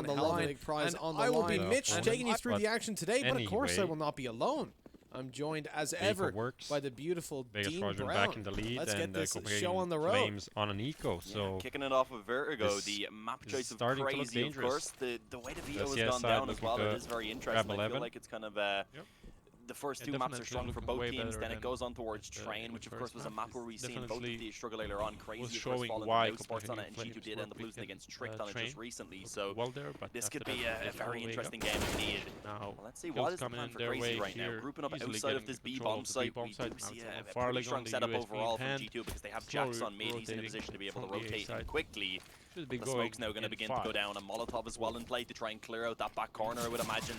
on the line. Prize And on the I will line. be Mitch, taking you through But the action today, but of course I anyway, will not be alone. I'm joined as ever by the beautiful Vegas Dean Roger Brown. back in the lead. Let's and get this Copenhagen show on the road. Flames on an eco. So kicking it off with Vertigo, the map choice of Crazy, of course. The way the veto has gone down as well, it is very interesting. I feel like it's kind of the first two maps are strong for both teams, then it goes on towards Train, which of course was a map where we've seen both of these struggle earlier on. Crazy of course falling with Esports on it, and G2 did end up losing against Tricked on it just recently, so this could be a very interesting game indeed. Well, let's see, what is the plan for Crazy right now? Grouping up outside of this B bomb site, we do see a pretty strong setup overall from G2 because they have Jax on mid, he's in a position to be able to rotate in quickly. The smoke's now going to begin to go down, and Molotov as well in play to try and clear out that back corner, I would imagine.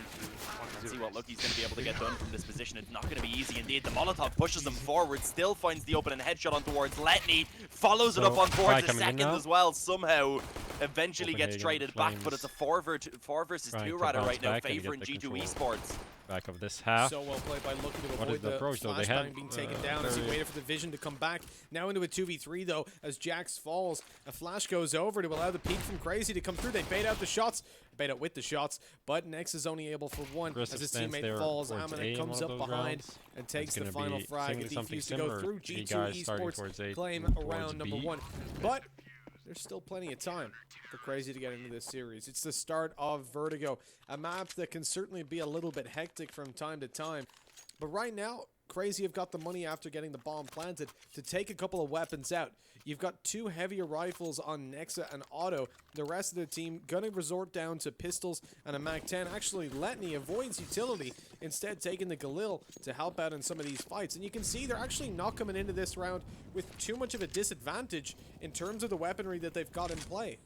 Let's see what Lucky's going to be able to get done from this position. It's not going to be easy indeed. The Molotov pushes him forward, still finds the open and headshot on towards Letney, follows it up on towards the second as well, somehow eventually gets traded back, but it's a 4 versus 2 rather right now, favoring G2 Esports. Back of this half. So well played by Lucky to avoid the flashbang being taken down as he waited for the vision to come back. Now into a 2v3 though, as Jax falls. A flash goes over to allow the peek from Crazy to come through. They bait out the shots, bait out with the shots, but Nex is only able for one as his teammate falls. Amina comes up behind and takes the final frag. A defuse to go through. G2 Esports claim round number 1. But there's still plenty of time for Crazy to get into this series. It's the start of Vertigo, a map that can certainly be a little bit hectic from time to time. But right now, Crazy have got the money after getting the bomb planted to take a couple of weapons out. You've got 2 heavier rifles on Nexa and Otto. The rest of the team gonna resort down to pistols and a MAC-10. Actually, Letney avoids utility, instead taking the Galil to help out in some of these fights. And you can see they're actually not coming into this round with too much of a disadvantage in terms of the weaponry that they've got in play.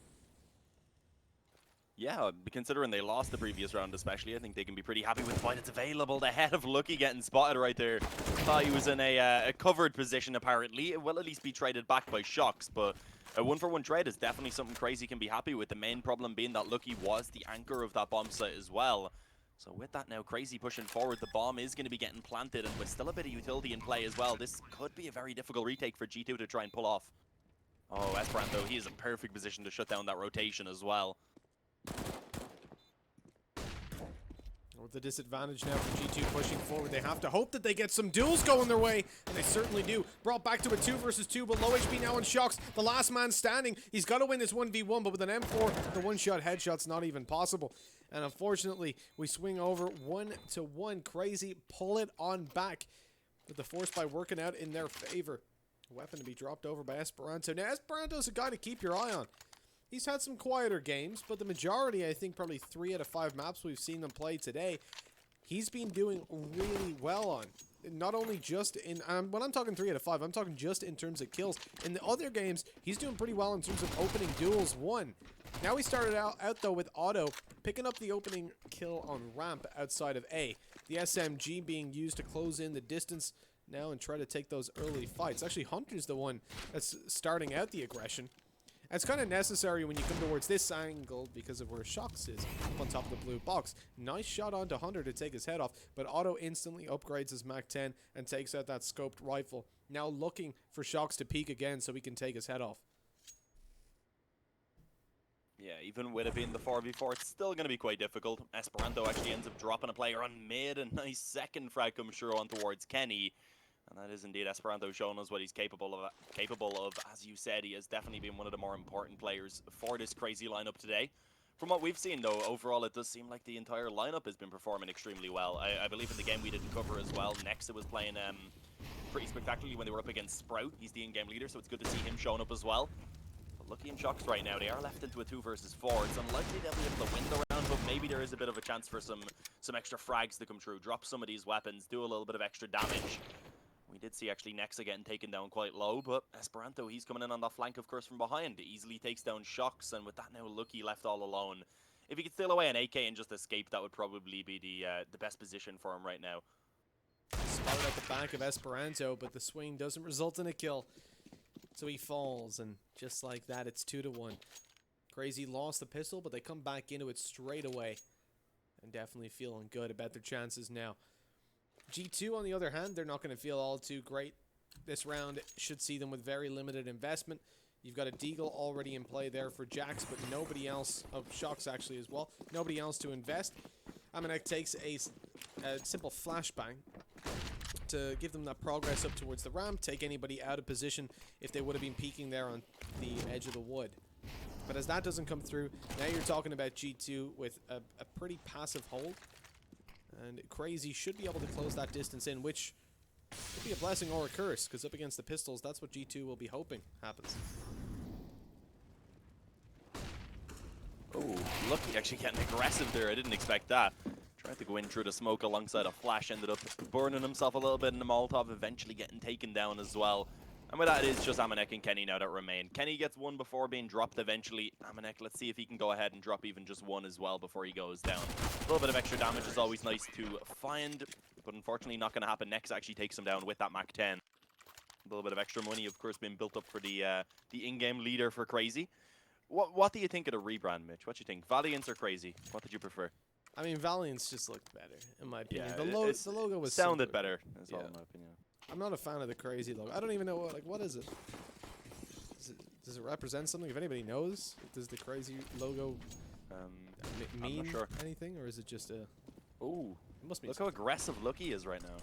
Yeah, considering they lost the previous round especially, I think they can be pretty happy with the fight that's available. The head of Lucky getting spotted right there. Thought he was in a covered position apparently. It will at least be traded back by Shocks, but a 1-for-1 trade is definitely something Crazy can be happy with. The main problem being that Lucky was the anchor of that bomb site as well. So with that now, Crazy pushing forward, the bomb is going to be getting planted, and with still a bit of utility in play as well, this could be a very difficult retake for G2 to try and pull off. Oh, Esperanto, he is in perfect position to shut down that rotation as well. With the disadvantage now for G2 pushing forward, they have to hope that they get some duels going their way, and they certainly do. Brought back to a 2 versus 2, but low HP now on Shocks. The last man standing. He's got to win this 1v1, but with an M4, the one-shot headshot's not even possible. And unfortunately, we swing over 1-1. Crazy pull it on back, with the force by working out in their favor. A weapon to be dropped over by Esperanto. Now, Esperanto's a guy to keep your eye on. He's had some quieter games, but the majority, I think probably 3 out of 5 maps we've seen them play today, he's been doing really well on. Not only just in, when I'm talking 3 out of 5, I'm talking just in terms of kills. In the other games, he's doing pretty well in terms of opening duels won. Now he started out though with Otto, picking up the opening kill on ramp outside of A. The SMG being used to close in the distance now and try to take those early fights. Actually, Hunter's the one that's starting out the aggression. It's kind of necessary when you come towards this angle because of where Shocks is up on top of the blue box. Nice shot onto Hunter to take his head off, but Otto instantly upgrades his MAC-10 and takes out that scoped rifle. Now looking for Shocks to peek again so he can take his head off. Yeah, even with it being the 4v4, it's still going to be quite difficult. Esperanto actually ends up dropping a player on mid. A nice second frag comes through on towards Kenny. And that is indeed Esperanto showing us what he's capable of. As you said, he has definitely been one of the more important players for this Crazy lineup today. From what we've seen, though, overall, it does seem like the entire lineup has been performing extremely well. I believe in the game we didn't cover as well, Nexa was playing pretty spectacularly when they were up against Sprout. He's the in-game leader, so it's good to see him showing up as well. But Lucky and Shocks right now, they are left into a 2 versus 4. It's unlikely they'll be able to win the round, but maybe there is a bit of a chance for some extra frags to come through. Drop some of these weapons, do a little bit of extra damage. We did see actually Nexa getting taken down quite low, but Esperanto, he's coming in on that flank, of course, from behind. Easily takes down Shocks, and with that now Lucky left all alone. If he could steal away an AK and just escape, that would probably be the best position for him right now. Spotted at the back of Esperanto, but the swing doesn't result in a kill. So he falls, and just like that, it's 2-1. Crazy lost the pistol, but they come back into it straight away. And definitely feeling good about their chances now. G2, on the other hand, they're not going to feel all too great. This round should see them with very limited investment. You've got a Deagle already in play there for Jax, but nobody else, Shocks actually as well, nobody else to invest. Amanek takes a simple flashbang to give them that progress up towards the ramp, take anybody out of position if they would have been peeking there on the edge of the wood. But as that doesn't come through, now you're talking about G2 with a pretty passive hold. And CR4ZY should be able to close that distance in, which could be a blessing or a curse, because up against the pistols, that's what G2 will be hoping happens. Oh, Lucky actually getting aggressive there. I didn't expect that. Tried to go in through the smoke alongside a flash, ended up burning himself a little bit in the Molotov, eventually getting taken down as well. And with that, it is just Amanek and Kenny now that remain. Kenny gets one before being dropped eventually. Amanek, let's see if he can go ahead and drop even just one as well before he goes down. A little bit of extra damage is always nice to find, but unfortunately not going to happen. Nex actually takes him down with that Mach 10. A little bit of extra money, of course, being built up for the in-game leader for CR4ZY. What do you think of the rebrand, Mitch? What do you think? Valiance or CR4ZY? What did you prefer? I mean, Valiance just looked better, in my opinion. Yeah, the logo was sounded simpler. better, as well, in my opinion. I'm not a fan of the CR4ZY logo. I don't even know what is it? Does it represent something? If anybody knows, does the CR4ZY logo mean I'm not sure. anything, or is it just a? Ooh, it must be. Look how aggressive Lucky is right now.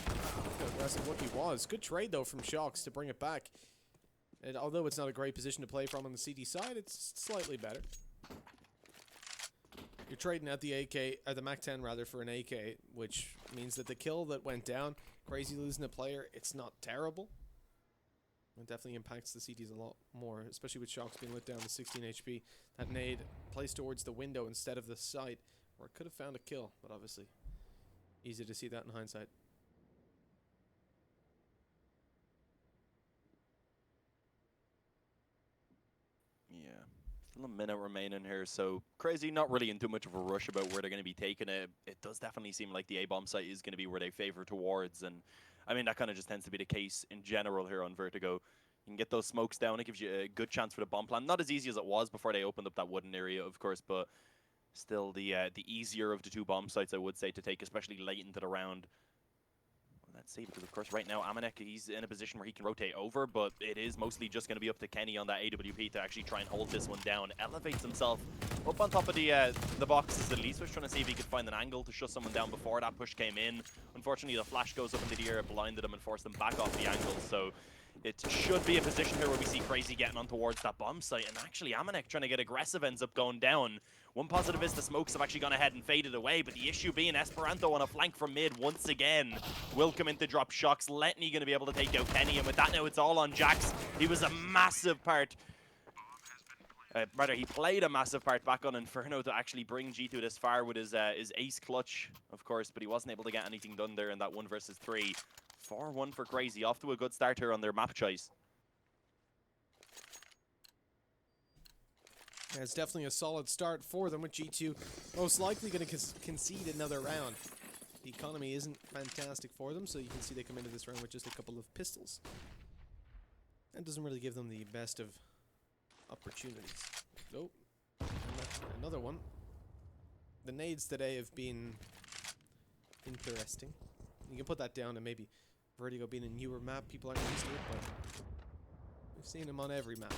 Look how aggressive Lucky was. Good trade though from Shocks to bring it back. And although it's not a great position to play from on the CT side, it's slightly better. You're trading out the AK, or the Mach 10 rather, for an AK, which means that the kill that went down, CR4ZY losing a player, it's not terrible. It definitely impacts the CTs a lot more, especially with Shocks being lit down to 16 HP. That nade placed towards the window instead of the site, where it could have found a kill, but obviously easy to see that in hindsight. Yeah. Still a minute remaining here, so CR4ZY not really in too much of a rush about where they're going to be taking it. It does definitely seem like the A-bomb site is going to be where they favor towards, and I mean, that kind of just tends to be the case in general here on Vertigo. You can get those smokes down, it gives you a good chance for the bomb plan. Not as easy as it was before they opened up that wooden area, of course, but still the easier of the two bomb sites, I would say, to take, especially late into the round. Let's see, because of course right now Amanek, he's in a position where he can rotate over, but it is mostly just going to be up to Kenny on that AWP to actually try and hold this one down. Elevates himself up on top of the boxes at least. Was trying to see if he could find an angle to shut someone down before that push came in. Unfortunately, the flash goes up into the air, blinded him and forced him back off the angle, so it should be a position here where we see CR4ZY getting on towards that bomb site, and actually Amanek trying to get aggressive ends up going down. One positive is the smokes have actually gone ahead and faded away, but the issue being Esperanto on a flank from mid once again will come in to drop Shocks. Letney going to be able to take out Kenny, and with that now it's all on Jax. He was a massive part, rather he played a massive part back on Inferno to actually bring G2 this far with his ace clutch, of course, but he wasn't able to get anything done there in that 1 versus 3. 4-1 for CR4ZY, off to a good start here on their map choice. Yeah, it's definitely a solid start for them, with G2 most likely going to concede another round. The economy isn't fantastic for them, so you can see they come into this round with just a couple of pistols. That doesn't really give them the best of opportunities. Oh, another one. The nades today have been interesting. You can put that down to maybe Vertigo being a newer map. People aren't used to it, but we've seen them on every map.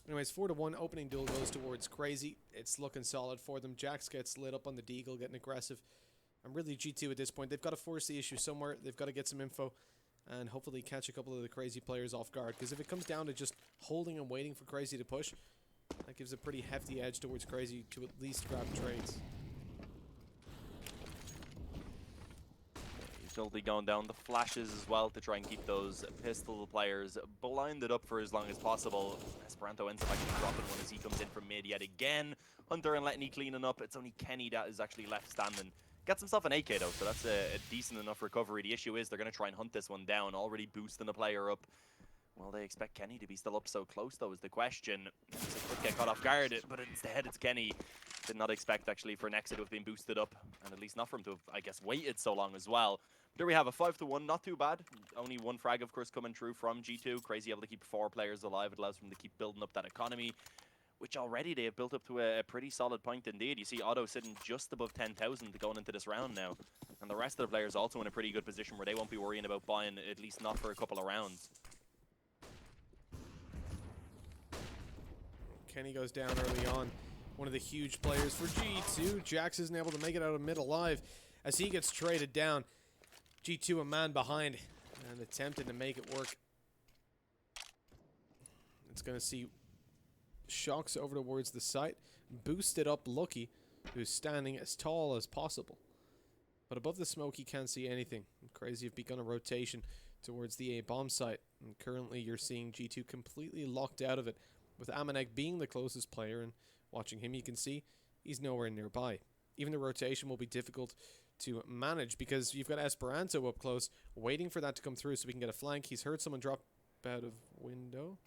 Anyways, 4-1, opening duel goes towards CR4ZY. It's looking solid for them. Jax gets lit up on the Deagle, getting aggressive. And really G2 at this point, they've got to force the issue somewhere. They've got to get some info and hopefully catch a couple of the CR4ZY players off guard. Because if it comes down to just holding and waiting for CR4ZY to push, that gives a pretty hefty edge towards CR4ZY to at least grab trades. Utility going down the flashes as well to try and keep those pistol players blinded up for as long as possible. Esperanto ends up actually dropping one as he comes in from mid yet again. Hunter and Letney cleaning up. It's only Kenny that is actually left standing. Gets himself an AK though, so that's a decent enough recovery. The issue is they're going to try and hunt this one down, already boosting the player up. Well, they expect Kenny to be still up so close though is the question. He could get caught off guard, but instead it's Kenny. Did not expect actually for Nexa to have been boosted up, and at least not for him to have, I guess, waited so long as well. There we have a 5-1, not too bad. Only one frag, of course, coming through from G2. CR4ZY able to keep 4 players alive. It allows them to keep building up that economy, which already they have built up to a pretty solid point indeed. You see Otto sitting just above 10,000 going into this round now. And the rest of the players also in a pretty good position where they won't be worrying about buying, at least not for a couple of rounds. Kenny goes down early on. One of the huge players for G2. Jax isn't able to make it out of mid alive as he gets traded down. G2 a man behind and attempting to make it work. It's going to see Shocks over towards the site. Boosted up Lucky, who's standing as tall as possible. But above the smoke, he can't see anything. CR4ZY have begun a rotation towards the A bomb site. And currently, you're seeing G2 completely locked out of it, with Amanek being the closest player. And watching him, you can see he's nowhere nearby. Even the rotation will be difficult to manage because you've got Esperanto up close, waiting for that to come through so we can get a flank. He's heard someone drop out of window.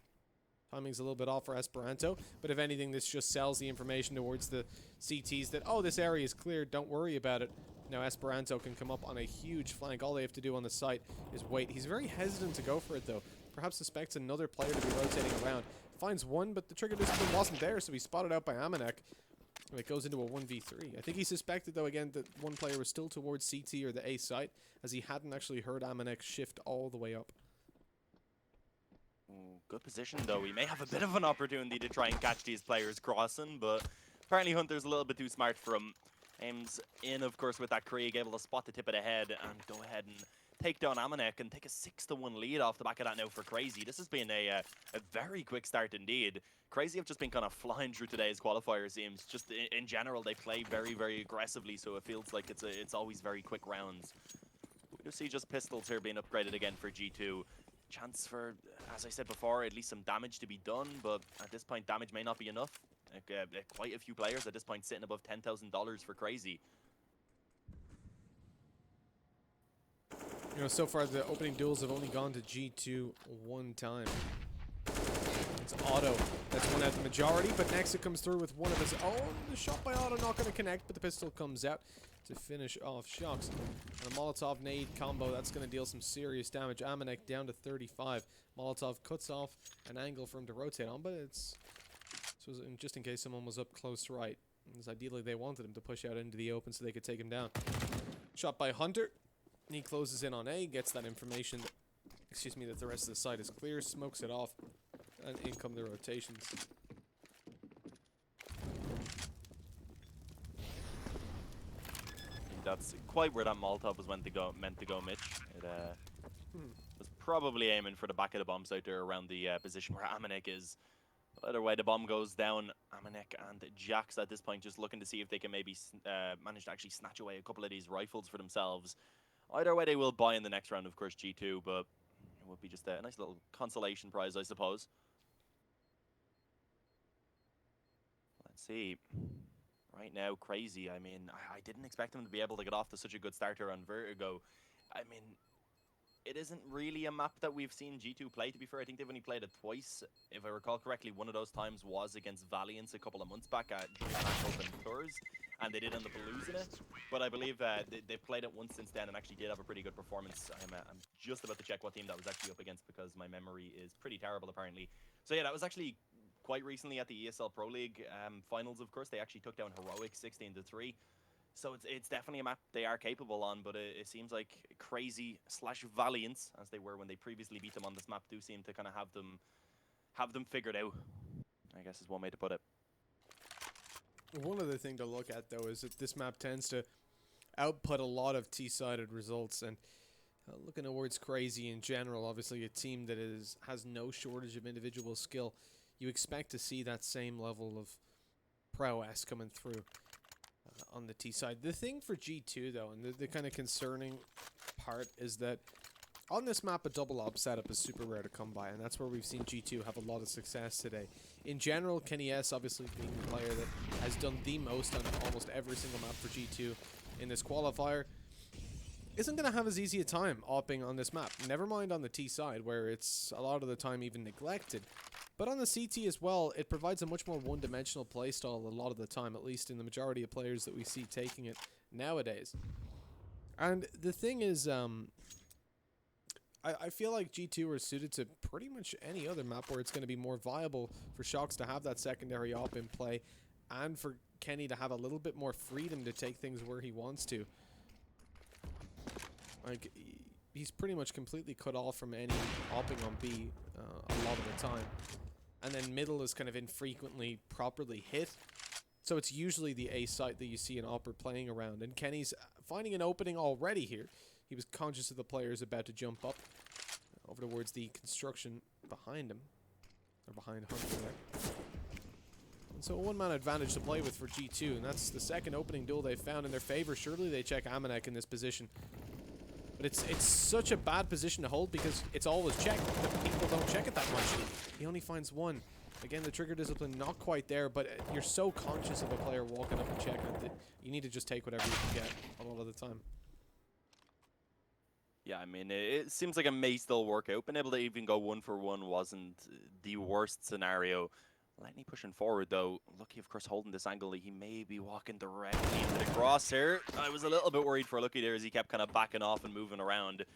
Timing's a little bit off for Esperanto, but if anything, this just sells the information towards the CTs that, oh, this area is cleared, don't worry about it. Now Esperanto can come up on a huge flank. All they have to do on the site is wait. He's very hesitant to go for it, though. Perhaps suspects another player to be rotating around. Finds one, but the trigger discipline wasn't there, so he's spotted out by Amanek. And it goes into a 1v3. I think he suspected, though, again, that one player was still towards CT or the A site, as he hadn't actually heard Amanek shift all the way up. Ooh, good position, though. We may have a bit of an opportunity to try and catch these players crossing, but apparently Hunter's a little bit too smart for him. Aims in, of course, with that Krieg, able to spot the tip of the head and go ahead and take down Amanek and take a 6-1 lead off the back of that now for CR4ZY. This has been a very quick start indeed. CR4ZY have just been kind of flying through today's qualifier, seems. Just in general, they play very, very aggressively, so it feels like it's always very quick rounds. We do see just pistols here being upgraded again for G2. Chance for, as I said before, at least some damage to be done, but at this point, damage may not be enough. Quite a few players at this point sitting above $10,000 for CR4ZY. You know, so far the opening duels have only gone to G2 one time. It's Otto that's won out the majority, but next it comes through with one of his own. The shot by Otto not going to connect, but the pistol comes out to finish off Shocks. And a Molotov nade combo, that's going to deal some serious damage. Amanek down to 35. Molotov cuts off an angle for him to rotate on, but it's so just in case someone was up close right. Because ideally they wanted him to push out into the open so they could take him down. Shot by Hunter. He closes in on A, gets that information that, excuse me, that the rest of the site is clear, smokes it off, and in come the rotations. That's quite where that Molotov was meant to go, Mitch. It was probably aiming for the back of the bomb site there around the position where Amanek is. Either way, the bomb goes down. Amanek and Jax at this point just looking to see if they can maybe manage to actually snatch away a couple of these rifles for themselves. Either way, they will buy in the next round, of course, G2, but it would be just a nice little consolation prize, I suppose. Let's see. Right now, CR4ZY, I mean, I didn't expect them to be able to get off to such a good starter on Vertigo. I mean, it isn't really a map that we've seen G2 play, to be fair. I think they've only played it twice. If I recall correctly, one of those times was against Valiance a couple of months back at DreamHack Open Tours, and they did end up losing it. But I believe they've played it once since then and actually did have a pretty good performance. I'm just about to check what team that was actually up against because my memory is pretty terrible, apparently. So yeah, that was actually quite recently at the ESL Pro League finals, of course. They actually took down Heroic 16-3. So it's definitely a map they are capable on, but it seems like CR4ZY/Valiance, as they were when they previously beat them on this map, do seem to kind of have them figured out, I guess is one way to put it. One other thing to look at, though, is that this map tends to output a lot of T-sided results, and looking towards CR4ZY in general, obviously a team that has no shortage of individual skill, you expect to see that same level of prowess coming through on the T side. The thing for G2, though, and the kind of concerning part is that on this map, a double op setup is super rare to come by, and that's where we've seen G2 have a lot of success today. In general, Kenny S, obviously being the player that has done the most on almost every single map for G2 in this qualifier, isn't going to have as easy a time opping on this map. Never mind on the T side, where it's a lot of the time even neglected. But on the CT as well, it provides a much more one-dimensional playstyle a lot of the time, at least in the majority of players that we see taking it nowadays. And the thing is, I feel like G2 are suited to pretty much any other map where it's going to be more viable for Shocks to have that secondary op in play, and for Kenny to have a little bit more freedom to take things where he wants to. Like, he's pretty much completely cut off from any opping on B a lot of the time. and then middle is kind of infrequently properly hit. So it's usually the A site that you see an Opper playing around, and Kenny's finding an opening already here. He was conscious of the players about to jump up over towards the construction behind him, or behind Hunter there. And so a one-man advantage to play with for G2, and that's the second opening duel they've found in their favor. Surely they check Amanek in this position. But it's such a bad position to hold because it's always checked, but people don't check it that much. He only finds one. Again, the trigger discipline not quite there, but you're so conscious of a player walking up and checking it that you need to just take whatever you can get a lot of the time. Yeah, I mean, it seems like it may still work out. Being able to even go 1-for-1 wasn't the worst scenario. Lightning pushing forward, though. Lucky, of course, holding this angle. He may be walking directly into the crosshair. I was a little bit worried for Lucky there as he kept kind of backing off and moving around.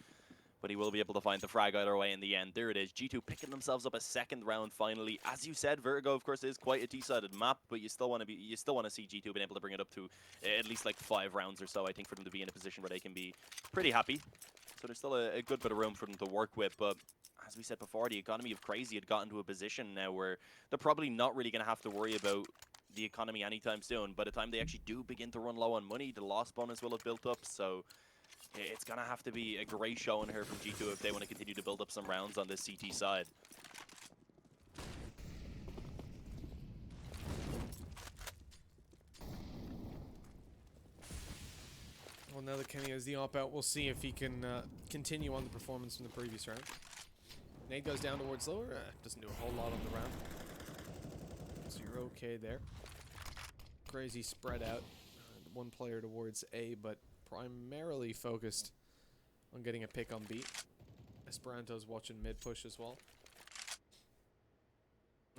But he will be able to find the frag either way in the end. There it is. G2 picking themselves up a second round finally. As you said, Vertigo, of course, is quite a T-sided map, but you still want to see G2 being able to bring it up to at least like 5 rounds or so, I think, for them to be in a position where they can be pretty happy. So there's still a good bit of room for them to work with, but as we said before, the economy of Crazy had gotten to a position now where they're probably not really going to have to worry about the economy anytime soon. By the time they actually do begin to run low on money, the loss bonus will have built up, so it's going to have to be a great showing here from G2 if they want to continue to build up some rounds on this CT side. Well, now that Kenny has the op-out, we'll see if he can continue on the performance from the previous round. Nade goes down towards lower. Doesn't do a whole lot on the round. So you're okay there. Crazy spread out. One player towards A, but primarily focused on getting a pick on B. Esperanto's watching mid push as well.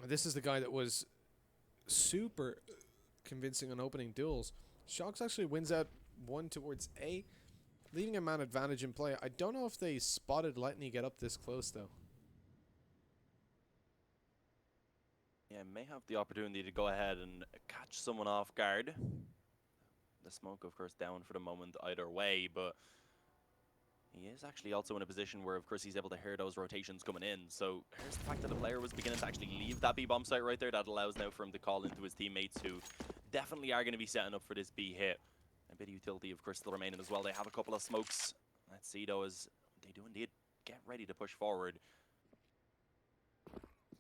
This is the guy that was super convincing on opening duels. Shox actually wins out one towards A, leaving a man advantage in play. I don't know if they spotted Letney get up this close, though. Yeah, may have the opportunity to go ahead and catch someone off guard. The smoke, of course, down for the moment either way, but he is actually also in a position where, of course, he's able to hear those rotations coming in. So here's the fact that the player was beginning to actually leave that B-bomb site right there. That allows now for him to call into his teammates who definitely are going to be setting up for this B hit. A bit of utility, of course, still remaining as well. They have a couple of smokes. Let's see, though, as they do indeed get ready to push forward.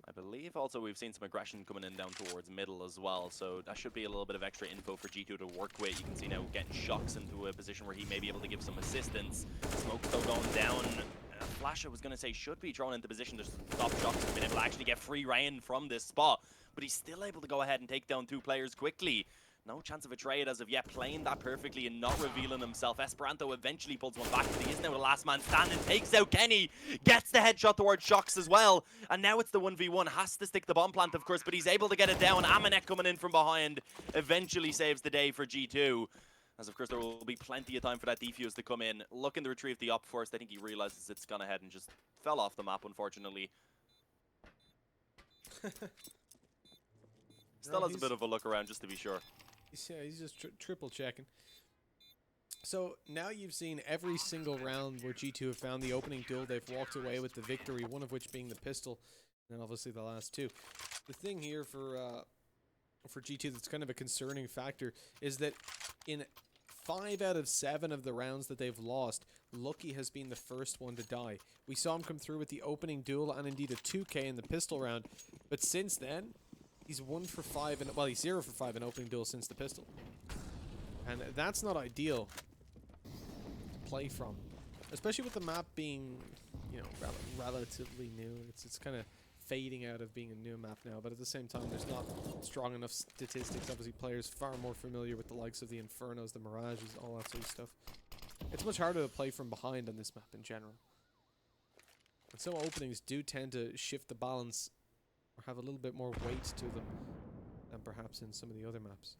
I believe also we've seen some aggression coming in down towards middle as well, so that should be a little bit of extra info for G2 to work with. You can see now getting Shox into a position where he may be able to give some assistance. Smoke still going down. Flash, I was going to say, should be thrown into position to stop Shox from being able to actually get free reign from this spot, but he's still able to go ahead and take down 2 players quickly. No chance of a trade as of yet, playing that perfectly and not revealing himself. Esperanto eventually pulls one back, but he is now the last man standing, takes out Kenny, gets the headshot towards Shox as well, and now it's the 1v1, has to stick the bomb plant, of course, but he's able to get it down. Amanek coming in from behind eventually saves the day for G2, as of course there will be plenty of time for that defuse to come in. Looking to retrieve the op first. I think he realizes it's gone ahead and just fell off the map, unfortunately. Still has a bit of a look around just to be sure. Yeah, he's just triple checking. So now you've seen every single round where G2 have found the opening duel. They've walked away with the victory, one of which being the pistol, and obviously the last 2. The thing here for G2 that's kind of a concerning factor is that in 5 out of 7 of the rounds that they've lost, Lucky has been the first one to die. We saw him come through with the opening duel and indeed a 2K in the pistol round, but since then, he's 1 for 5, and well, he's 0 for 5 in opening duel since the pistol. And that's not ideal to play from. Especially with the map being, you know, relatively new. It's kind of fading out of being a new map now, but at the same time, there's not strong enough statistics. Obviously, players far more familiar with the likes of the Infernos, the Mirages, all that sort of stuff. It's much harder to play from behind on this map in general. And so openings do tend to shift the balance or have a little bit more weight to them than perhaps in some of the other maps.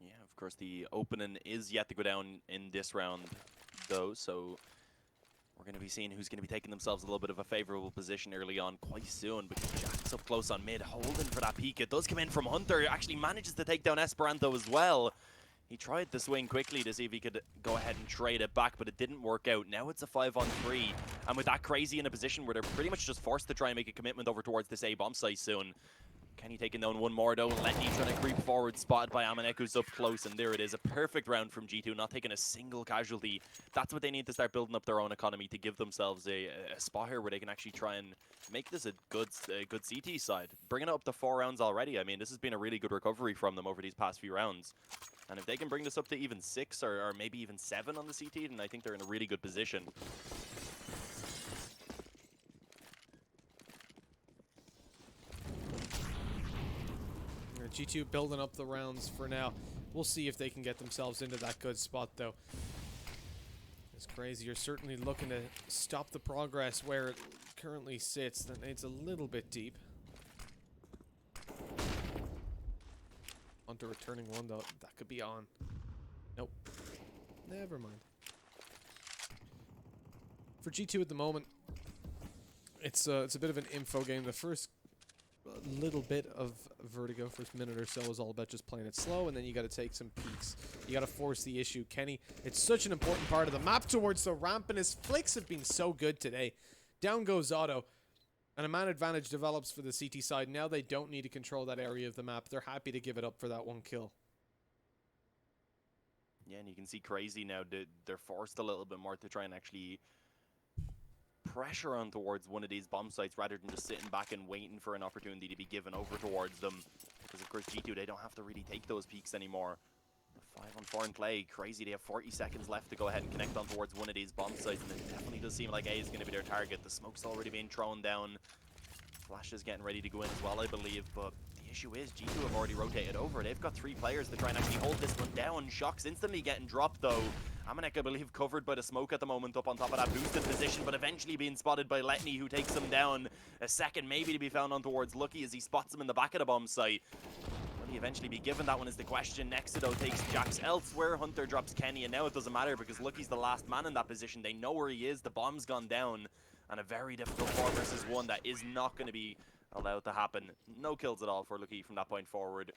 Yeah, of course, the opening is yet to go down in this round, though, so we're going to be seeing who's going to be taking themselves a little bit of a favorable position early on quite soon, because Jack's up close on mid, holding for that peek. It does come in from Hunter, actually manages to take down Esperanto as well. He tried the swing quickly to see if he could go ahead and trade it back, but it didn't work out. Now it's a 5-on-3, and with that Crazy in a position where they're pretty much just forced to try and make a commitment over towards this A bomb site soon. Kenny taking down one more though, and Letney trying to creep forward, spotted by Amanek, who's up close, and there it is. A perfect round from G2, not taking a single casualty. That's what they need to start building up their own economy to give themselves a spot here where they can actually try and make this a good CT side. Bringing it up to 4 rounds already, I mean, this has been a really good recovery from them over these past few rounds. And if they can bring this up to even 6 or maybe even 7 on the CT, then I think they're in a really good position. G2 building up the rounds for now. We'll see if they can get themselves into that good spot, though. It's crazy. You're certainly looking to stop the progress where it currently sits. That needs a little bit deep. Onto returning one, though. That could be on. Nope. Never mind. For G2 at the moment, it's a bit of an info game. The first little bit of Vertigo, first minute or so, is all about just playing it slow, and then you got to take some peeks. You got to force the issue. Kenny, it's such an important part of the map towards the ramp, and his flicks have been so good today. Down goes Otto, and a man advantage develops for the CT side. Now they don't need to control that area of the map. They're happy to give it up for that one kill. Yeah, and you can see Crazy now, they're forced a little bit more to try and actually pressure on towards one of these bomb sites rather than just sitting back and waiting for an opportunity to be given over towards them. Because of course G2, they don't have to really take those peaks anymore. 5-on-4 in play. Crazy, they have 40 seconds left to go ahead and connect on towards one of these bomb sites, and it definitely does seem like A is going to be their target. The smoke's already being thrown down. Flash is getting ready to go in as well, I believe, but the issue is G2 have already rotated over. They've got 3 players to try and actually hold this one down. Shock's instantly getting dropped though. Amanek, I believe, covered by the smoke at the moment up on top of that boosted position, but eventually being spotted by Letney, who takes him down. A second maybe to be found on towards Lucky as he spots him in the back of the bomb site. Will he eventually be given that one is the question. Next, though, takes Jax elsewhere. Hunter drops Kenny, and now it doesn't matter because Lucky's the last man in that position. They know where he is. The bomb's gone down, and a very difficult 4 versus 1 that is not going to be allowed to happen. No kills at all for Lucky from that point forward.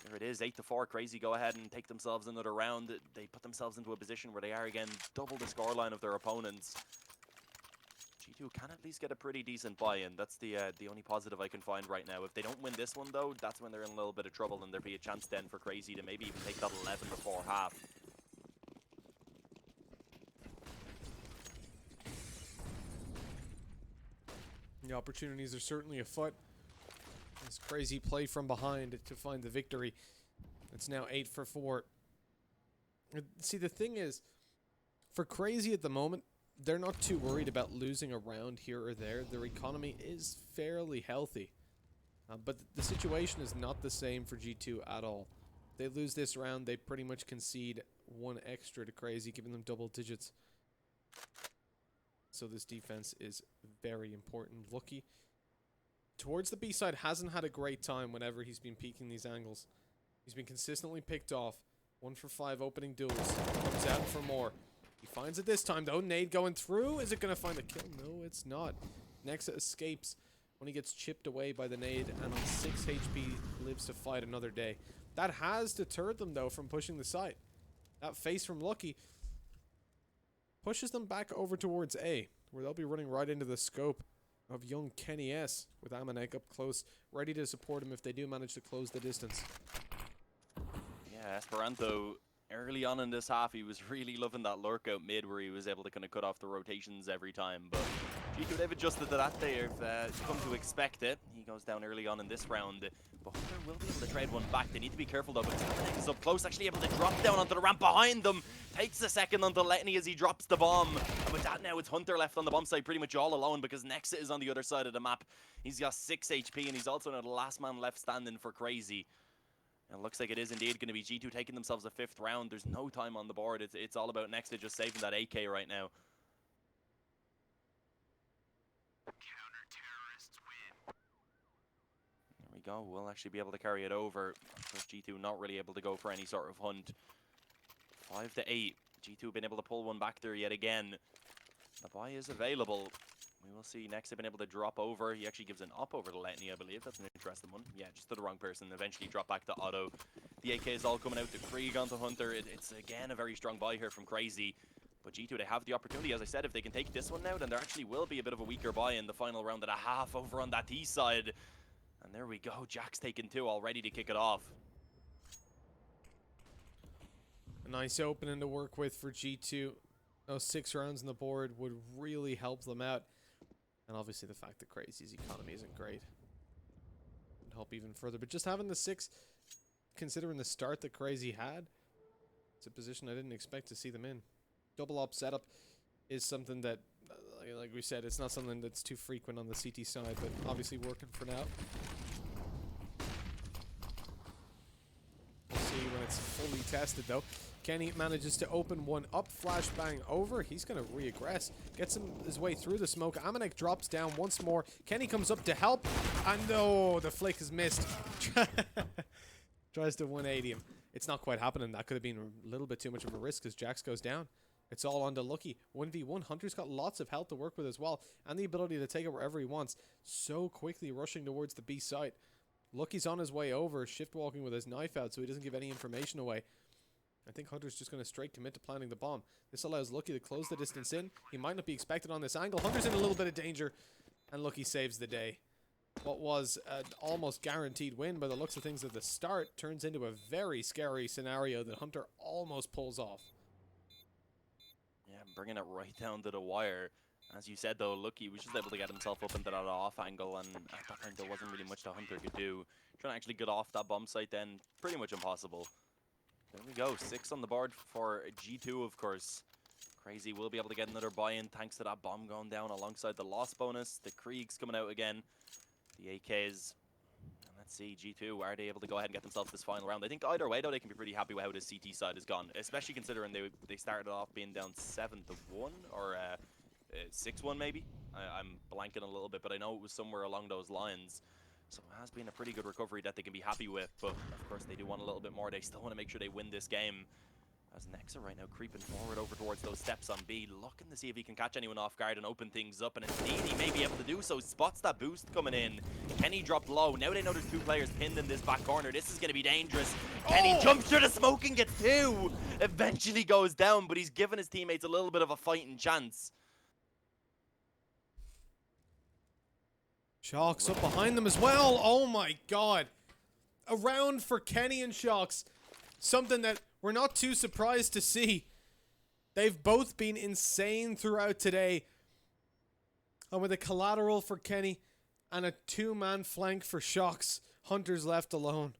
There it is, 8-4. Crazy go ahead and take themselves another round. They put themselves into a position where they are again double the scoreline of their opponents. G2 can at least get a pretty decent buy-in. That's the only positive I can find right now. If they don't win this one though, that's when they're in a little bit of trouble, and there'll be a chance then for Crazy to maybe even take that 11-4 half. The opportunities are certainly afoot. This Crazy play from behind to find the victory. It's now 8-4. See, the thing is, for Crazy at the moment, they're not too worried about losing a round here or there. Their economy is fairly healthy. But the situation is not the same for G2 at all. They lose this round, they pretty much concede 1 extra to Crazy, giving them double digits. So this defense is very important. Lucky towards the B side hasn't had a great time whenever he's been peeking these angles. He's been consistently picked off. 1 for 5 opening duels. Comes out for more. He finds it this time though. Nade going through. Is it going to find the kill? No, it's not. Nexa escapes when he gets chipped away by the nade, and on 6 HP lives to fight another day. That has deterred them though from pushing the site. That face from Lucky pushes them back over towards A, where they'll be running right into the scope of young Kenny S, with Amanek up close, ready to support him if they do manage to close the distance. Yeah, Esperanto, early on in this half, he was really loving that lurk out mid where he was able to kind of cut off the rotations every time. But G2, they've adjusted to that. They've come to expect it. He goes down early on in this round. But Hunter will be able to trade one back. They need to be careful though, because Amanek is up close, actually able to drop down onto the ramp behind them. Takes a second onto Letney as he drops the bomb. And with that now, it's Hunter left on the bomb site pretty much all alone because Nexa is on the other side of the map. He's got 6 HP, and he's also now the last man left standing for Crazy. And it looks like it is indeed going to be G2 taking themselves a 5th round. There's no time on the board. It's all about Nexa just saving that AK right now. There we go. We'll actually be able to carry it over. Of course, G2 not really able to go for any sort of hunt. 5-8. G2 been able to pull one back there yet again. The buy is available. We will see. Next, they've been able to drop over. He actually gives an up over to Letney, I believe. That's an interesting one. Yeah, just to the wrong person. Eventually drop back to Otto. The AK is all coming out. The Krieg onto Hunter. It's again a very strong buy here from Crazy. But G2, they have the opportunity. As I said, if they can take this one now, then there actually will be a bit of a weaker buy in the final round and a half over on that T side. And there we go. Jack's taken 2, all ready to kick it off. A nice opening to work with for G2. Those 6 rounds on the board would really help them out. And obviously the fact that Crazy's economy isn't great would help even further. But just having the 6, considering the start that Crazy had, it's a position I didn't expect to see them in. Double op setup is something that, like we said, it's not something that's too frequent on the CT side, but obviously working for now. We'll see when it's fully tested though. Kenny manages to open one up, flashbang over. He's going to re-aggress. Gets his way through the smoke. Amanek drops down once more. Kenny comes up to help. And no, the flick is missed. Tries to 180 him. It's not quite happening. That could have been a little bit too much of a risk as Jax goes down. It's all on to Lucky. 1v1. Hunter's got lots of health to work with as well. And the ability to take it wherever he wants. So quickly rushing towards the B site. Lucky's on his way over. Shift walking with his knife out so he doesn't give any information away. I think Hunter's just going to straight commit to planting the bomb. This allows Lucky to close the distance in. He might not be expected on this angle. Hunter's in a little bit of danger. And Lucky saves the day. What was an almost guaranteed win by the looks of things at the start turns into a very scary scenario that Hunter almost pulls off. Yeah, bringing it right down to the wire. As you said though, Lucky was just able to get himself up into that off angle, and at that point there wasn't really much that Hunter could do. Trying to actually get off that bomb site then, pretty much impossible. There we go, 6 on the board for G2 of course. Crazy will be able to get another buy-in thanks to that bomb going down alongside the loss bonus. The Krieg's coming out again. The AKs. And let's see, G2, are they able to go ahead and get themselves this final round? I think either way though, they can be pretty happy with how the CT side has gone. Especially considering they started off being down 7-1 or 6-1 maybe. I'm blanking a little bit, but I know it was somewhere along those lines. So it has been a pretty good recovery that they can be happy with, but of course they do want a little bit more. They still want to make sure they win this game. As Nexa right now creeping forward over towards those steps on B, looking to see if he can catch anyone off guard and open things up, and indeed he may be able to do so. Spots that boost coming in. Kenny dropped low. Now they know there's 2 players pinned in this back corner. This is going to be dangerous. Kenny jumps through the smoke and gets 2. Eventually goes down, but he's given his teammates a little bit of a fighting chance. Shox up behind them as well. Oh my god. A round for Kenny and Shox. Something that we're not too surprised to see. They've both been insane throughout today. And with a collateral for Kenny and a 2-man flank for Shox, Hunter's left alone.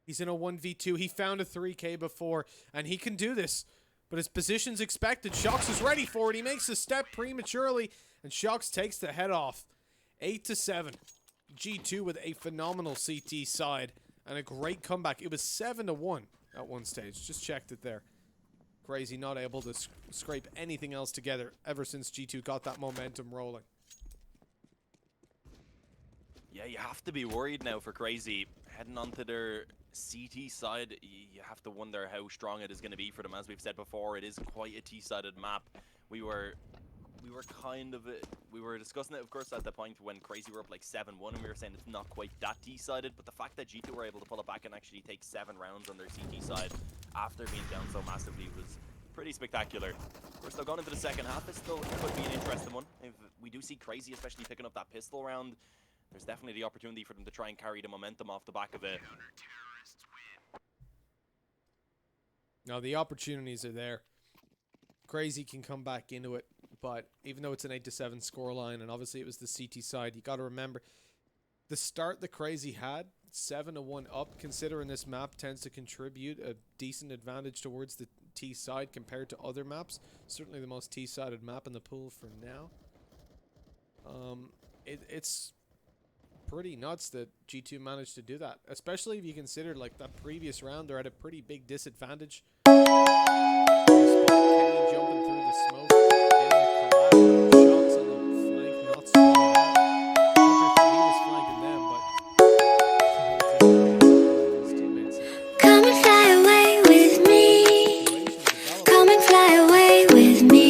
He's in a 1v2. He found a 3K before, and he can do this. But his position's expected. Shox is ready for it. He makes a step prematurely, and Shox takes the head off. 8-7. G2 with a phenomenal CT side and a great comeback. It was 7-1 at one stage. Just checked it there. Crazy not able to scrape anything else together ever since G2 got that momentum rolling. Yeah, you have to be worried now for Crazy. Heading onto their CT side, you have to wonder how strong it is going to be for them. As we've said before, it is quite a T-sided map. We were discussing it, of course, at the point when Crazy were up like 7-1, and we were saying it's not quite that T-sided, but the fact that G2 were able to pull it back and actually take 7 rounds on their CT side after being down so massively was pretty spectacular. We're still going into the second half. It could be an interesting one. If we do see Crazy especially picking up that pistol round, there's definitely the opportunity for them to try and carry the momentum off the back of it. Now the opportunities are there. Crazy can come back into it, but even though it's an 8-7 scoreline, and obviously it was the CT side, you got to remember the start that Crazy had, 7-1 up, considering this map tends to contribute a decent advantage towards the T side compared to other maps. Certainly the most T-sided map in the pool for now. It's pretty nuts that G2 managed to do that, especially if you consider like that previous round they're at a pretty big disadvantage. Jumping through the smoke, Shox on the flank, not spotted out. Hunter, he was flanking them, but his teammates. Come and fly away with me. Come and fly away with me.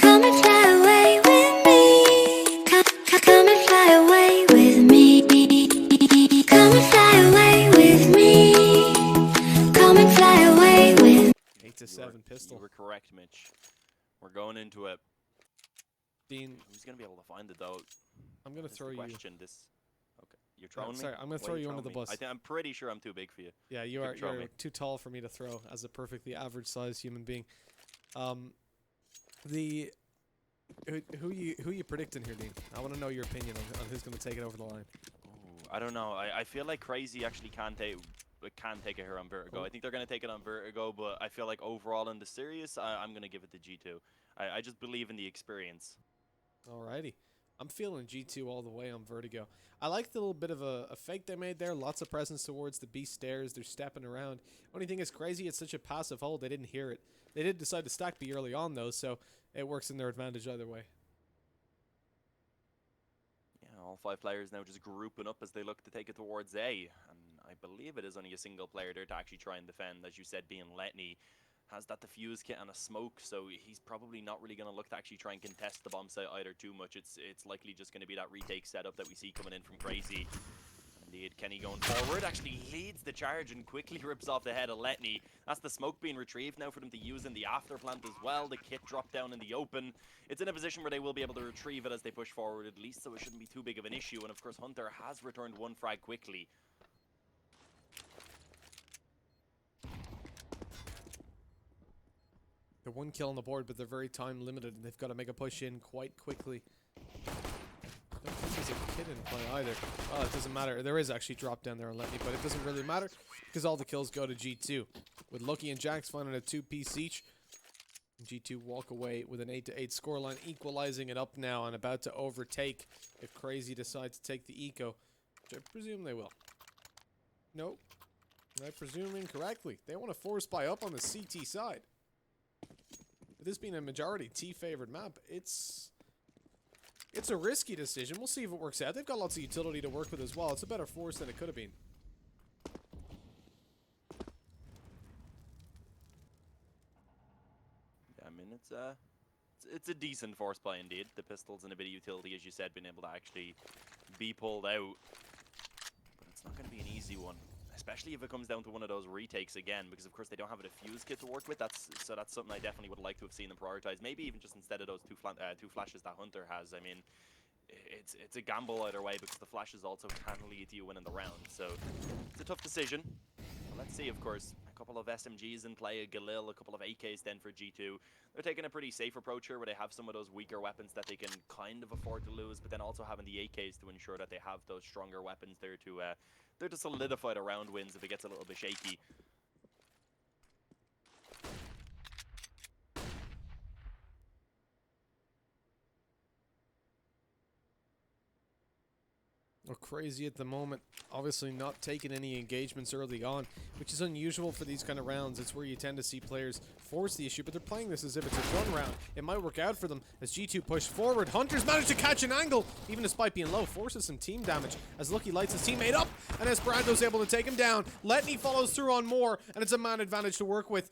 Come and fly away with me. 5-7 pistol. You were correct, Mitch. We're going into it. Dean, Who's going to be able to find it, though? I'm going to That's throw the you. question. Okay. You're throwing me? Sorry, I'm going to Why throw are you under throwing the me? bus. I'm pretty sure I'm too big for you. Yeah, Couldn't throw you're me. too tall for me to throw as a perfectly average sized human being. Who you predicting here, Dean? I want to know your opinion on who's going to take it over the line. Ooh, I don't know. I feel like CR4ZY actually can take it here on Vertigo. Oh. I think they're going to take it on Vertigo, but I feel like overall in the series, I'm going to give it to G2. I just believe in the experience. Alrighty. I'm feeling G2 all the way on Vertigo. I like the little bit of a fake they made there. Lots of presence towards the B stairs. They're stepping around. Only thing is CR4ZY, it's such a passive hold. They didn't hear it. They did decide to stack B early on, though, so it works in their advantage either way. Yeah, all 5 players now just grouping up as they look to take it towards A. And I believe it is only a single player there to actually try and defend. As you said, being Letney has that defuse kit and a smoke, so he's probably not really going to look to actually try and contest the bomb site either too much. It's likely just going to be that retake setup that we see coming in from CR4ZY. Indeed, Kenny going forward actually leads the charge and quickly rips off the head of Letney. That's the smoke being retrieved now for them to use in the after plant as well. The kit dropped down in the open. It's in a position where they will be able to retrieve it as they push forward at least, so it shouldn't be too big of an issue. And of course, Hunter has returned 1 frag quickly. They're 1 kill on the board, but they're very time limited, and they've got to make a push in quite quickly. I don't think there's a kid in play either. Oh, it doesn't matter. There is actually drop down there on Letney, but it doesn't really matter because all the kills go to G2. With Lucky and Jax finding a 2-piece each, G2 walk away with an 8-8 scoreline, equalizing it up now and about to overtake if CR4ZY decides to take the eco, which I presume they will. Nope. I presume incorrectly. They want to force buy up on the CT side. With this being a majority T-favored map, it's a risky decision. We'll see if it works out. They've got lots of utility to work with as well. It's a better force than it could have been. Yeah, I mean, it's a decent force buy indeed. The pistols and a bit of utility, as you said, being able to actually be pulled out. But it's not going to be an easy one. Especially if it comes down to one of those retakes again, because of course they don't have a defuse kit to work with. That's something I definitely would like to have seen them prioritize. Maybe even just instead of those two flashes that Hunter has. I mean, it's a gamble either way because the flashes also can lead to you winning the round. So it's a tough decision. But let's see, of course, a couple of SMGs in play, a Galil, a couple of AKs then for G2. They're taking a pretty safe approach here where they have some of those weaker weapons that they can kind of afford to lose, but then also having the AKs to ensure that they have those stronger weapons there to solidify the round wins if it gets a little bit shaky. Well, CR4ZY at the moment, obviously not taking any engagements early on, which is unusual for these kind of rounds. It's where you tend to see players force the issue, but they're playing this as if it's a one round. It might work out for them as G2 push forward. Hunter's managed to catch an angle, even despite being low, forces some team damage as Lucky lights his teammate up, and Esperanto's able to take him down. Letney follows through on more, and it's a man advantage to work with.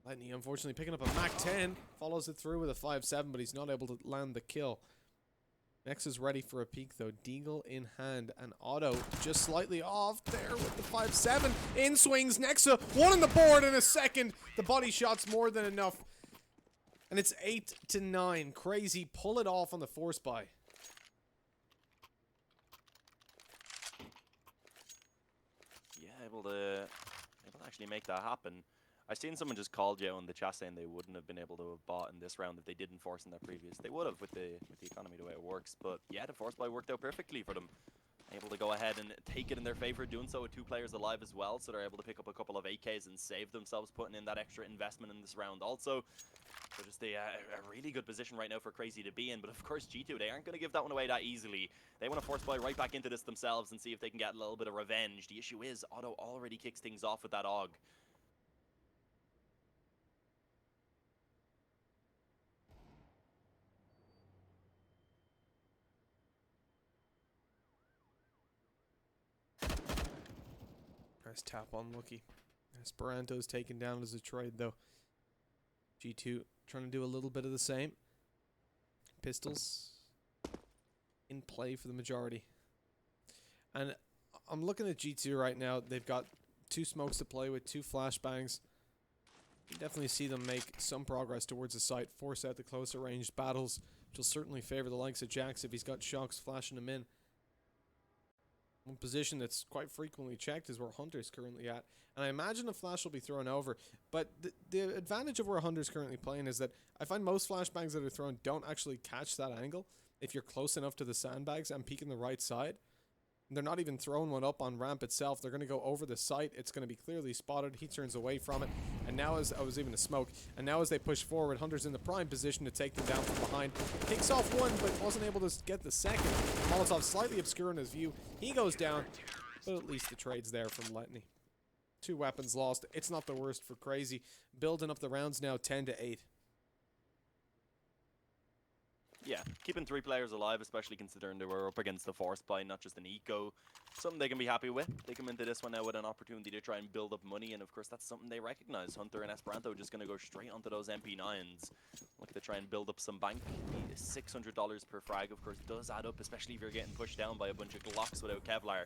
Letney, unfortunately, picking up a MAC-10, follows it through with a 5-7, but he's not able to land the kill. Next is ready for a peek though, Deagle in hand, and Otto just slightly off there with the 5-7. In swings Nexa, 1 on the board in a second. The body shot's more than enough. And it's 8-9. CR4ZY pull it off on the force buy. Yeah, able to actually make that happen. I've seen someone just called you on the chat saying they wouldn't have been able to have bought in this round if they didn't force in their previous. They would have with the economy the way it works, but yeah, the force buy worked out perfectly for them. Able to go ahead and take it in their favor, doing so with 2 players alive as well, so they're able to pick up a couple of AKs and save themselves, putting in that extra investment in this round. Also, so just a really good position right now for CR4ZY to be in, but of course G2, they aren't going to give that one away that easily. They want to force buy right back into this themselves and see if they can get a little bit of revenge. The issue is Otto already kicks things off with that AUG. Nice tap on Lucky. Esperanto's taken down as a trade though. G2 trying to do a little bit of the same. Pistols in play for the majority. And I'm looking at G2 right now. They've got 2 smokes to play with, 2 flashbangs. You can definitely see them make some progress towards the site, force out the closer ranged battles, which will certainly favor the likes of Jax if he's got Shocks flashing him in. One position that's quite frequently checked is where Hunter's currently at, and I imagine a flash will be thrown over, but the advantage of where Hunter's currently playing is that I find most flashbangs that are thrown don't actually catch that angle if you're close enough to the sandbags and peeking the right side. They're not even throwing one up on ramp itself. They're going to go over the site. It's going to be clearly spotted. He turns away from it. And now as I was even a smoke. And now as they push forward, Hunter's in the prime position to take them down from behind. Takes off one, but wasn't able to get the second. Molotov slightly obscuring his view. He goes down, but at least the trade's there from Letney. 2 weapons lost. It's not the worst for CR4ZY. Building up the rounds now 10-8. Yeah, keeping 3 players alive, especially considering they were up against a force buy, not just an eco. Something they can be happy with. They come into this one now with an opportunity to try and build up money, and of course that's something they recognize. Hunter and Esperanto just going to go straight onto those MP9s. Look to try and build up some bank. $600 per frag, of course, does add up, especially if you're getting pushed down by a bunch of Glocks without Kevlar.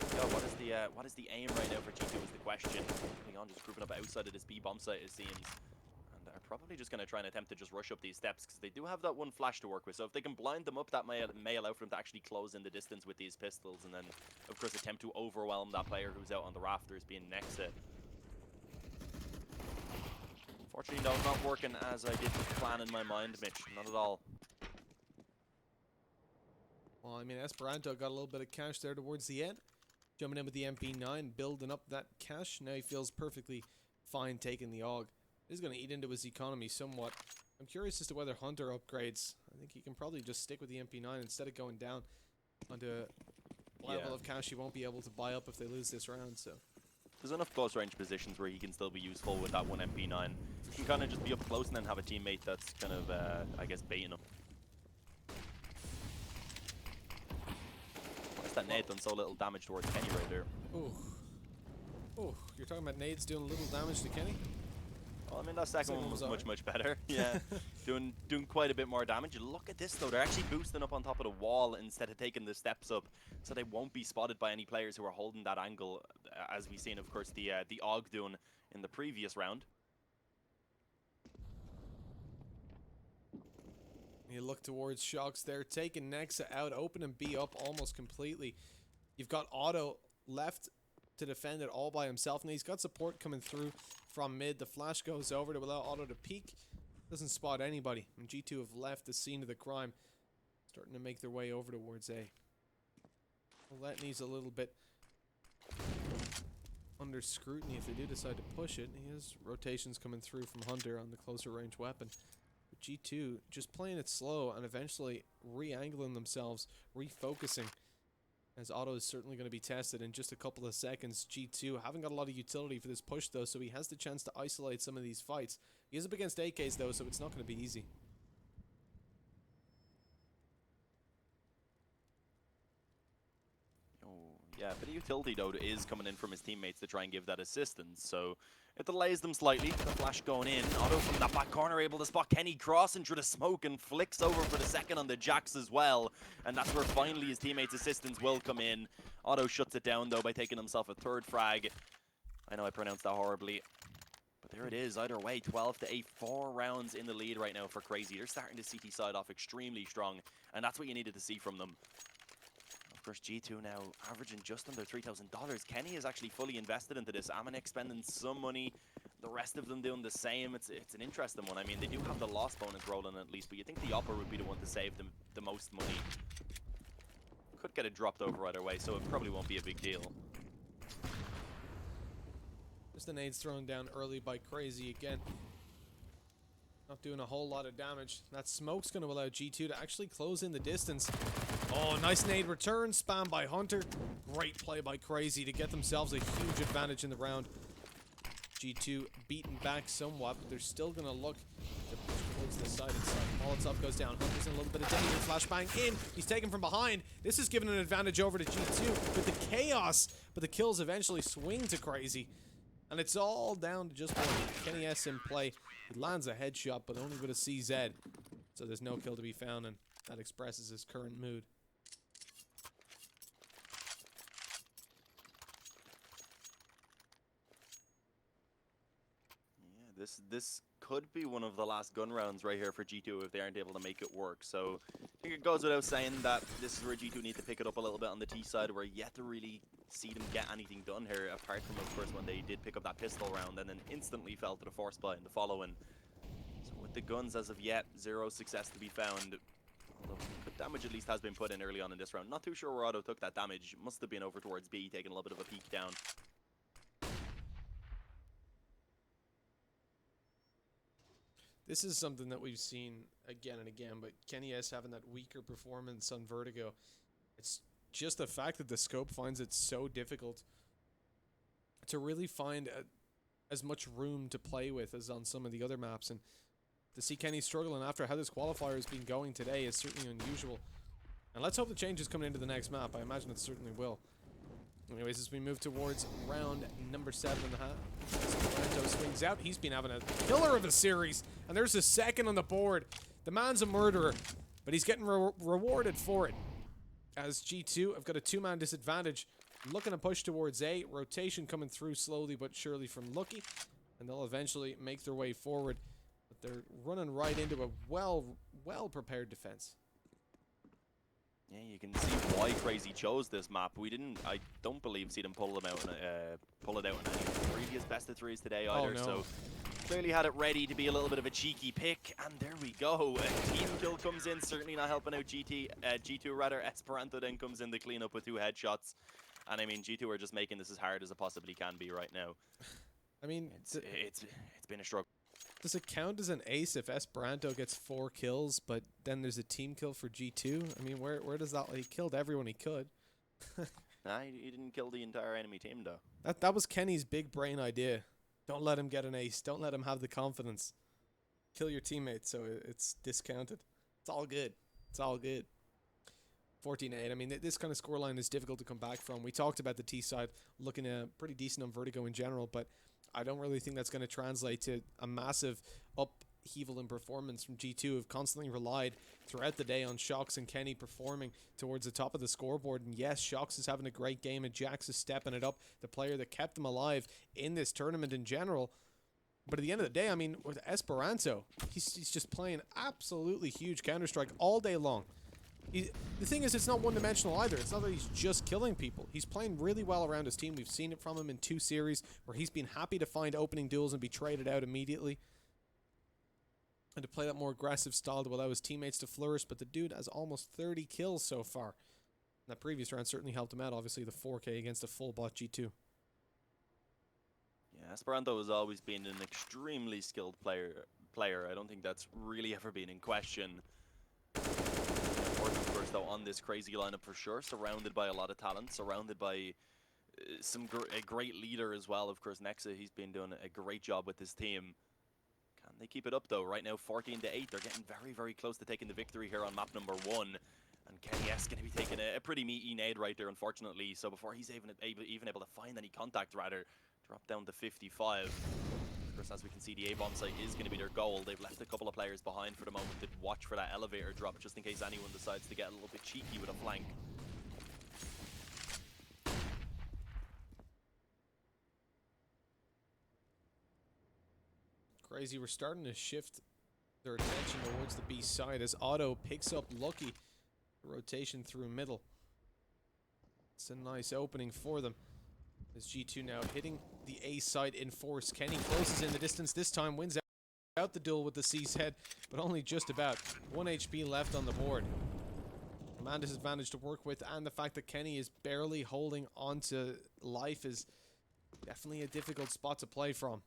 There we go. What is the aim right now for G2 is the question. Leon just proving up outside of this B bomb site, it seems. Are probably just going to try and attempt to just rush up these steps because they do have that one flash to work with. So if they can blind them up, that may allow for them to actually close in the distance with these pistols, and then of course attempt to overwhelm that player who's out on the rafters being next to it. Unfortunately, no, not working as I did plan in my mind, Mitch. Not at all. Well, I mean, Esperanto got a little bit of cash there towards the end. Jumping in with the MP9, building up that cash. Now he feels perfectly fine taking the AUG. This is going to eat into his economy somewhat. I'm curious as to whether Hunter upgrades. I think he can probably just stick with the MP9 instead of going down onto a level of cash he won't be able to buy up if they lose this round. So there's enough close range positions where he can still be useful with that one MP9. He can kind of just be up close and then have a teammate that's kind of, I guess, baiting him. What's that nade done so little damage towards Kenny right there? Ooh. Ooh, you're talking about nades doing little damage to Kenny? Well, I mean, that second one was much better. Yeah, doing quite a bit more damage. Look at this, though. They're actually boosting up on top of the wall instead of taking the steps up, so they won't be spotted by any players who are holding that angle, as we've seen, of course, the AUG doing in the previous round. You look towards Shocks there, taking Nexa out, opening B up almost completely. You've got Otto left to defend it all by himself, and he's got support coming through from mid. The flash goes over to allow Otto to peek. Doesn't spot anybody, and G2 have left the scene of the crime, starting to make their way over towards A. Well, that needs a little bit under scrutiny if they do decide to push it. He has rotations coming through from Hunter on the closer range weapon. But G2 just playing it slow and eventually re-angling themselves, refocusing. As Otto is certainly going to be tested in just a couple of seconds. G2 haven't got a lot of utility for this push though, so he has the chance to isolate some of these fights. He is up against AKs though, so it's not going to be easy. Yeah, but the utility though is coming in from his teammates to try and give that assistance, so it delays them slightly. The flash going in. Otto from that back corner able to spot Kenny crossing through the smoke and flicks over for the second on the Jax as well. And that's where finally his teammates' assistance will come in. Otto shuts it down though by taking himself a 3rd frag. I know I pronounced that horribly. But there it is, either way, 12-8, 4 rounds in the lead right now for CR4ZY. They're starting to CT side off extremely strong, and that's what you needed to see from them. Of course, G2 now averaging just under $3,000. Kenny is actually fully invested into this. Amanek spending some money, the rest of them doing the same. It's an interesting one. I mean, they do have the loss bonus rolling at least, but you think the Opper would be the one to save them the most money. Could get it dropped over either way, so it probably won't be a big deal. Just the nades thrown down early by CR4ZY again. Not doing a whole lot of damage. That smoke's going to allow G2 to actually close in the distance. Oh, nice nade return. Spam by Hunter. Great play by CR4ZY to get themselves a huge advantage in the round. G2 beaten back somewhat, but they're still going to look to push towards the side inside. Molotov goes down. Hunter's in a little bit of danger. Flashbang in. He's taken from behind. This is giving an advantage over to G2 with the chaos, but the kills eventually swing to CR4ZY. And it's all down to just one. Kenny S in play. He lands a headshot, but only with a CZ. So there's no kill to be found, and that expresses his current mood. This could be one of the last gun rounds right here for G2 if they aren't able to make it work. So I think it goes without saying that this is where G2 need to pick it up a little bit on the T side. We're yet to really see them get anything done here, apart from, of course, when they did pick up that pistol round and then instantly fell to the force buy in the following. So with the guns as of yet, zero success to be found. Although good damage at least has been put in early on in this round. Not too sure where Otto took that damage. Must have been over towards B, taking a little bit of a peek down. This is something that we've seen again and again, but Kenny S having that weaker performance on Vertigo. It's just the fact that the scope finds it so difficult to really find as much room to play with as on some of the other maps. And to see Kenny struggling after how this qualifier has been going today is certainly unusual. And let's hope the changes coming into the next map. I imagine it certainly will. Anyways, as we move towards round number 7 in the half, Esperanto swings out. He's been having a killer of a series, and there's a second on the board. The man's a murderer, but he's getting rewarded for it. As G2 have got a 2-man disadvantage, looking to push towards A. Rotation coming through slowly but surely from Lucky, and they'll eventually make their way forward. But they're running right into a well-prepared defense. Yeah, you can see why Crazy chose this map. I don't believe see them pull it out in any of the previous best of threes today either. No. So clearly had it ready to be a little bit of a cheeky pick, and there we go. A team kill comes in, certainly not helping out G2 rather. Esperanto then comes in to clean up with 2 headshots, and I mean G2 are just making this as hard as it possibly can be right now. I mean, it's been a struggle. does it count as an ace if Esperanto gets 4 kills, but then there's a team kill for G2? I mean, where does that... He killed everyone he could. Nah, he didn't kill the entire enemy team though. That was Kenny's big brain idea. Don't let him get an ace. Don't let him have the confidence. Kill your teammates so it's discounted. It's all good. It's all good. 14-8. I mean, this kind of scoreline is difficult to come back from. We talked about the T side looking pretty decent on Vertigo in general, but I don't really think that's going to translate to a massive upheaval in performance from G2, who've constantly relied throughout the day on Shox and Kenny performing towards the top of the scoreboard. And yes, Shox is having a great game and Jax is stepping it up, the player that kept them alive in this tournament in general. But at the end of the day, I mean, with Esperanto, he's just playing absolutely huge Counter-Strike all day long. The thing is, it's not one-dimensional either. It's not that he's just killing people. He's playing really well around his team. We've seen it from him in 2 series where he's been happy to find opening duels and be traded out immediately, and to play that more aggressive style to allow his teammates to flourish. But the dude has almost 30 kills so far. And that previous round certainly helped him out, obviously, the 4K against a full bot G2. Yeah, Esperanto has always been an extremely skilled player. I don't think that's really ever been in question. Of course, though, on this crazy lineup for sure, surrounded by a lot of talent, surrounded by a great leader as well. Of course, Nexa, he's been doing a great job with his team. Can they keep it up though? Right now, 14-8. They're getting very, very close to taking the victory here on map number 1. And Kenny S going to be taking a pretty meaty nade right there, unfortunately. So before he's even able to find any contact, rather, drop down to 55. Of course, as we can see, the A-bomb site is going to be their goal. They've left a couple of players behind for the moment to watch for that elevator drop, just in case anyone decides to get a little bit cheeky with a flank. Crazy, we're starting to shift their attention towards the B side as Otto picks up Lucky. Rotation through middle. It's a nice opening for them. As G2 now hitting the A side in force. Kenny closes in the distance this time, wins out the duel with the C's head, but only just about. 1 HP left on the board. Man disadvantage to work with, and the fact that Kenny is barely holding onto life is definitely a difficult spot to play from.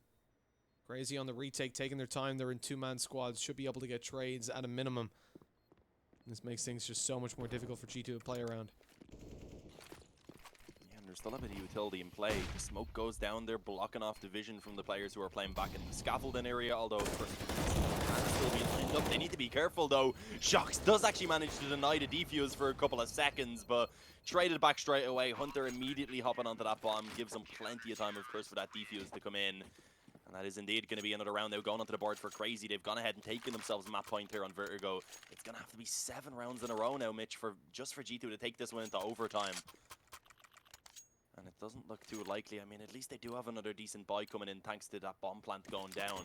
Crazy on the retake, taking their time. They're in 2-man squads, should be able to get trades at a minimum. This makes things just so much more difficult for G2 to play around. There's still a bit of utility in play. The smoke goes down there, blocking off the vision from the players who are playing back in the scaffolding area, although of course can still be lined up. They need to be careful though. Shox does actually manage to deny the defuse for a couple of seconds, but traded back straight away. Hunter immediately hopping onto that bomb, gives them plenty of time, of course, for that defuse to come in. And that is indeed going to be another round now going onto the board for Crazy. They've gone ahead and taken themselves a map point here on Vertigo. It's going to have to be 7 rounds in a row now, Mitch, just for G2 to take this one into overtime. And it doesn't look too likely. I mean, at least they do have another decent buy coming in thanks to that bomb plant going down.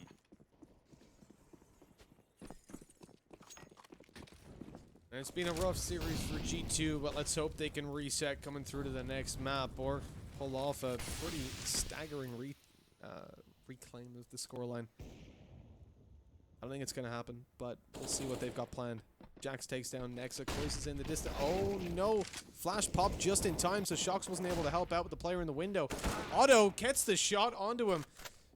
It's been a rough series for G2, but let's hope they can reset coming through to the next map or pull off a pretty staggering reclaim of the scoreline. I don't think it's going to happen, but we'll see what they've got planned. Jax takes down Nexa, closes in the distance. Oh no! Flash pop just in time, so Shox wasn't able to help out with the player in the window. Otto gets the shot onto him.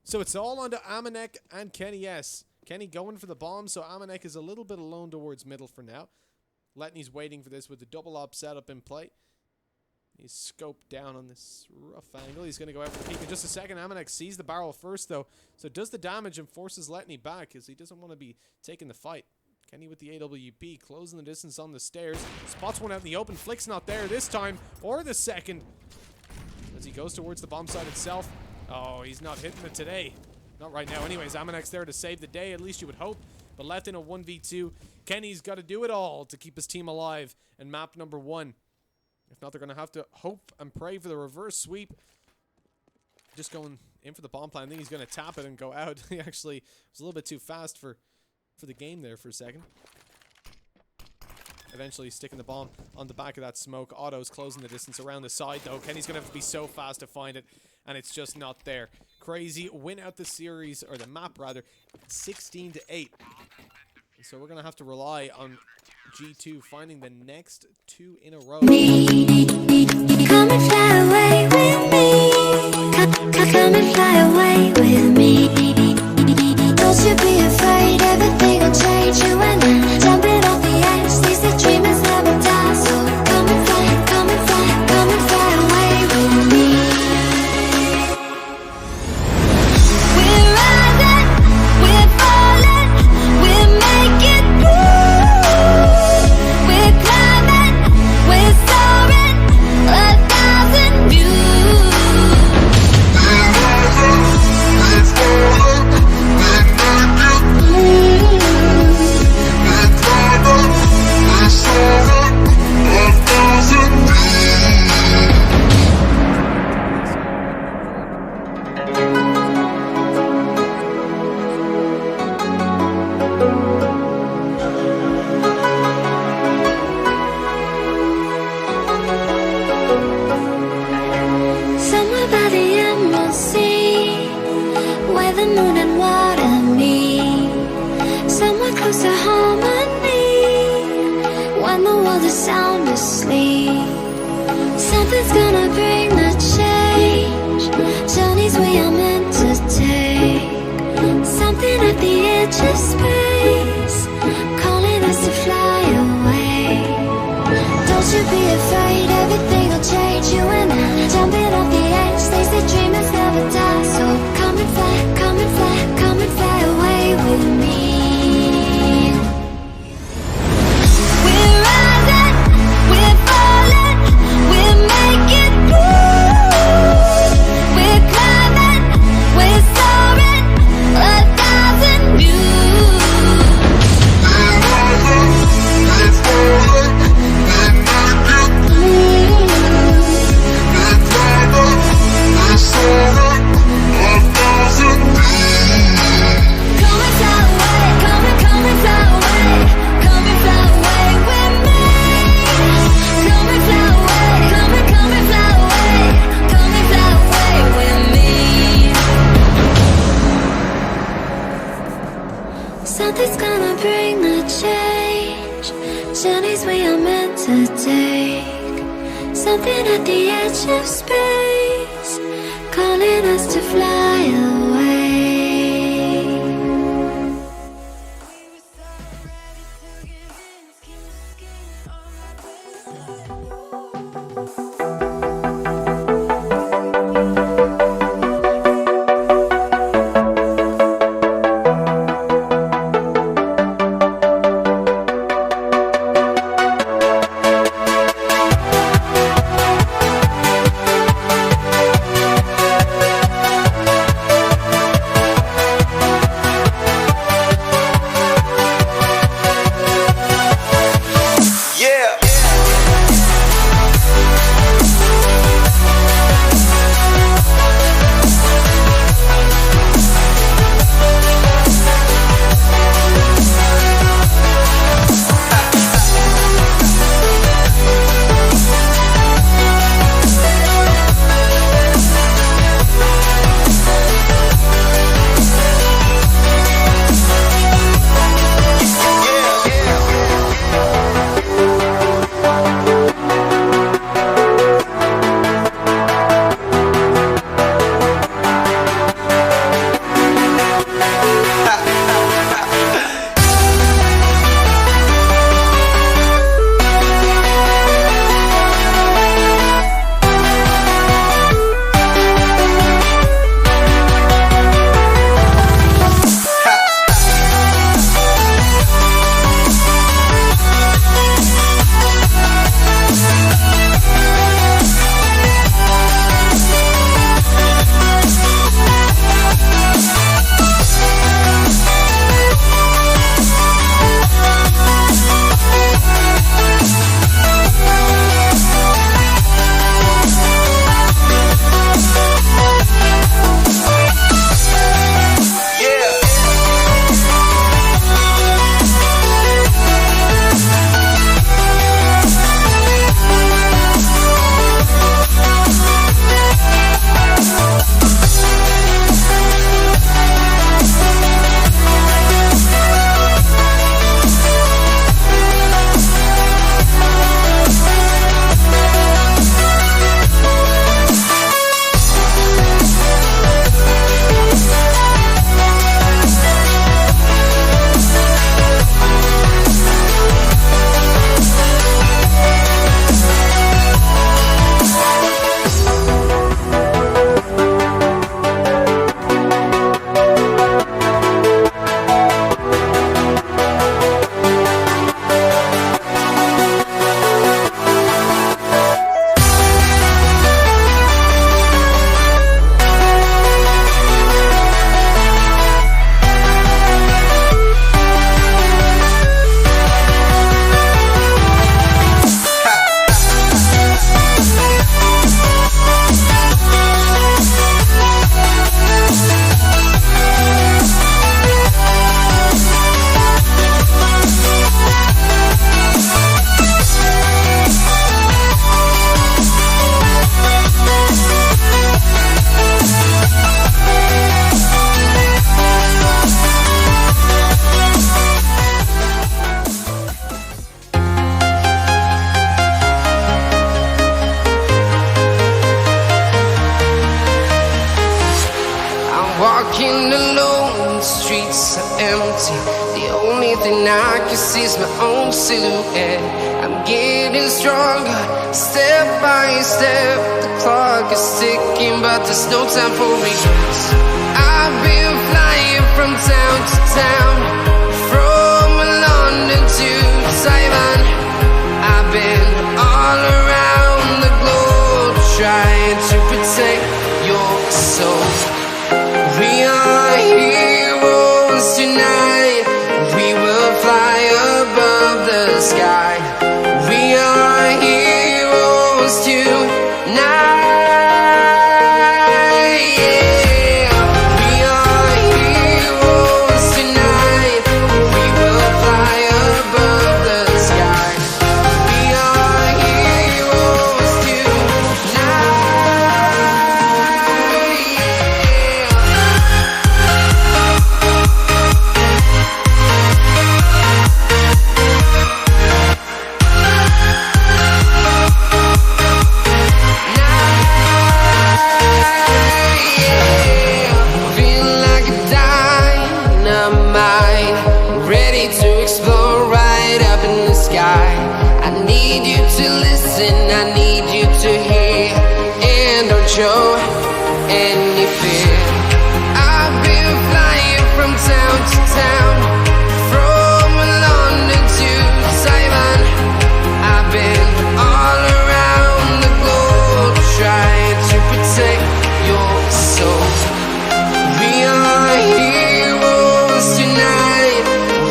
So it's all onto Amanek and Kenny S. Kenny going for the bomb, so Amanek is a little bit alone towards middle for now. Letney's waiting for this with the double op setup in play. He's scoped down on this rough angle. He's going to go out for the peek in just a second. Amanek sees the barrel first, though. So does the damage and forces Letney back as he doesn't want to be taking the fight. Kenny with the AWP, closing the distance on the stairs. Spots one out in the open. Flick's not there this time, or the second. As he goes towards the bomb site itself. Oh, he's not hitting it today. Not right now. Anyways, Amanek's there to save the day, at least you would hope. But left in a 1v2. Kenny's got to do it all to keep his team alive. And map number 1. If not, they're going to have to hope and pray for the reverse sweep. Just going in for the bomb plan. I think he's going to tap it and go out. He actually was a little bit too fast for the game there for a second. Eventually sticking the bomb on the back of that smoke. Otto's closing the distance around the side, though. Kenny's going to have to be so fast to find it, and it's just not there. Crazy win out the series, or the map rather, 16-8. So we're going to have to rely on G2 finding the next 2 in a row. Come and fly away with me. Come and fly away with me. Don't you be afraid, everything will change. You and I, jumping off the edge. They say dreamers never die. So come and fly, come and fly, come and fly away with me. We're rising, we're falling, we're making moves. We're climbing, we're soaring, 1,000 views. Somewhere by the emerald sea, where the moon and water meet. Somewhere close to harmony, when the world is sound asleep. Something's gonna bring the change, journeys we are meant to take. Something at the edge of space, calling us to fly away. Don't you be afraid, everything will change. You and I, jumping off the edge. They say dreamers never die. So come and fly, come and fly, come and fly away with me. We're rising, we're falling, we're making moves. We're climbing, we're soaring, 1,000 views. Something's gonna bring the change, journeys we are meant to take. Something at the edge of space, calling us to fly away. Walking alone, the streets are empty. The only thing I can see is my own silhouette. I'm getting stronger, step by step. The clock is ticking, but there's no time for regrets. I've been flying from town to town, from London to Taiwan. I've been all around the globe, trying to protect your soul. We are heroes tonight. We will fly above the sky. We are heroes tonight. Yeah. We are heroes tonight. We will fly above the sky. We are heroes tonight. Feel like a dynamite, ready to explode right up in the sky. I need you to listen, I need you to hear, and don't show any fear. I've been flying from town to town, from London to Taiwan. I've been all around the globe, trying to protect your soul. We are heroes tonight.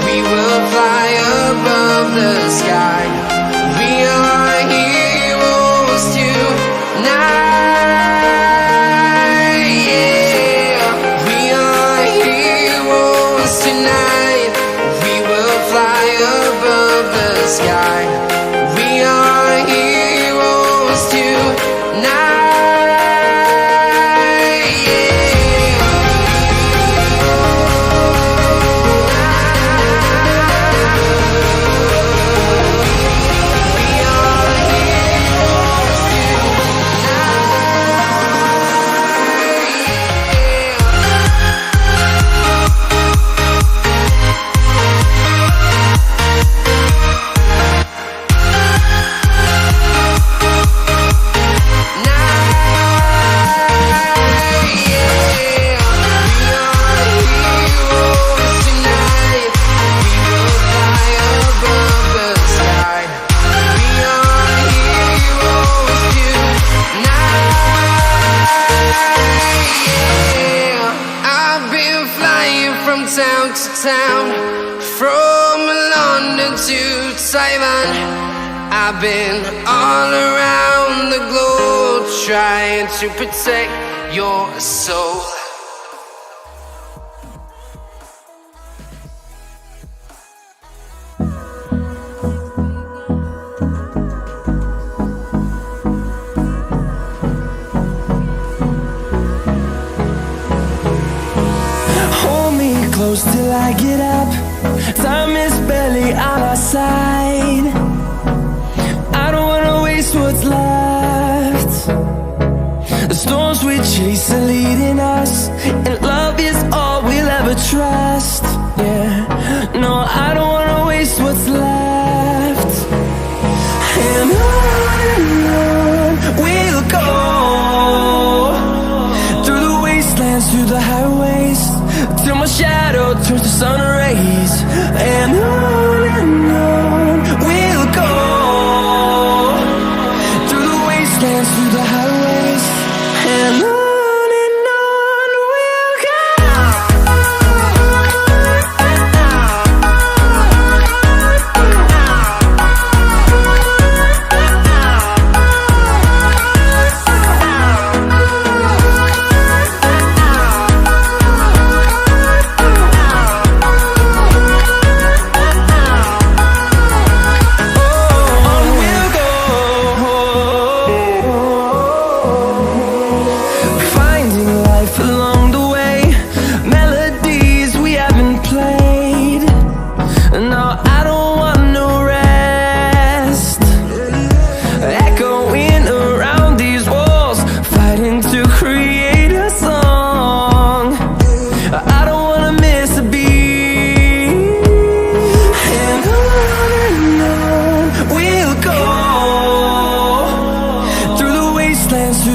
We will fly above the sky. We are heroes tonight. Yeah. We are heroes tonight. We will fly above the sky. We are heroes tonight. Town to town, from London to Taiwan. I've been all around the globe, trying to protect your soul. Hold me close till I get up. Time is barely on our side. I don't wanna waste what's left. The storms we chase are leading us, and love is all we'll ever trust. Yeah, no, I don't wanna waste what's left. And on we'll go, through the wastelands, through the highways, till my shadow turns to sun rays. And on we'll go, through the wastelands, through the highways. And on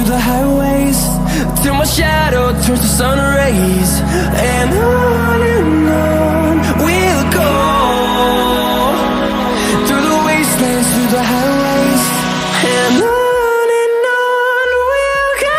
the highways, till my shadow turns to sun rays. And on we'll go, through the wastelands, through the highways. And on we'll go.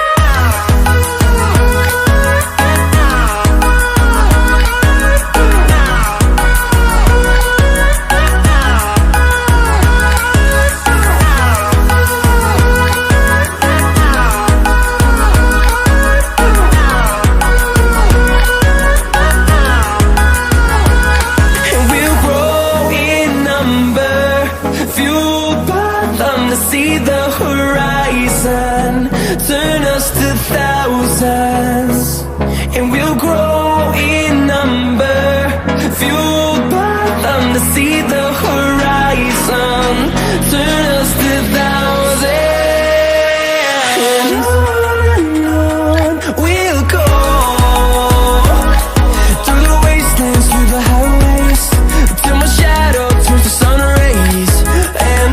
See the horizon turn us to thousands, and we'll grow in number, fueled by them to see the horizon turn us to thousands. And on we'll go, through the wastelands, through the highways, till my shadow turns to sun rays. And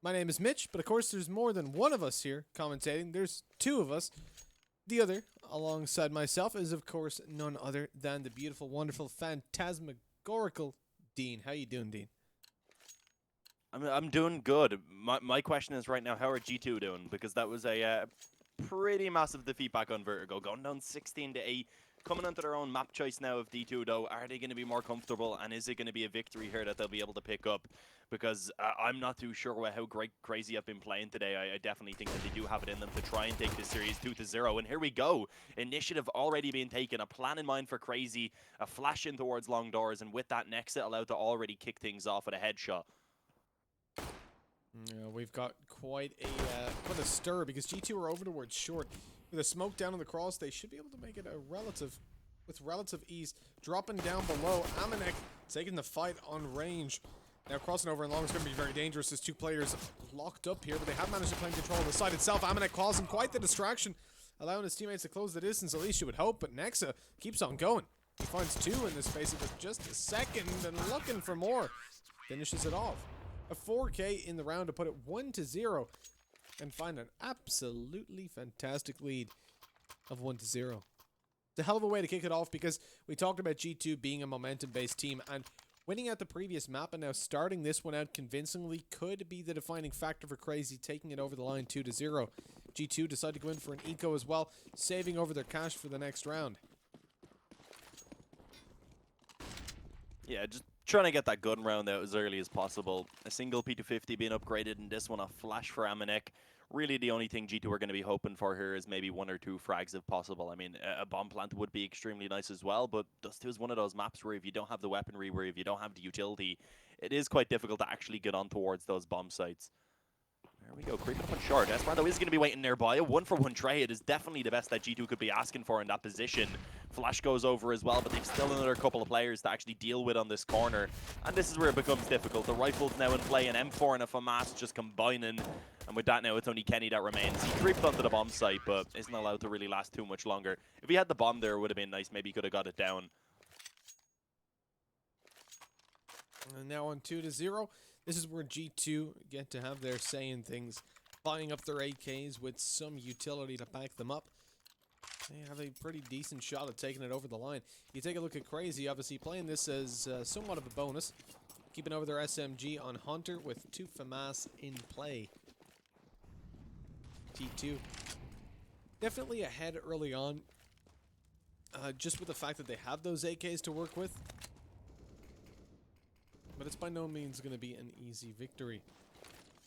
My name is Mitch, but of course there's more than one of us here commentating. There's two of us. The other alongside myself is, of course, none other than the beautiful, wonderful, phantasmagorical Dean. How you doing, Dean? I'm doing good. My question is right now, how are G2 doing? Because that was a pretty massive defeat back on Vertigo, going down 16-8. Coming onto their own map choice now of D2, though, are they going to be more comfortable? And is it going to be a victory here that they'll be able to pick up? Because I'm not too sure how crazy I've been playing today. I definitely think that they do have it in them to try and take this series 2-0. And here we go. Initiative already being taken. A plan in mind for Crazy. A flash in towards long doors. And with that, Nexa allowed to already kick things off with a headshot. Yeah, we've got quite a stir because G2 are over towards short. With a smoke down on the cross, they should be able to make it with relative ease. Dropping down below, Amanek taking the fight on range. Now crossing over and long is going to be very dangerous as two players locked up here, but they have managed to claim control of the side itself. Amanek causing quite the distraction, allowing his teammates to close the distance, at least you would hope, but Nexa keeps on going. He finds two in the space of just a second and looking for more. Finishes it off. A 4K in the round to put it 1-0 and find an absolutely fantastic lead of 1-0. It's a hell of a way to kick it off because we talked about G2 being a momentum-based team, and winning out the previous map and now starting this one out convincingly could be the defining factor for Crazy, taking it over the line 2-0. G2 decide to go in for an eco as well, saving over their cash for the next round. Yeah, just trying to get that gun round out as early as possible. A single P250 being upgraded, and this one a flash for Amanek. Really, the only thing G2 are going to be hoping for here is maybe 1 or 2 frags if possible. I mean, a bomb plant would be extremely nice as well, but Dust 2 is one of those maps where if you don't have the weaponry, where if you don't have the utility, it is quite difficult to actually get on towards those bomb sites. There we go, creeping up on short. Esperanto is going to be waiting nearby. A 1-for-1 trade is definitely the best that G2 could be asking for in that position. Flash goes over as well, but they've still another couple of players to actually deal with on this corner. And this is where it becomes difficult. The rifle's now in play, an M4 and a FAMAS just combining. And with that now, it's only Kenny that remains. He creeped onto the bomb site, but isn't allowed to really last too much longer. If he had the bomb there, it would have been nice. Maybe he could have got it down. And now on 2-0. This is where G2 get to have their say in things, buying up their AKs with some utility to back them up. They have a pretty decent shot at taking it over the line. You take a look at Crazy, obviously playing this as somewhat of a bonus, keeping over their SMG on Hunter with 2 FAMAS in play. T2 definitely ahead early on, just with the fact that they have those AKs to work with. But it's by no means going to be an easy victory.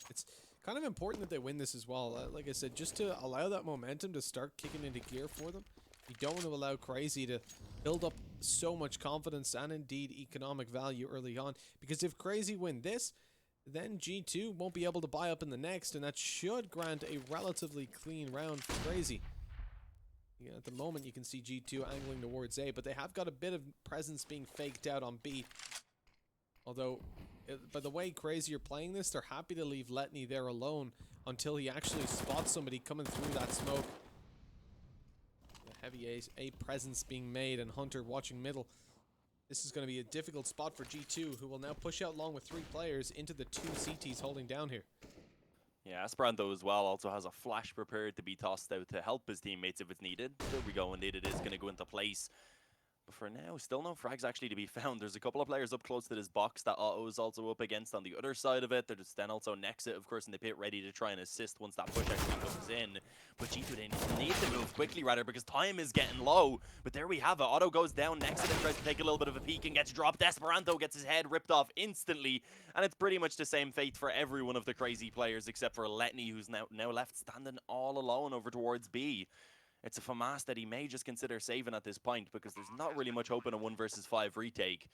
It's kind of important that they win this as well. Like I said, just to allow that momentum to start kicking into gear for them. You don't want to allow Crazy to build up so much confidence and indeed economic value early on. Because if Crazy win this, then G2 won't be able to buy up in the next, and that should grant a relatively clean round for Crazy. Yeah, at the moment, you can see G2 angling towards A, but they have got a bit of presence being faked out on B. Although, by the way Crazy are playing this, they're happy to leave Letney there alone until he actually spots somebody coming through that smoke. A heavy A presence being made, and Hunter watching middle. This is going to be a difficult spot for G2, who will now push out long with 3 players into the 2 CTs holding down here. Yeah, Esperanto as well also has a flash prepared to be tossed out to help his teammates if it's needed. There we go, indeed it is going to go into place. But for now, still no frags actually to be found. There's a couple of players up close to this box that Otto is also up against on the other side of it. There's then also Nexa, of course, in the pit, ready to try and assist once that push actually comes in. But G2 they need to move quickly, rather, because time is getting low. But there we have it. Otto goes down. Nexa then tries to take a little bit of a peek and gets dropped. Esperanto gets his head ripped off instantly. And it's pretty much the same fate for every one of the Crazy players, except for Letney, who's now left standing all alone over towards B. It's a FAMAS that he may just consider saving at this point because there's not really much hope in a 1 versus 5 retake.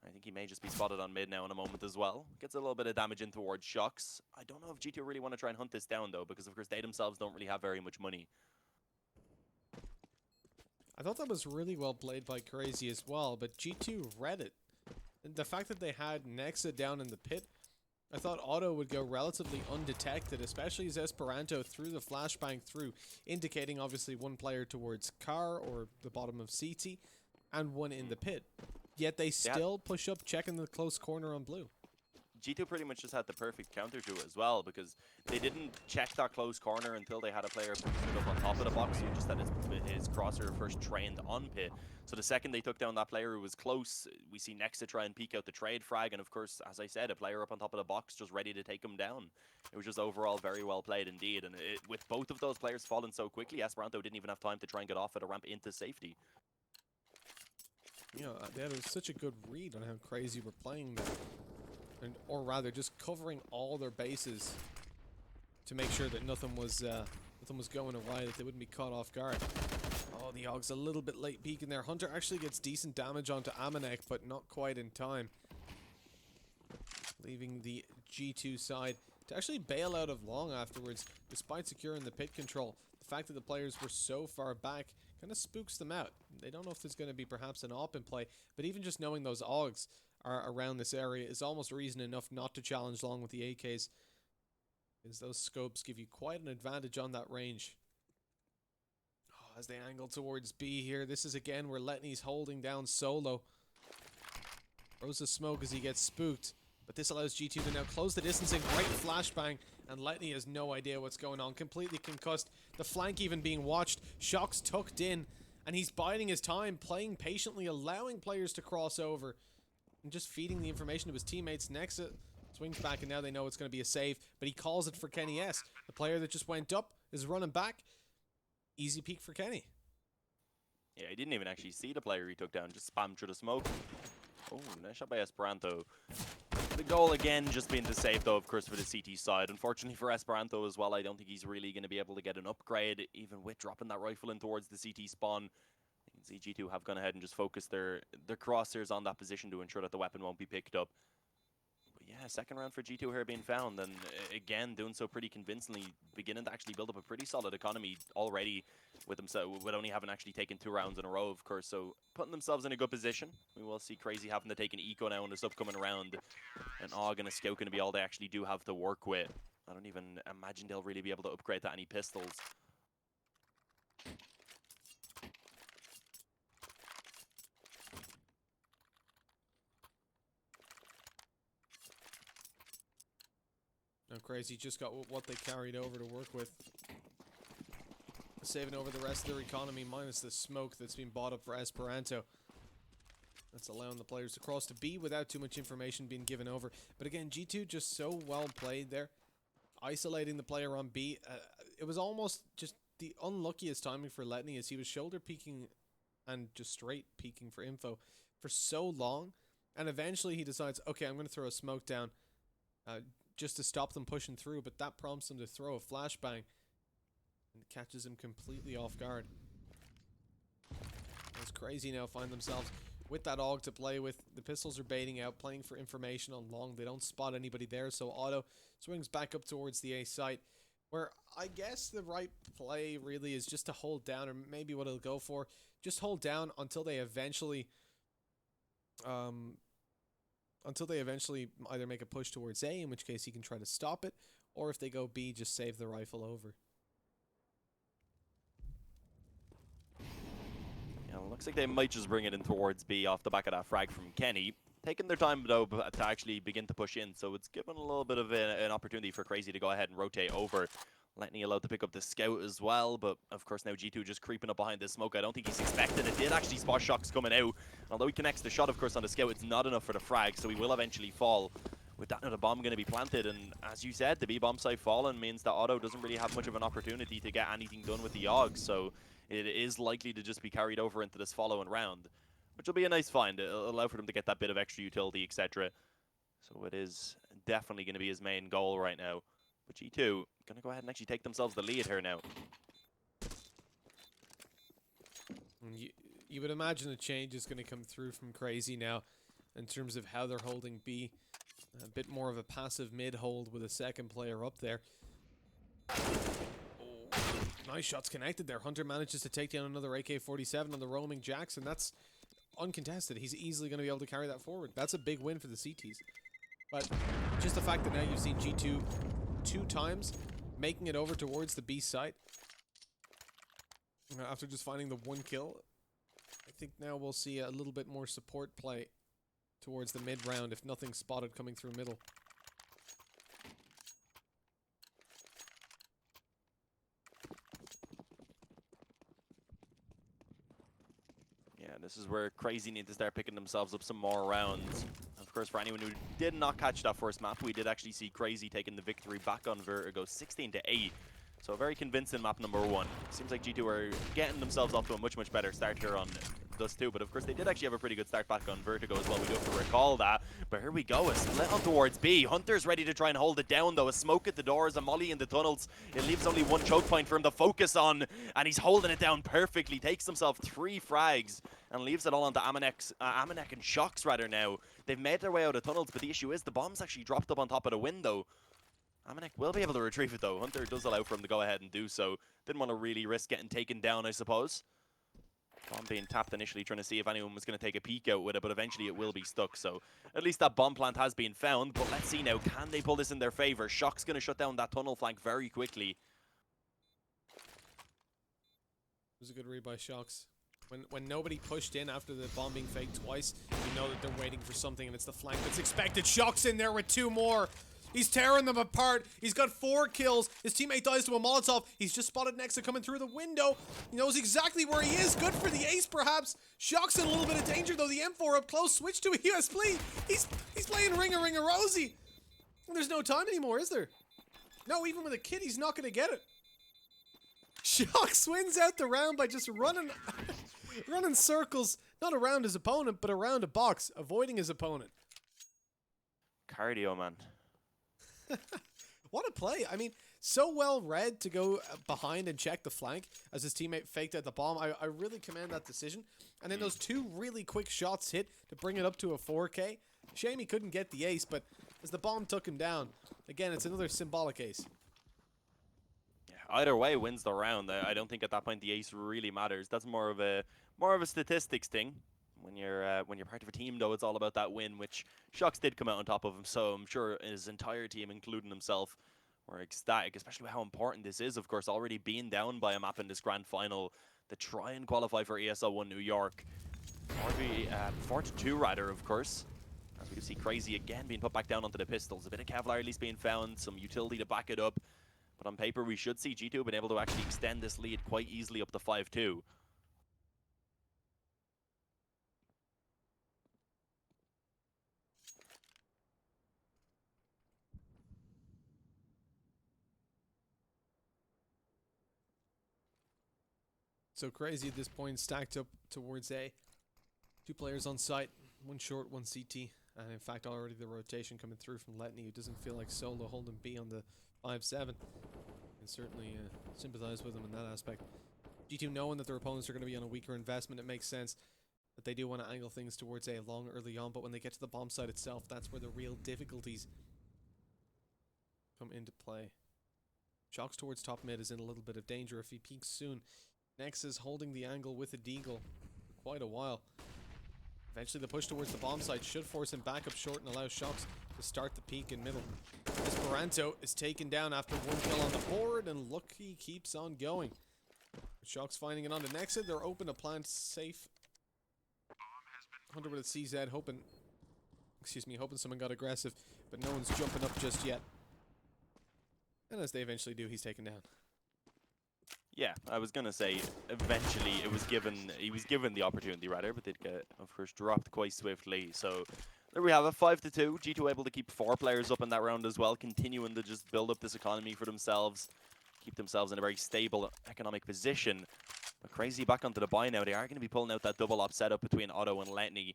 I think he may just be spotted on mid now in a moment as well. Gets a little bit of damage in towards Shocks. I don't know if G2 really want to try and hunt this down though, because of course they themselves don't really have very much money. I thought that was really well played by Crazy as well, but G2 read it. The fact that they had Nexa down in the pit, I thought Otto would go relatively undetected, especially as Esperanto threw the flashbang through, indicating obviously 1 player towards car or the bottom of CT, and 1 in the pit. Yet they still push up, checking the close corner on blue. G2 pretty much just had the perfect counter to it as well, because they didn't check that close corner until they had a player posted up on top of the box who just had his crosshair first trained on pit. So the second they took down that player who was close, we see Next to try and peek out the trade frag, and of course, as I said, a player up on top of the box just ready to take him down. It was just overall very well played indeed, and with both of those players falling so quickly, Esperanto didn't even have time to try and get off at a ramp into safety. You know, that was such a good read on how crazy we're playing there. Or rather, just covering all their bases to make sure that nothing was going awry, that they wouldn't be caught off guard. Oh, the Og's a little bit late peeking there. Hunter actually gets decent damage onto Amanek, but not quite in time. Leaving the G2 side to actually bail out of long afterwards, despite securing the pit control. The fact that the players were so far back kind of spooks them out. They don't know if there's going to be perhaps an AWP in play, but even just knowing those Ogs are around this area is almost reason enough not to challenge long with the AKs, because those scopes give you quite an advantage on that range. Oh, as they angle towards B here, this is again where Letney's holding down solo. Throws the smoke as he gets spooked, but this allows G2 to now close the distancing. Great flashbang, and Letney has no idea what's going on. Completely concussed. The flank even being watched. Shock's tucked in, and he's biding his time, playing patiently, allowing players to cross over, and just feeding the information to his teammates. Next swings back, and now they know it's going to be a save, but he calls it for Kenny S. The player that just went up is running back. Easy peek for Kenny. Yeah, he didn't even actually see the player he took down, just spammed through the smoke. Oh, nice shot by Esperanto. The goal again just being the save though, of course, for the CT side. Unfortunately for Esperanto as well, I don't think he's really going to be able to get an upgrade, even with dropping that rifle in towards the CT spawn. You can see G2 have gone ahead and just focused their crosshairs on that position to ensure that the weapon won't be picked up. But yeah, second round for G2 here being found, and again, doing so pretty convincingly, beginning to actually build up a pretty solid economy already with themselves, with only having actually taken 2 rounds in a row, of course, so putting themselves in a good position. We will see Crazy having to take an eco now in this upcoming round, and Og and a Scout going to be all they actually do have to work with. I don't even imagine they'll really be able to upgrade to any pistols. No, Crazy just got what they carried over to work with. Saving over the rest of their economy, minus the smoke that's been bought up for Esperanto. That's allowing the players to cross to B without too much information being given over. But again, G2 just so well played there. Isolating the player on B. It was almost just the unluckiest timing for Letney, as he was shoulder peeking and just straight peeking for info for so long. And eventually he decides, okay, I'm going to throw a smoke down just to stop them pushing through. But that prompts him to throw a flashbang. And it catches him completely off guard. It's Crazy now find themselves with that AUG to play with. The pistols are baiting out, playing for information on long. They don't spot anybody there, so Otto swings back up towards the A site, where I guess the right play really is just to hold down, or maybe what he'll go for, just hold down until they eventually either make a push towards A, in which case he can try to stop it, or if they go B, just save the rifle over. Looks like they might just bring it in towards B off the back of that frag from Kenny. Taking their time, though, to actually begin to push in, so it's given a little bit of an opportunity for Crazy to go ahead and rotate over. Letney allowed to pick up the Scout as well, but of course now G2 just creeping up behind this smoke. I don't think he's expecting it. Did actually spot Shocks coming out. Although he connects the shot, of course, on the Scout, it's not enough for the frag, so he will eventually fall. With that, the bomb going to be planted, and as you said, the B bomb site fallen means that Otto doesn't really have much of an opportunity to get anything done with the AUG, so it is likely to just be carried over into this following round, which will be a nice find. It'll allow for them to get that bit of extra utility, etc. So it is definitely going to be his main goal right now. But G2 going to go ahead and actually take themselves the lead here now. You would imagine a change is going to come through from Crazy now in terms of how they're holding B. A bit more of a passive mid hold with a second player up there. Oh, nice shots connected there. Hunter manages to take down another AK-47 on the roaming Jackson. That's uncontested. He's easily going to be able to carry that forward. That's a big win for the CTs. But just the fact that now you've seen G2 2 times making it over towards the B site after just finding the 1 kill, I think now we'll see a little bit more support play towards the mid round, if nothing spotted coming through middle. This is where Crazy need to start picking themselves up some more rounds. Of course, for anyone who did not catch that first map, we did actually see Crazy taking the victory back on Vertigo, 16-8. So a very convincing map number 1. Seems like G2 are getting themselves off to a much better start here on Dust 2, but of course they did actually have a pretty good start back on Vertigo as well. We do have to recall that. But here we go, a split on towards B. Hunter's ready to try and hold it down though. A smoke at the doors, a molly in the tunnels. It leaves only one choke point for him to focus on, and he's holding it down perfectly. Takes himself 3 frags and leaves it all onto Amanek and Shocks rather now. They've made their way out of tunnels, but the issue is the bomb's actually dropped up on top of the window. Amanek will be able to retrieve it though. Hunter does allow for him to go ahead and do so. Didn't want to really risk getting taken down, I suppose. Bomb being tapped initially, trying to see if anyone was going to take a peek out with it, but eventually it will be stuck. So at least that bomb plant has been found. But let's see now, can they pull this in their favor? Shock's going to shut down that tunnel flank very quickly. It was a good read by Shocks. When nobody pushed in after the bomb being faked twice, you know that they're waiting for something, and it's the flank that's expected. Shocks in there with 2 more. He's tearing them apart. He's got 4 kills. His teammate dies to a Molotov. He's just spotted Nexa coming through the window. He knows exactly where he is. Good for the ace, perhaps. Shocks in a little bit of danger, though. The M4 up close. Switch to a USP. He's playing Ringa Rosie. There's no time anymore, is there? No, even with a kid, he's not going to get it. Shocks wins out the round by just running circles. Not around his opponent, but around a box, avoiding his opponent. Cardio, man. What a play. I mean, so well read to go behind and check the flank as his teammate faked out the bomb. I really commend that decision. And then those 2 really quick shots hit to bring it up to a 4K. Shame he couldn't get the ace, but as the bomb took him down, again, it's another symbolic ace. Yeah, either way wins the round. I don't think at that point the ace really matters. That's more of a statistics thing. When you're part of a team, though, it's all about that win, which Shocks did come out on top of him, so I'm sure his entire team, including himself, were ecstatic, especially how important this is, of course, already being down by a map in this grand final to try and qualify for ESL 1 New York. 4-2 rather, of course. As we can see Crazy again being put back down onto the pistols. A bit of Kevlar at least being found, some utility to back it up. But on paper, we should see G2 been able to actually extend this lead quite easily up to 5-2. So Crazy at this point stacked up towards A. 2 players on site, 1 short, 1 CT. And in fact, already the rotation coming through from Letney, who doesn't feel like solo holding B on the 5-7. And certainly sympathize with him in that aspect. G2 knowing that their opponents are going to be on a weaker investment, it makes sense that they do want to angle things towards A long early on. But when they get to the bomb site itself, that's where the real difficulties come into play. Shocks towards top mid is in a little bit of danger if he peaks soon. Nexus holding the angle with a deagle for quite a while. Eventually the push towards the bomb site should force him back up short and allow Shocks to start the peak in middle. Esperanto is taken down after 1 kill on the board, and look, he keeps on going. Shocks finding it onto Nexus. They're open to plant safe. Hunter with a CZ hoping someone got aggressive, but no one's jumping up just yet. And as they eventually do, he's taken down. Yeah, I was gonna say eventually he was given the opportunity rather, but did get, of course, dropped quite swiftly. So there we have it, 5-2. G2 able to keep 4 players up in that round as well, continuing to just build up this economy for themselves, keep themselves in a very stable economic position. But Crazy back onto the buy now. They are going to be pulling out that double op setup between Otto and Letney.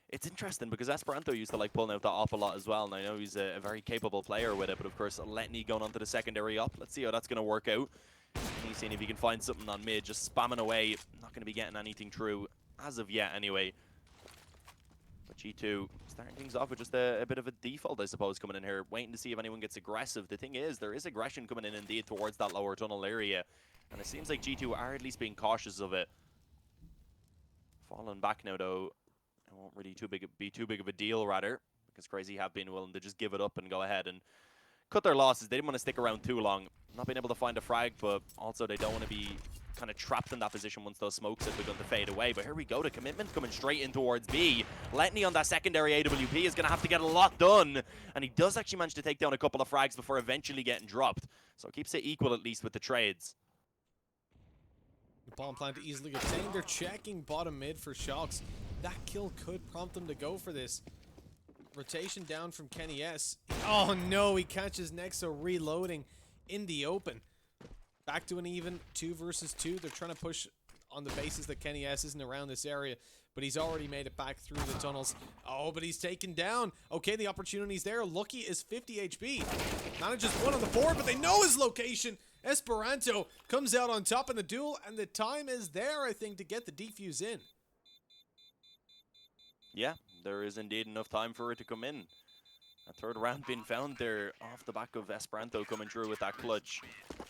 It's interesting because Esperanto used to like pulling out that op a lot as well, and I know he's a very capable player with it, but of course Letney going onto the secondary op. Let's see how that's going to work out. He's seeing if he can find something on mid, just spamming away. Not going to be getting anything through as of yet anyway. But G2 starting things off with just a bit of a default, I suppose, coming in here, waiting to see if anyone gets aggressive. The thing is, there is aggression coming in indeed towards that lower tunnel area, and it seems like G2 are at least being cautious of it. Falling back now though, it won't really be too big of a deal rather, because Crazy have been willing to just give it up and go ahead and cut their losses. They didn't want to stick around too long. Not being able to find a frag, but also they don't want to be kind of trapped in that position once those smokes have begun to fade away. But here we go, the commitment coming straight in towards B. Letney on that secondary AWP is going to have to get a lot done. And he does actually manage to take down a couple of frags before eventually getting dropped. So it keeps it equal at least with the trades. bomb plant easily obtained. They're checking bottom mid for Shocks. That kill could prompt them to go for this. Rotation down from Kenny S. Oh no, he catches Nexo reloading in the open. Back to an even 2 versus 2. They're trying to push on the basis that Kenny S isn't around this area, but he's already made it back through the tunnels. Oh, but he's taken down. Okay, the opportunity's there. Lucky is 50 HP. Manages one on the board, but they know his location. Esperanto comes out on top in the duel, and the time is there, I think, to get the defuse in. Yeah, there is indeed enough time for it to come in. A third round being found there off the back of Esperanto coming through with that clutch.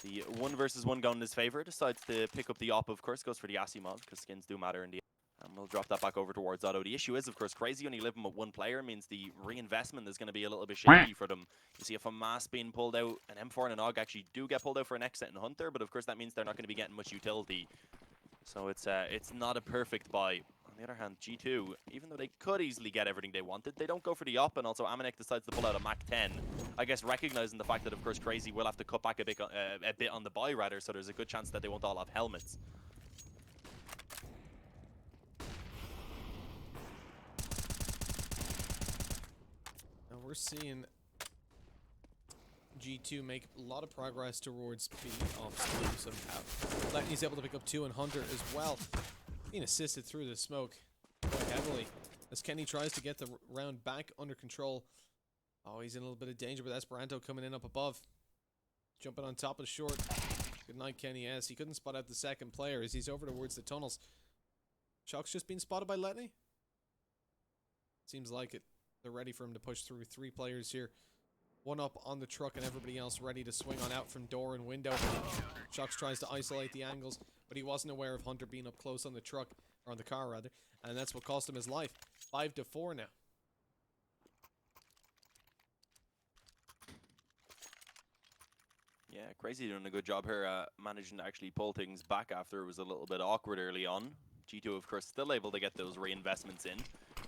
The 1 versus 1 going in his favor. Decides to pick up the op, of course. Goes for the Asimov, because skins do matter in the end. And we'll drop that back over towards Otto. The issue is, of course, Crazy only living with 1 player means the reinvestment is going to be a little bit shaky for them. You see a FAMAS being pulled out, an M4 and an AUG actually do get pulled out for an exit and Hunter, but of course that means they're not going to be getting much utility. So it's not a perfect buy. On the other hand, G2, even though they could easily get everything they wanted, they don't go for the op, and also Amanek decides to pull out a Mach 10. I guess recognizing the fact that, of course, Crazy will have to cut back a bit on the buy, rather, so there's a good chance that they won't all have helmets. Now we're seeing G2 make a lot of progress towards being off blue somehow. Letney's able to pick up 2 and Hunter as well. Being assisted through the smoke quite heavily as Kenny tries to get the round back under control. Oh, he's in a little bit of danger with Esperanto coming in up above. Jumping on top of short. Good night, Kenny S. He couldn't spot out the second player as he's over towards the tunnels. Shock's just been spotted by Letney. Seems like it. They're ready for him to push through 3 players here. 1 up on the truck and everybody else ready to swing on out from door and window. Shocks tries to isolate the angles, but he wasn't aware of Hunter being up close on the truck, or on the car rather, and that's what cost him his life. 5-4 now. Yeah, Crazy doing a good job here, managing to actually pull things back after it was a little bit awkward early on. G2, of course, still able to get those reinvestments in.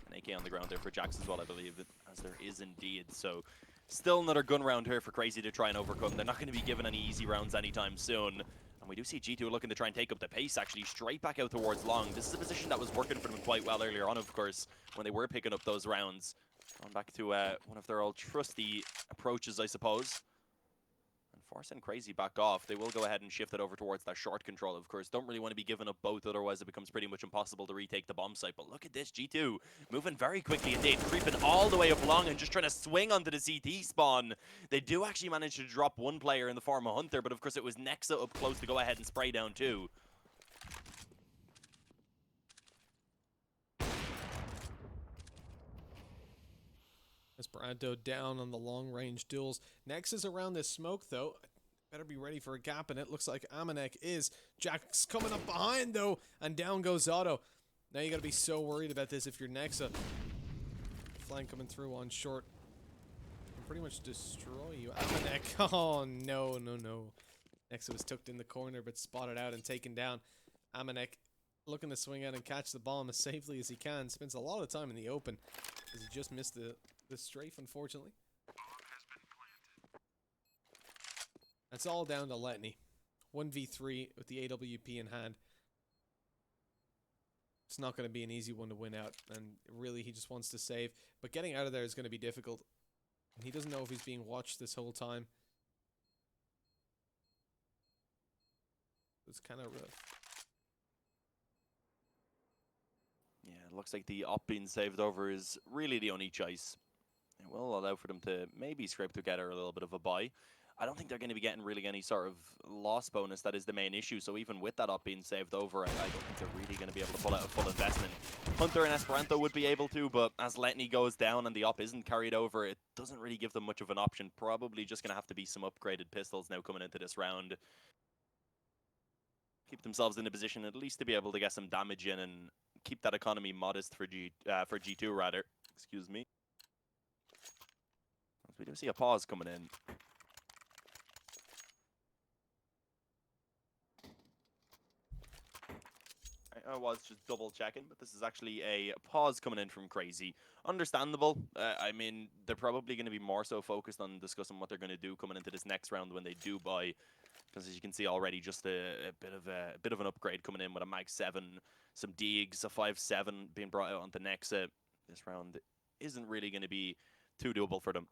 An AK on the ground there for Jax as well, I believe, as there is indeed. So, still another gun round here for Crazy to try and overcome. They're not going to be given any easy rounds anytime soon. And we do see G2 looking to try and take up the pace, actually, straight back out towards long. This is a position that was working for them quite well earlier on, of course, when they were picking up those rounds. Going back to one of their old trusty approaches, I suppose. And forcing Crazy back off. They will go ahead and shift it over towards that short control, of course. Don't really want to be giving up both, otherwise it becomes pretty much impossible to retake the bomb site. But look at this, G2 moving very quickly indeed, creeping all the way up long and just trying to swing onto the CT spawn. They do actually manage to drop 1 player in the form of Hunter, but of course it was Nexa up close to go ahead and spray down 2. Esperanto down on the long-range duels. Next is around this smoke, though. Better be ready for a gap in it. Looks like Amanek is. Jack's coming up behind, though, and down goes Otto. Now you got to be so worried about this if you're Nexa. Flank coming through on short. Can pretty much destroy you. Amanek. Oh, no, no, no. Nexa was tucked in the corner, but spotted out and taken down. Amanek looking to swing out and catch the bomb as safely as he can. Spends a lot of time in the open as he just missed the strafe, unfortunately. That's all down to Letney. 1v3 with the AWP in hand. It's not going to be an easy one to win out, and really he just wants to save. But getting out of there is going to be difficult. And he doesn't know if he's being watched this whole time. It's kind of rough. Yeah, it looks like the op being saved over is really the only choice. It will allow for them to maybe scrape together a little bit of a buy. I don't think they're going to be getting really any sort of loss bonus. That is the main issue. So even with that op being saved over, I don't think they're really going to be able to pull out a full investment. Hunter and Esperanto would be able to, but as Letney goes down and the op isn't carried over, it doesn't really give them much of an option. Probably just going to have to be some upgraded pistols now coming into this round. Keep themselves in a position at least to be able to get some damage in and keep that economy modest for G2 rather. Excuse me. As we do see a pause coming in. I was just double checking, but this is actually a pause coming in from Crazy. Understandable. I mean, they're probably going to be more so focused on discussing what they're going to do coming into this next round when they do buy. Because as you can see already, just a bit of an upgrade coming in with a Mag 7, some Deegs, a 5-7 being brought out onto Nexa. This round isn't really going to be too doable for them.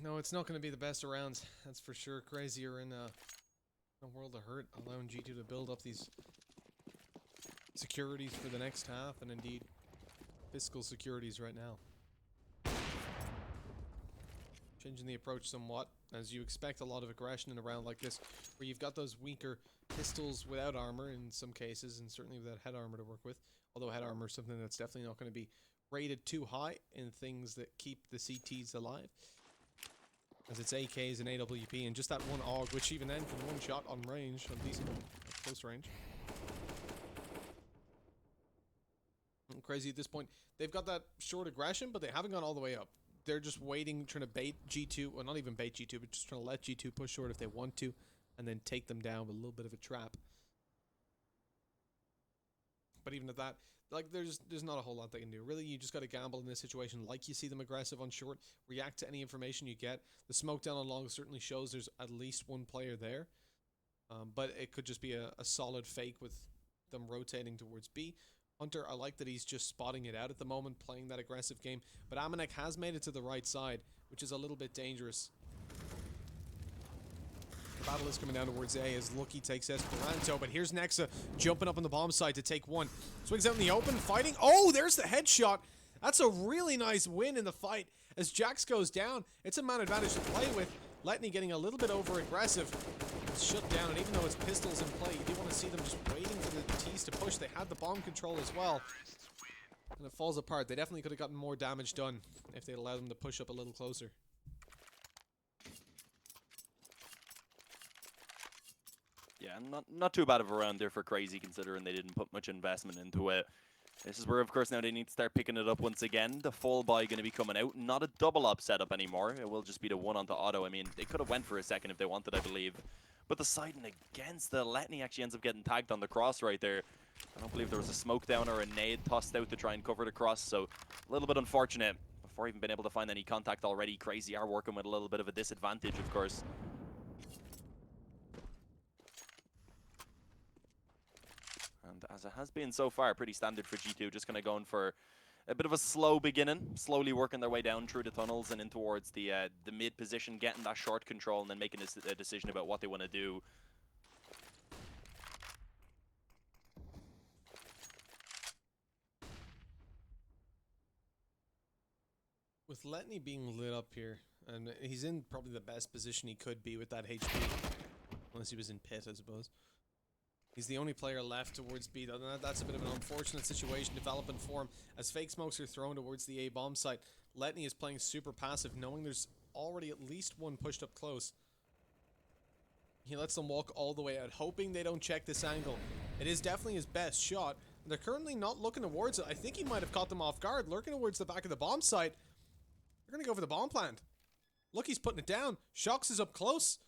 No, it's not going to be the best of rounds, that's for sure. Crazy are in a world of hurt, allowing G2 to build up these securities for the next half, and indeed fiscal securities right now. Changing the approach somewhat, as you expect a lot of aggression in a round like this, where you've got those weaker pistols without armor in some cases, and certainly without head armor to work with. Although head armor is something that's definitely not going to be rated too high in things that keep the CTs alive, as it's AKs and AWP, and just that one AUG, which even then from one shot on range, at least at close range. And crazy at this point, they've got that short aggression, but they haven't gone all the way up. They're just waiting, trying to bait G2, well not even bait G2, but just trying to let G2 push short if they want to, and then take them down with a little bit of a trap. But even at that, like there's not a whole lot they can do. Really, you just got to gamble in this situation. Like you see them aggressive on short, react to any information you get. The smoke down on long certainly shows there's at least one player there. But it could just be a solid fake with them rotating towards B. Hunter, I like that he's just spotting it out at the moment, playing that aggressive game. But Amanek has made it to the right side, which is a little bit dangerous. The battle is coming down towards A as Lucky takes Esperanto, but here's Nexa jumping up on the bomb side to take one. Swings out in the open, fighting. Oh, there's the headshot. That's a really nice win in the fight. As Jax goes down, it's a man advantage to play with. Letney getting a little bit over-aggressive. It's shut down, and even though it's pistols in play, you do want to see them just waiting for the T's to push. They had the bomb control as well. And it falls apart. They definitely could have gotten more damage done if they'd allowed them to push up a little closer. Yeah, not too bad of a round there for Crazy, considering they didn't put much investment into it. This is where, of course, now they need to start picking it up once again. The full buy going to be coming out. Not a double up setup anymore. It will just be the one onto auto. I mean, they could have went for a second if they wanted, I believe. But the siding against the Letney actually ends up getting tagged on the cross right there. I don't believe there was a smoke down or a nade tossed out to try and cover the cross. So a little bit unfortunate. Before even being able to find any contact already, Crazy are working with a little bit of a disadvantage, of course. And as it has been so far, pretty standard for G2, just kind of going for a bit of a slow beginning, slowly working their way down through the tunnels and in towards the mid position, getting that short control and then making a decision about what they want to do. With Letney being lit up here, and he's in probably the best position he could be with that HP, unless he was in pit, I suppose. He's the only player left towards B, though. That's a bit of an unfortunate situation developing for him as fake smokes are thrown towards the A bomb site. Letney is playing super passive, knowing there's already at least one pushed up close. He lets them walk all the way out, hoping they don't check this angle. It is definitely his best shot. They're currently not looking towards it. I think he might have caught them off guard, lurking towards the back of the bomb site. They're going to go for the bomb plant. Look, he's putting it down. Shox is up close.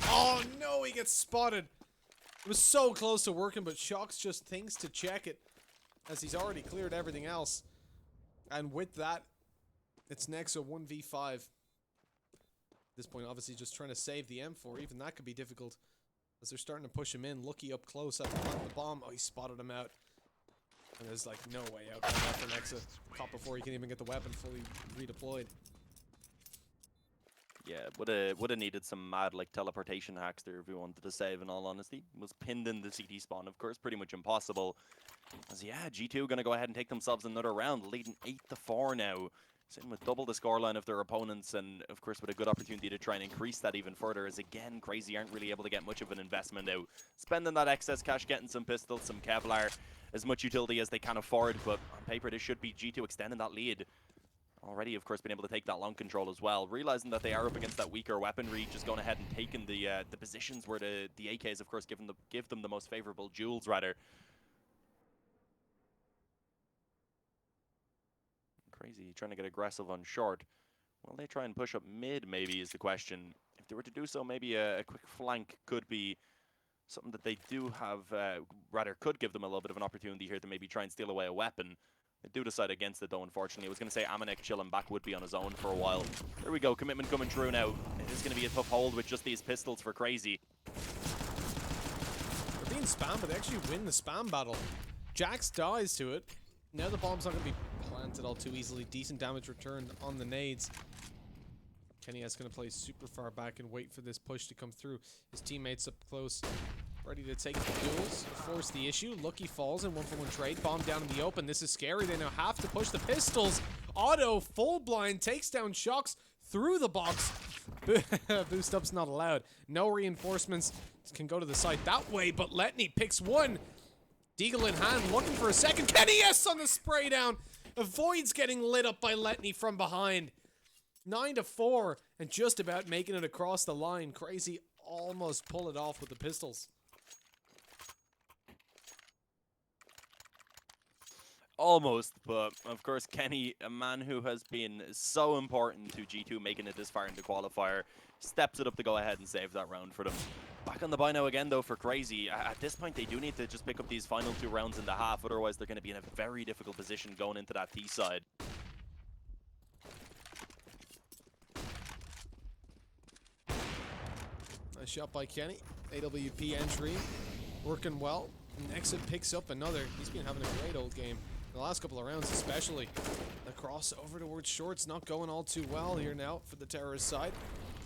Oh, no, he gets spotted. It was so close to working, but Shox just thinks to check it, as he's already cleared everything else. And with that, it's Nexa 1v5. At this point, obviously just trying to save the M4. Even that could be difficult, as they're starting to push him in. Lucky up close at the bomb. Oh, he spotted him out. And there's like no way out for Nexa. Caught before he can even get the weapon fully redeployed. Yeah, would have needed some mad like teleportation hacks there if we wanted to save, in all honesty. Was pinned in the CT spawn, of course, pretty much impossible. As yeah, G2 gonna go ahead and take themselves another round, leading 8-4 now. Sitting with double the scoreline of their opponents, and of course with a good opportunity to try and increase that even further, as again, Crazy aren't really able to get much of an investment out. Spending that excess cash, getting some pistols, some Kevlar, as much utility as they can afford, but on paper this should be G2 extending that lead. Already, of course, been able to take that long control as well. Realizing that they are up against that weaker weaponry, just going ahead and taking the positions where the AKs, of course, give them the most favorable duels, rather. Crazy, trying to get aggressive on short. Will they try and push up mid, maybe, is the question. If they were to do so, maybe a quick flank could be something that they do have, rather could give them a little bit of an opportunity here to maybe try and steal away a weapon. They do decide against it though, unfortunately. I was going to say Amanek chilling back would be on his own for a while. There we go, commitment coming through now. It is going to be a tough hold with just these pistols for CR4ZY. They're being spammed, but they actually win the spam battle. Jax dies to it. Now the bomb's not going to be planted all too easily. Decent damage returned on the nades. Kenny is going to play super far back and wait for this push to come through. His teammates up close, ready to take the duels, force the issue. Lucky falls in 1-for-1 trade. Bomb down in the open. This is scary. They now have to push the pistols. Auto full blind takes down Shocks through the box. Boost up's not allowed. No reinforcements can go to the side that way, but Letney picks one. Deagle in hand, looking for a second. Kenny S on the spray down. Avoids getting lit up by Letney from behind. 9-4 and just about making it across the line. CR4ZY almost pull it off with the pistols. Almost, but of course Kenny, a man who has been so important to G2 making it this far into qualifier, steps it up to go ahead and save that round for them. Back on the buy now again though for CR4ZY. At this point they do need to just pick up these final 2 rounds in the half, otherwise they're going to be in a very difficult position going into that T side. Nice shot by Kenny. AWP entry working well. Nexus picks up another. He's been having a great old game. The last couple of rounds especially. The cross over towards short's not going all too well here now for the terrorist side.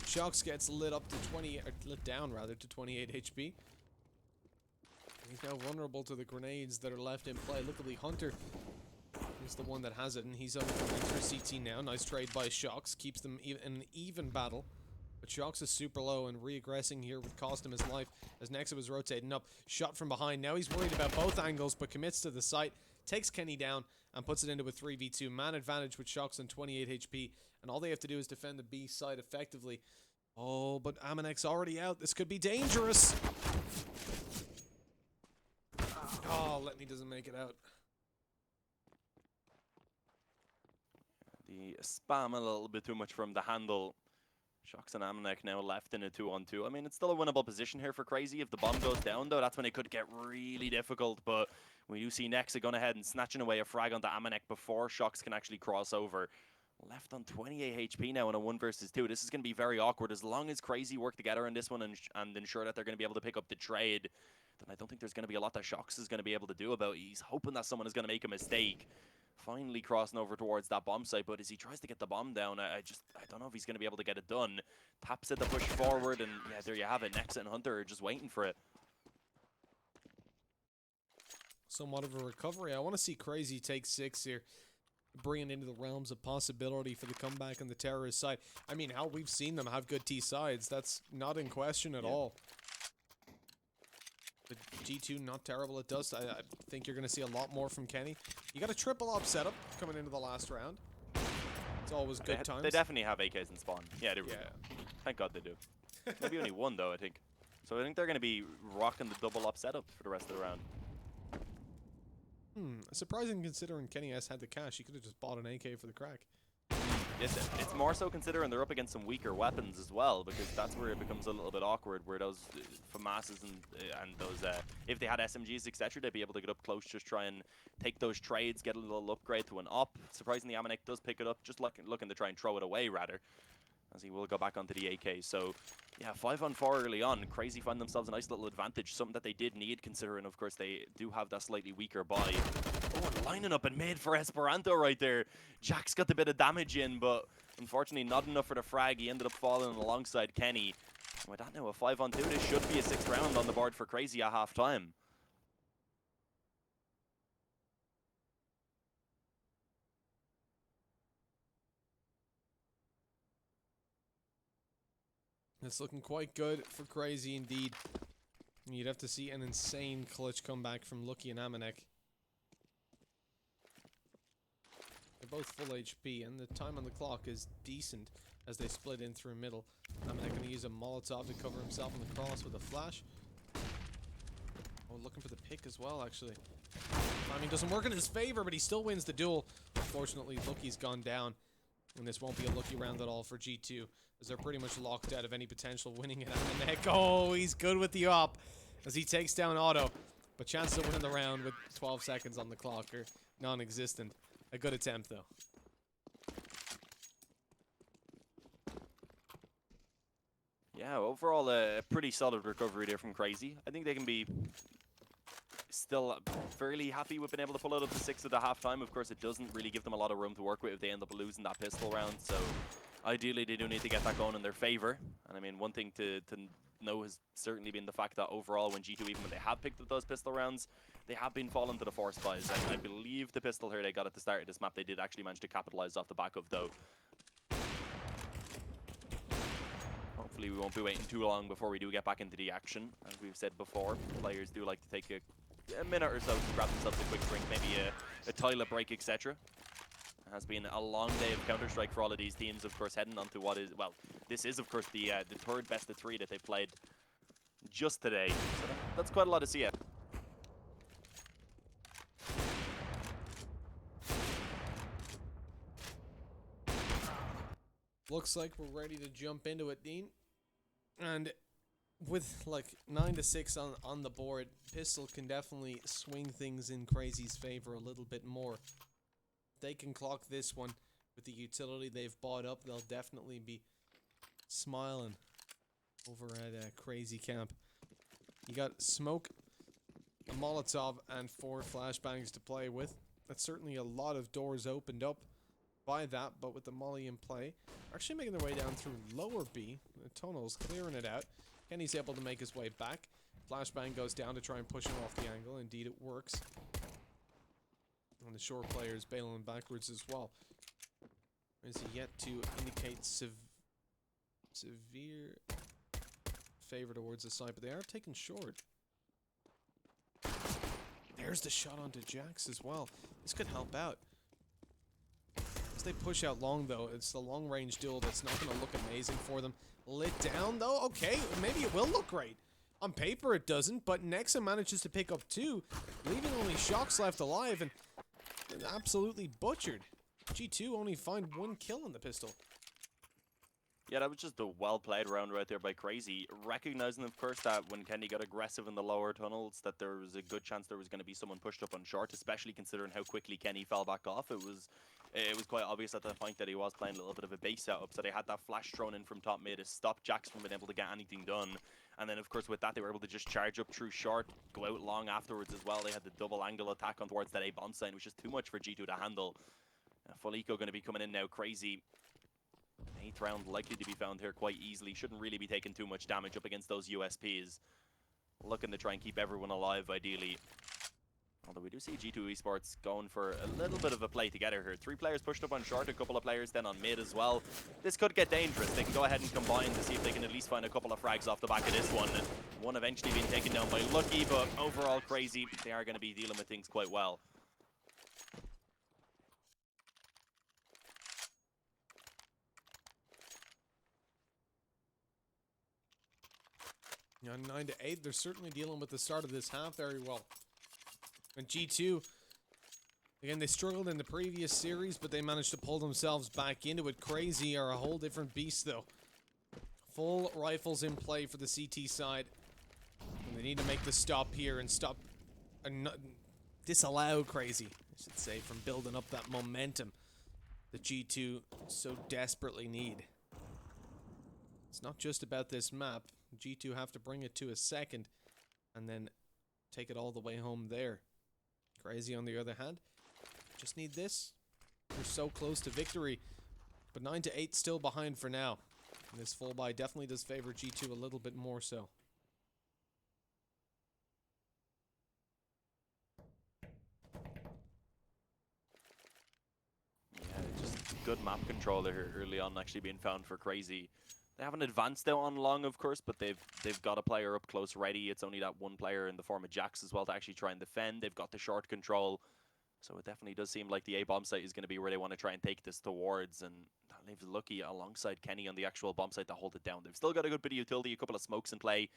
Shocks gets lit up to 20, or lit down rather, to 28 HP. He's now vulnerable to the grenades that are left in play. Luckily Hunter is the one that has it, and he's on enter CT now. Nice trade by Shocks. Keeps them in an even battle. But Shocks is super low and re-aggressing here would cost him his life as Nexa was rotating up. Shot from behind. Now he's worried about both angles, but commits to the site. Takes Kenny down and puts it into a 3v2. Man advantage with Shocks on 28 HP. And all they have to do is defend the B side effectively. Oh, but Amanek's already out. This could be dangerous. Oh, Letney doesn't make it out. The spam a little bit too much from the handle. Shocks and Amanek now left in a 2-on-2. I mean, it's still a winnable position here for CR4ZY. If the bomb goes down, though, that's when it could get really difficult. But we do see Nexa going ahead and snatching away a frag onto Amanek before Shocks can actually cross over. Left on 28 HP now in a 1 versus 2. This is going to be very awkward. As long as CR4ZY work together in this one and ensure that they're going to be able to pick up the trade, then I don't think there's going to be a lot that Shocks is going to be able to do about it. He's hoping that someone is going to make a mistake. Finally crossing over towards that bomb site, but as he tries to get the bomb down, I don't know if he's going to be able to get it done. Taps it to push forward, and yeah, there you have it. Nexa and Hunter are just waiting for it. Somewhat of a recovery. I want to see CR4ZY take 6 here. Bringing into the realms of possibility for the comeback on the terrorist side. I mean, how we've seen them have good T sides. That's not in question at all. But G2 not terrible at dust. I think you're going to see a lot more from Kenny. You got a triple op setup coming into the last round. It's always good times. They definitely have AKs in spawn. Yeah, they really do. Thank God they do. Maybe only one though, I think. So I think they're going to be rocking the double op setup for the rest of the round. Surprising considering Kenny S had the cash. He could have just bought an AK for the crack. It's more so considering they're up against some weaker weapons as well, because that's where it becomes a little bit awkward, where those FAMASs and those, if they had SMGs, etc., they'd be able to get up close, just try and take those trades, get a little upgrade to an op. Surprisingly, Amanek does pick it up, just looking to try and throw it away, rather, as he will go back onto the AK. So, yeah, 5-on-4 early on. CR4ZY find themselves a nice little advantage, something that they did need, considering, of course, they do have that slightly weaker buy. Oh, and lining up in mid for Esperanto right there. Jack's got the bit of damage in, but unfortunately not enough for the frag. He ended up falling alongside Kenny. And with that now, a 5-on-2, this should be a 6th round on the board for CR4ZY at half-time. It's looking quite good for CR4ZY indeed. You'd have to see an insane clutch comeback from Lucky and Amanek. They're both full HP, and the time on the clock is decent as they split in through middle. Amanek going to use a Molotov to cover himself on the cross with a flash. Oh, looking for the pick as well, actually. Timing doesn't work in his favor, but he still wins the duel. Unfortunately, Lucky's gone down, and this won't be a lucky round at all for G2, as they're pretty much locked out of any potential winning at Amanek. Oh, he's good with the op as he takes down Auto, but chances of winning the round with 12 seconds on the clock are non-existent. A good attempt, though. Yeah, overall a pretty solid recovery there from CR4ZY. I think they can be still fairly happy with being able to pull out up to 6 at the halftime. Of course, it doesn't really give them a lot of room to work with if they end up losing that pistol round. So ideally, they do need to get that going in their favor. And I mean, one thing to know has certainly been the fact that overall, when G2, even when they have picked up those pistol rounds, they have been falling to the force buys. I believe the pistol here they got at the start of this map, they did actually manage to capitalize off the back of, though. Hopefully we won't be waiting too long before we do get back into the action. As we've said before, players do like to take a minute or so to grab themselves a quick drink, maybe a toilet break, etc. It has been a long day of Counter-Strike for all of these teams, of course, heading on to what is, well, this is, of course, the third best of 3 that they played just today. So that's quite a lot to see. Looks like we're ready to jump into it, Dean. And with like 9-6 on the board, Pistol can definitely swing things in CR4ZY's favor a little bit more. They can clock this one with the utility they've bought up. They'll definitely be smiling over at CR4ZY camp. You got smoke, a Molotov, and 4 flashbangs to play with. That's certainly a lot of doors opened up by that, but with the molly in play, actually making their way down through lower B. The tunnel's clearing it out. Kenny's able to make his way back. Flashbang goes down to try and push him off the angle. Indeed, it works. And the short player is bailing backwards as well. Is he yet to indicate severe favor towards the side, but they are taken short. There's the shot onto Jax as well. This could help out. As they push out long, though, it's the long-range duel that's not going to look amazing for them. Lit down, though? Okay, maybe it will look great. On paper, it doesn't, but Nexa manages to pick up 2, leaving only Shox left alive, and absolutely butchered. G2 only find 1 kill in the pistol. Yeah, that was just a well-played round right there by CR4ZY. Recognizing, of course, that when Kenny got aggressive in the lower tunnels, that there was a good chance there was going to be someone pushed up on short, especially considering how quickly Kenny fell back off. It was quite obvious at that point that he was playing a little bit of a base setup, so they had that flash thrown in from top mid to stop Jax from being able to get anything done. And then, of course, with that, they were able to just charge up through short, go out long afterwards as well. They had the double angle attack on towards that A bomb site, which is too much for G2 to handle. Full eco going to be coming in now. CR4ZY. 8th round likely to be found here quite easily. Shouldn't really be taking too much damage up against those USPs. Looking to try and keep everyone alive, ideally. Although we do see G2 Esports going for a little bit of a play together here. 3 players pushed up on short, a couple of players then on mid as well. This could get dangerous. They can go ahead and combine to see if they can at least find a couple of frags off the back of this one. One eventually being taken down by Lucky, but overall CR4ZY, they are going to be dealing with things quite well. On 9-8, they're certainly dealing with the start of this half very well. And G2, again, they struggled in the previous series, but they managed to pull themselves back into it. CR4ZY are a whole different beast, though. Full rifles in play for the CT side. And they need to make the stop here and stop, disallow CR4ZY, I should say, from building up that momentum that G2 so desperately need. It's not just about this map. G2 have to bring it to a second and then take it all the way home there. CR4ZY, on the other hand, just need this. We're so close to victory, but 9-8 still behind for now. And this full buy definitely does favor G2 a little bit more so. Yeah, just good map controller here early on actually being found for CR4ZY. They haven't advanced out on long, of course, but they've got a player up close ready. It's only that one player in the form of Jax as well to actually try and defend. They've got the short control. So it definitely does seem like the A bomb site is going to be where they want to try and take this towards. And that leaves Lucky alongside Kenny on the actual bomb site to hold it down. They've still got a good bit of utility, a couple of smokes in play.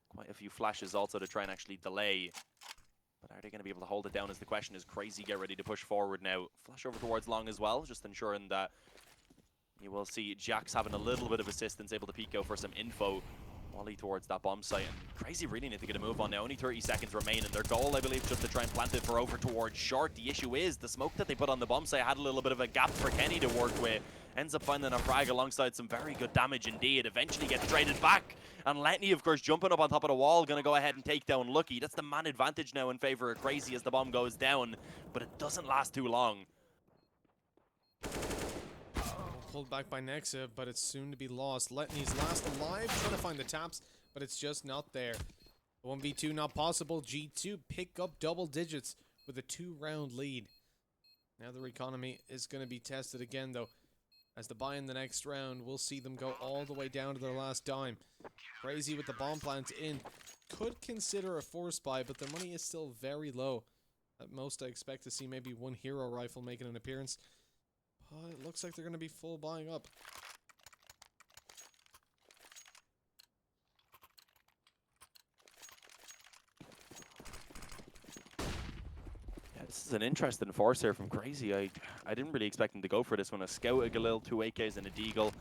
Quite a few flashes also to try and actually delay. But are they going to be able to hold it down is the question. As CR4ZY get ready to push forward now. Flash over towards long as well, just ensuring that you will see Jax having a little bit of assistance, able to peek out for some info. Wally towards that bomb site, and Crazy really need to get a move on now. Only 30 seconds remain, and their goal, I believe, just to try and plant it for over towards short. The issue is the smoke that they put on the bomb site had a little bit of a gap for Kenny to work with. Ends up finding a frag alongside some very good damage indeed. Eventually gets traded back, and Letney, of course, jumping up on top of the wall, going to go ahead and take down Lucky. That's the man advantage now in favor of Crazy as the bomb goes down, but it doesn't last too long. Pulled back by Nexa, but it's soon to be lost. Letney's last alive, trying to find the taps, but it's just not there. 1v2 not possible. G2 pick up double digits with a 2-round lead. Now their economy is going to be tested again, though. As the buy in the next round, we'll see them go all the way down to their last dime. Crazy with the bomb plant in. Could consider a force buy, but their money is still very low. At most, I expect to see maybe one hero rifle making an appearance. But it looks like they're going to be full buying up. Yeah, this is an interesting force here from Crazy. I didn't really expect them to go for this one. A Scout, a Galil, 2 AKs, and a Deagle.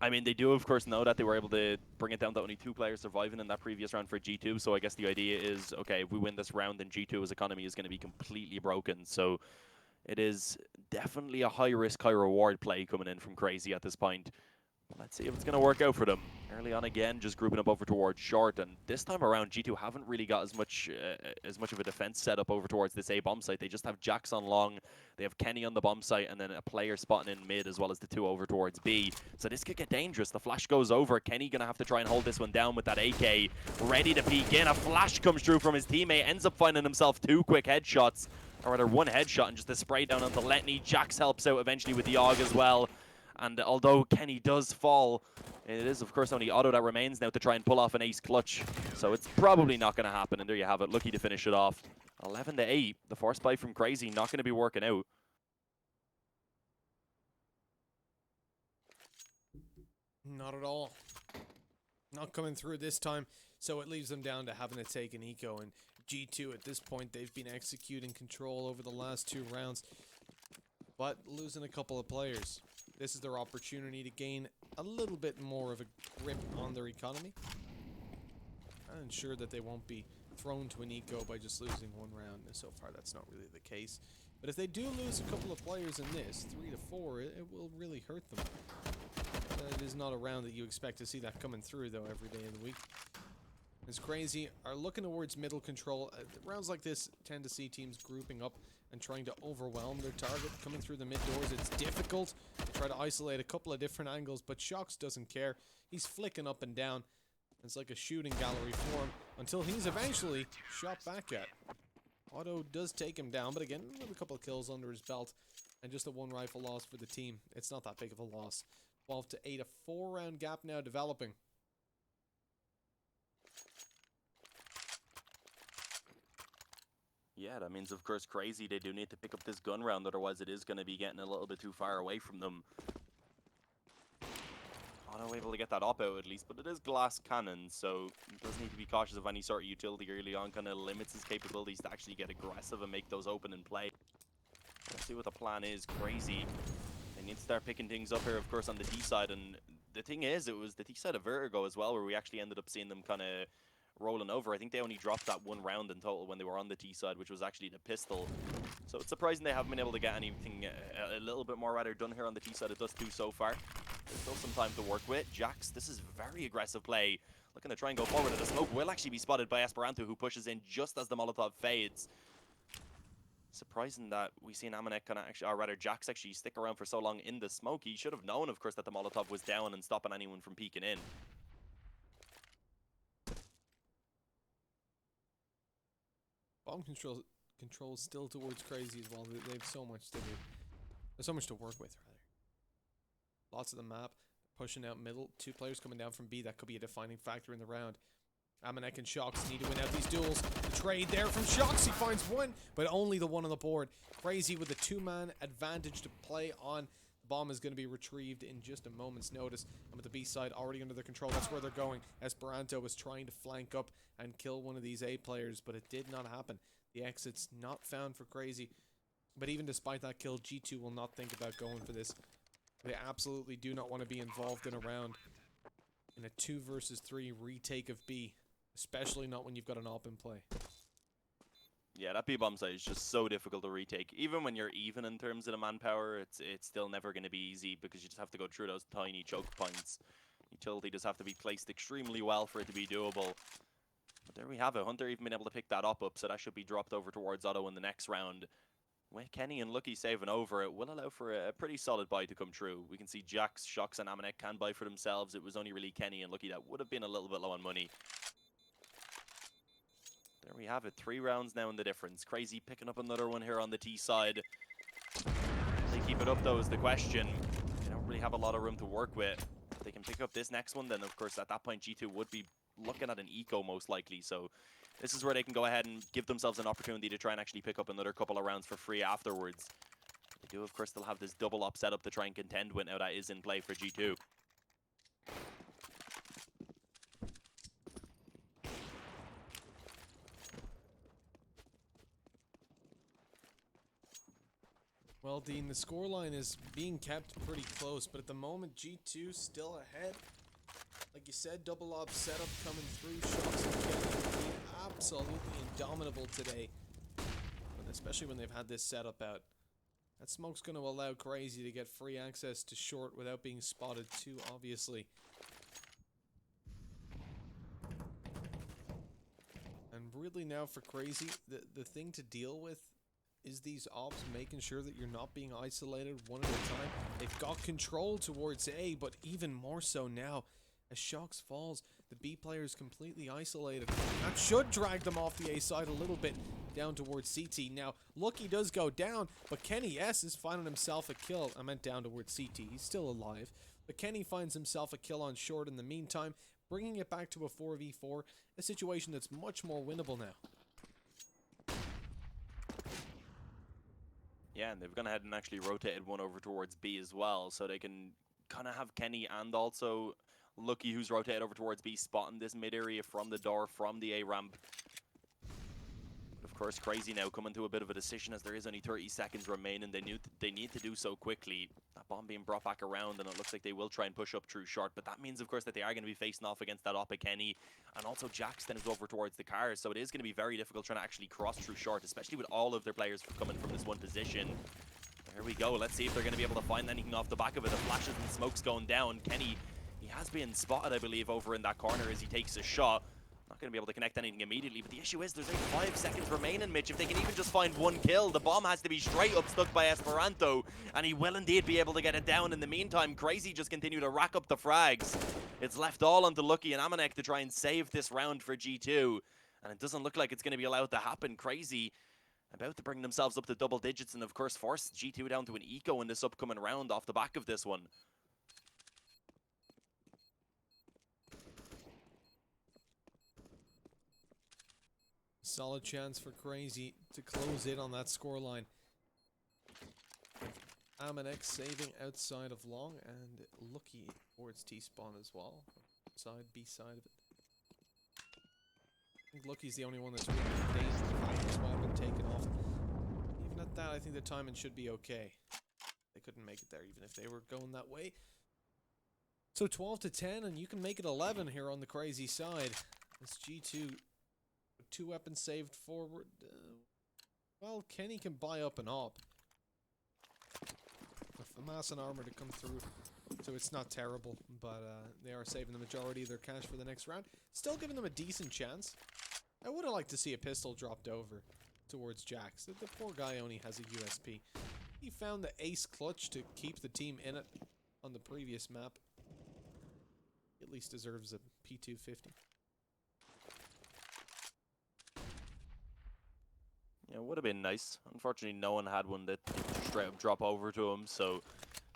I mean, they do, of course, know that they were able to bring it down to only 2 players surviving in that previous round for G2. So I guess the idea is, okay, if we win this round, then G2's economy is going to be completely broken. So it is definitely a high-risk, high-reward play coming in from Crazy at this point. Let's see if it's going to work out for them. Early on again, just grouping up over towards short, and this time around, G2 haven't really got as much of a defense set up over towards this A bomb site. They just have Jax on long, they have Kenny on the bomb site, and then a player spotting in mid, as well as the 2 over towards B. So this could get dangerous. The flash goes over. Kenny going to have to try and hold this one down with that AK, ready to peek in. A flash comes through from his teammate, ends up finding himself 2 quick headshots, or rather 1 headshot, and just a spray down onto Letney. Jax helps out eventually with the AUG as well. And although Kenny does fall, it is, of course, only Otto that remains now to try and pull off an ace clutch. So it's probably not going to happen, and there you have it. Lucky to finish it off. 11-8. The force buy from Crazy not going to be working out. Not at all. Not coming through this time, so it leaves them down to having to take an eco. And G2, at this point, they've been executing control over the last 2 rounds, but losing a couple of players. This is their opportunity to gain a little bit more of a grip on their economy and ensure that they won't be thrown to an eco by just losing 1 round. And so far, that's not really the case. But if they do lose a couple of players in this, 3 to 4, it will really hurt them. It is not a round that you expect to see that coming through, though, every day of the week. As Crazy are looking towards middle control. Rounds like this tend to see teams grouping up and trying to overwhelm their target. Coming through the mid doors, it's difficult. They try to isolate a couple of different angles, but Shox doesn't care. He's flicking up and down. It's like a shooting gallery for him until he's eventually shot back at. Otto does take him down, but again, with a couple of kills under his belt and just a 1 rifle loss for the team. It's not that big of a loss. 12-8, a 4-round gap now developing. Yeah, that means, of course, Crazy, they do need to pick up this gun round, otherwise it is going to be getting a little bit too far away from them. Not able to get that op out at least, but it is glass cannon, so he does need to be cautious of any sort of utility early on. Kind of limits his capabilities to actually get aggressive and make those open and play. Let's see what the plan is. Crazy, they need to start picking things up here, of course, on the D side, and the thing is, it was the D side of Vertigo as well, where we actually ended up seeing them kind of rolling over. I think they only dropped that 1 round in total when they were on the T side, which was actually the pistol. So it's surprising they haven't been able to get anything a little bit more rather done here on the T side. It does 2 so far. There's still some time to work with. Jax, this is very aggressive play. Looking to try and go forward. And the smoke will actually be spotted by Esperanto, who pushes in just as the Molotov fades. Surprising that we seen Amanek kind of actually, or rather Jax actually stick around for so long in the smoke. He should have known, of course, that the Molotov was down and stopping anyone from peeking in. Bomb control still towards Crazy as well. They have so much to do. There's so much to work with, rather. Lots of the map. Pushing out middle. 2 players coming down from B. That could be a defining factor in the round. Amanek and Shox need to win out these duels. The trade there from Shox. He finds 1, but only the 1 on the board. Crazy with a 2-man advantage to play on. The bomb is going to be retrieved in just a moment's notice. And with the B side already under their control, that's where they're going. Esperanto was trying to flank up and kill one of these A players, but it did not happen. The exit's not found for Crazy. But even despite that kill, G2 will not think about going for this. They absolutely do not want to be involved in a round in a 2 versus 3 retake of B, especially not when you've got an op in play. Yeah, that B-bomb site is just so difficult to retake. Even when you're even in terms of the manpower, it's still never going to be easy because you just have to go through those tiny choke points. Utility does have to be placed extremely well for it to be doable. But there we have it. Hunter even been able to pick that up, so that should be dropped over towards Otto in the next round. With Kenny and Lucky saving over, it will allow for a pretty solid buy to come true. We can see Jax, Shox, and Amanek can buy for themselves. It was only really Kenny and Lucky that would have been a little bit low on money. There we have it. 3 rounds now in the difference. Crazy picking up another one here on the T side. They keep it up, though, is the question. They don't really have a lot of room to work with. If they can pick up this next one, then, of course, at that point, G2 would be looking at an eco, most likely. So this is where they can go ahead and give themselves an opportunity to try and actually pick up another couple of rounds for free afterwards. They do, of course, they'll have this double up setup to try and contend with. Now that is in play for G2. Well, Dean, the scoreline is being kept pretty close, but at the moment, G2 still ahead. Like you said, double op setup coming through. Shots and Kenny being absolutely indomitable today. And especially when they've had this setup out. That smoke's going to allow Crazy to get free access to short without being spotted too obviously. And really now for Crazy, the thing to deal with is these ops making sure that you're not being isolated one at a time. They've got control towards A, but even more so now. As Shox falls, the B player is completely isolated. That should drag them off the A side a little bit down towards CT. Now, Lucky does go down, but Kenny S is finding himself a kill. I meant down towards CT. He's still alive. But Kenny finds himself a kill on short in the meantime, bringing it back to a 4v4, a situation that's much more winnable now. Yeah, and they've gone ahead and actually rotated one over towards B as well, so they can kind of have Kenny and also Lucky, who's rotated over towards B, spotting this mid area from the door, from the A ramp. But of course, Crazy now coming to a bit of a decision as there is only 30 seconds remaining. They need to do so quickly. That bomb being brought back around, and it looks like they will try and push up through short. But that means, of course, that they are going to be facing off against that Oppa Kenny, and also Jax then is over towards the cars. So it is going to be very difficult trying to actually cross through short, especially with all of their players coming from this one position. There we go. Let's see if they're going to be able to find anything off the back of it. The flashes and smokes going down. Kenny, he has been spotted, I believe, over in that corner as he takes a shot. Not going to be able to connect anything immediately, but the issue is there's only 5 seconds remaining, Mitch. If they can even just find one kill, the bomb has to be straight up stuck by Esperanto, and he will indeed be able to get it down. In the meantime, Crazy just continue to rack up the frags. It's left all onto Lucky and Amanek to try and save this round for G2, and it doesn't look like it's going to be allowed to happen. Crazy about to bring themselves up to double digits, and of course force G2 down to an eco in this upcoming round off the back of this one. Solid chance for Crazy to close in on that scoreline. Amanek saving outside of long, and Lucky towards T-spawn as well. Side, B side of it. I think Lucky's the only one that's really in danger of having his weapon taken off. Even at that, I think the timing should be okay. They couldn't make it there even if they were going that way. So 12 to 10, and you can make it 11 here on the Crazy side. This G2... 2 weapons saved forward. Well, Kenny can buy up an op. With the mass and armor to come through. So it's not terrible. But they are saving the majority of their cash for the next round. Still giving them a decent chance. I would have liked to see a pistol dropped over towards Jax. The poor guy only has a USP. He found the ace clutch to keep the team in it on the previous map. He at least deserves a P250. Yeah, it would have been nice. Unfortunately, no one had one that straight up drop over to him, so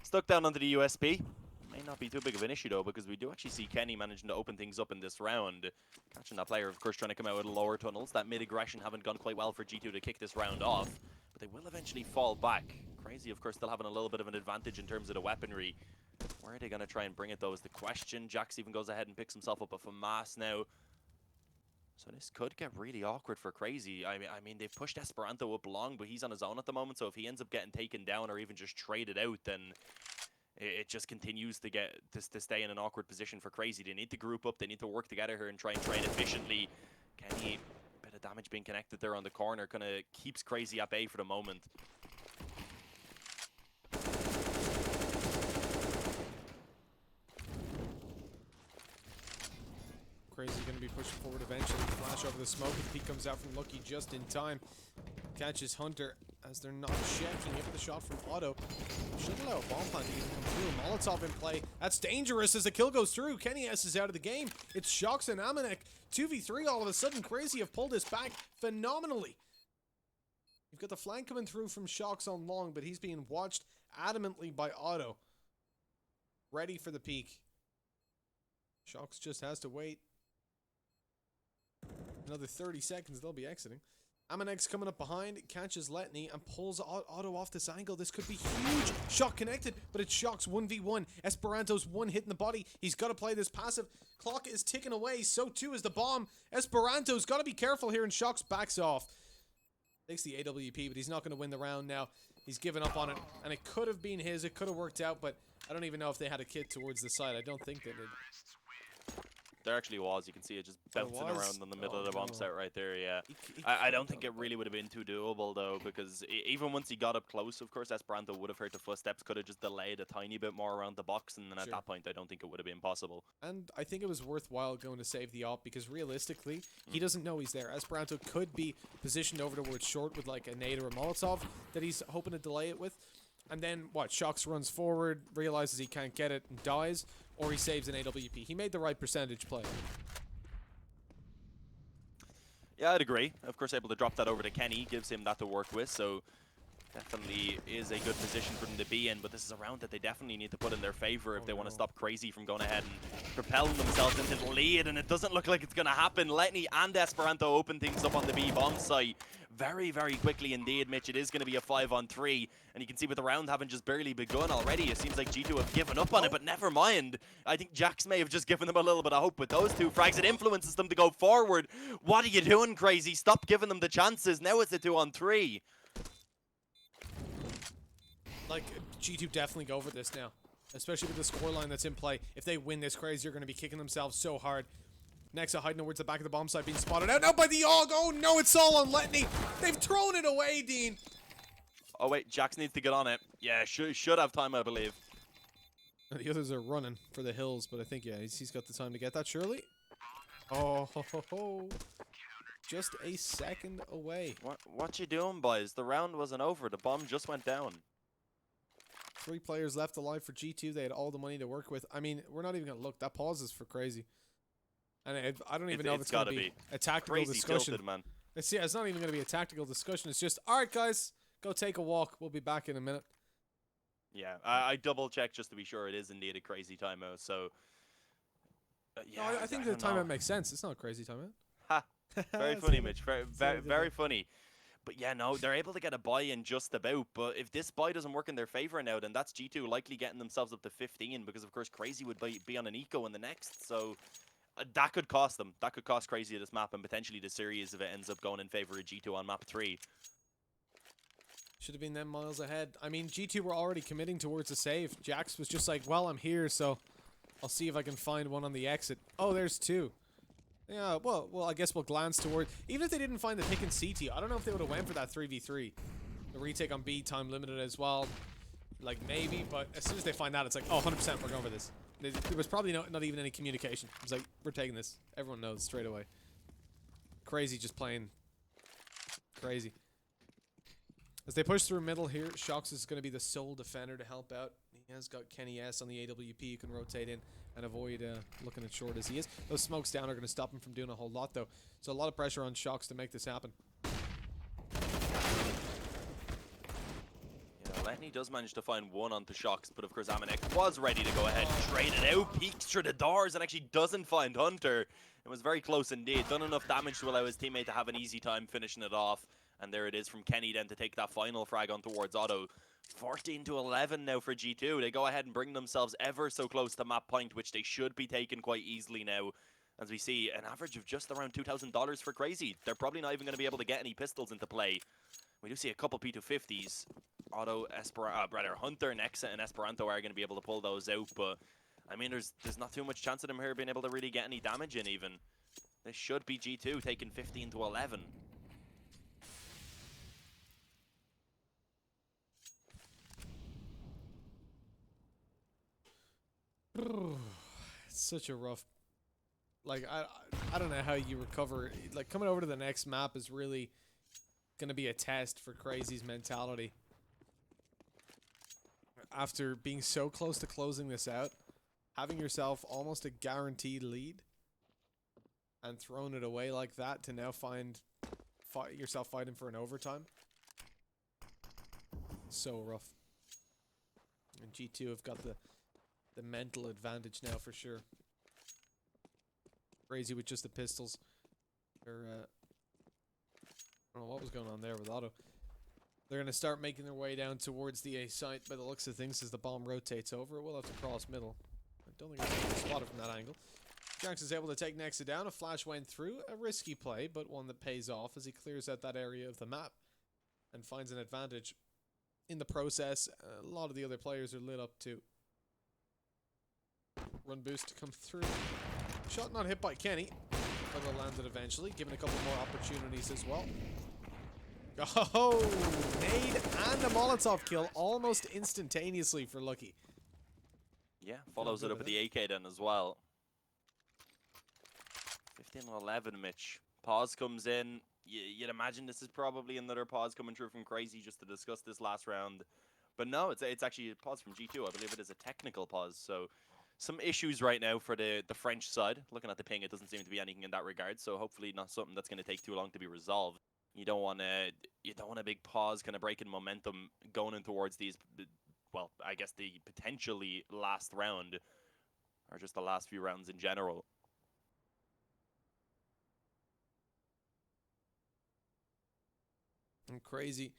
stuck down onto the USP. May not be too big of an issue, though, because we do actually see Kenny managing to open things up in this round. Catching that player, of course, trying to come out with lower tunnels. That mid-aggression haven't gone quite well for G2 to kick this round off, but they will eventually fall back. Crazy, of course, still having a little bit of an advantage in terms of the weaponry. Where are they going to try and bring it, though, is the question. Jax even goes ahead and picks himself up a FAMAS now. So this could get really awkward for Crazy. I mean, they've pushed Esperanto up long, but he's on his own at the moment. So if he ends up getting taken down or even just traded out, then it just continues to get to stay in an awkward position for Crazy. They need to group up, they need to work together here and try and trade efficiently. Kenny, a bit of damage being connected there on the corner, kind of keeps Crazy at bay for the moment. Crazy going to be pushing forward eventually. Flash over the smoke. The peek comes out from Lucky just in time. Catches Hunter as they're not checking it with the shot from Otto. Should allow a bomb plant to even come through. Molotov in play. That's dangerous as the kill goes through. Kenny S is out of the game. It's Shox and Amanek. 2v3 all of a sudden. Crazy have pulled this back phenomenally. You've got the flank coming through from Shox on long, but he's being watched adamantly by Otto. Ready for the peak. Shox just has to wait. Another 30 seconds, they'll be exiting. Amanek's coming up behind, catches Letney, and pulls Otto off this angle. This could be huge. Shot connected, but it's Shox 1v1. Esperanto's one hit in the body. He's got to play this passive. Clock is ticking away, so too is the bomb. Esperanto's got to be careful here, and Shox backs off. Takes the AWP, but he's not going to win the round now. He's given up on it, and it could have been his. It could have worked out, but I don't even know if they had a kit towards the side. I don't think they did. There actually was. You can see it just bouncing around in the middle of the bomb site right there, yeah. He I don't think it really would have been too doable, though, because even once he got up close, of course, Esperanto would have heard the footsteps, could have just delayed a tiny bit more around the box, and then at that point, I don't think it would have been possible. And I think it was worthwhile going to save the op, because realistically, he doesn't know he's there. Esperanto could be positioned over towards short with like a nade or a Molotov that he's hoping to delay it with. And then, what, Shox runs forward, realizes he can't get it, and dies, or he saves an AWP. He made the right percentage play. Yeah, I'd agree. Of course, able to drop that over to Kenny, gives him that to work with, so definitely is a good position for them to be in, but this is a round that they definitely need to put in their favor if they want to stop Crazy from going ahead and propelling themselves into the lead, and it doesn't look like it's going to happen. Letney and Esperanto open things up on the B bomb site very, very quickly indeed, Mitch. It is going to be a 5-on-3, and you can see with the round having just barely begun already, it seems like G2 have given up on it, but never mind. I think Jax may have just given them a little bit of hope with those two frags. It influences them to go forward. What are you doing, Crazy? Stop giving them the chances. Now it's a 2-on-3. Like, G2 definitely go for this now, especially with the scoreline that's in play. If they win this, Crazy are going to be kicking themselves so hard. Next, hiding towards the back of the bomb site, being spotted out now by the AUG. Oh no, it's all on Letney. They've thrown it away, Dean. Oh wait, Jax needs to get on it. Yeah, should have time, I believe. The others are running for the hills, but I think, yeah, he's got the time to get that, surely. Oh, ho, ho, ho. Just a second away. What you doing, boys? The round wasn't over. The bomb just went down. 3 players left alive for G2. They had all the money to work with. I mean, we're not even going to look. That pause is for Crazy. And I don't even know if it's going to be a tactical Crazy discussion. tilted, man. It's not even going to be a tactical discussion. It's just, all right, guys, go take a walk. We'll be back in a minute. Yeah, I double-checked just to be sure it is indeed a Crazy timeout, so... yeah, No, I think the timeout makes sense. It's not a Crazy timeout. Ha! Very funny, Mitch. Very funny. But yeah, no, they're able to get a buy in just about. But if this buy doesn't work in their favor now, then that's G2 likely getting themselves up to 15, because of course Crazy would be on an eco in the next. So that could cost them. That could cost Crazy this map and potentially the series if it ends up going in favor of G2 on map 3. Should have been them miles ahead. I mean, G2 were already committing towards a save. Jax was just like, well, I'm here, so I'll see if I can find one on the exit. Oh, there's 2. Yeah, well, I guess we'll glance toward... Even if they didn't find the pick in CT, I don't know if they would have went for that 3v3. The retake on B, time limited as well. Like, maybe, but as soon as they find out, it's like, oh, 100% we're going for this. There was probably not even any communication. It was like, we're taking this. Everyone knows straight away. Crazy just playing crazy. As they push through middle here, Shox is going to be the sole defender to help out. He has got Kenny S on the AWP. You can rotate in and avoid looking at short as he is. Those smokes down are going to stop him from doing a whole lot, though. So a lot of pressure on Shox to make this happen. Yeah, Letney does manage to find one onto Shox, but of course Amanek was ready to go ahead and trade it out. Peeks through the doors and actually doesn't find Hunter. It was very close indeed. Done enough damage to allow his teammate to have an easy time finishing it off. And there it is from Kenny then to take that final frag on towards Otto. 14-11 now for G2. They go ahead and bring themselves ever so close to map point, which they should be taking quite easily now. As we see an average of just around $2,000 for Crazy. They're probably not even going to be able to get any pistols into play. We do see a couple P250s. Hunter, Nexa, and Esperanto are going to be able to pull those out, but I mean, there's not too much chance of them here being able to really get any damage in even. This should be G2 taking 15 to 11. It's such a rough. Like I don't know how you recover. Like coming over to the next map is really gonna be a test for CR4ZY's mentality. After being so close to closing this out, having yourself almost a guaranteed lead, and throwing it away like that to now find yourself fighting for an overtime. So rough. And G2 have got the mental advantage now for sure. CR4ZY with just the pistols. They're I don't know what was going on there with Otto. They're going to start making their way down towards the A site by the looks of things as the bomb rotates over. It will have to cross middle. I don't think it's spotted from that angle. Jax is able to take Nexa down. A flash went through. A risky play, but one that pays off as he clears out that area of the map and finds an advantage. In the process, a lot of the other players are lit up too. Run boost to come through. Shot not hit by Kenny, but will land it eventually, given a couple more opportunities as well. Oh, nade and a Molotov kill almost instantaneously for Lucky. Yeah, follows it up with the AK then as well. 15-11, Mitch. Pause comes in. You'd imagine this is probably another pause coming through from CR4ZY just to discuss this last round. But no, it's actually a pause from G2. I believe it is a technical pause. So some issues right now for the French side. Looking at the ping, it doesn't seem to be anything in that regard. So hopefully not something that's going to take too long to be resolved. You don't want a big pause kind of breaking momentum going in towards these, well, I guess the potentially last round, or just the last few rounds in general. And CR4ZY,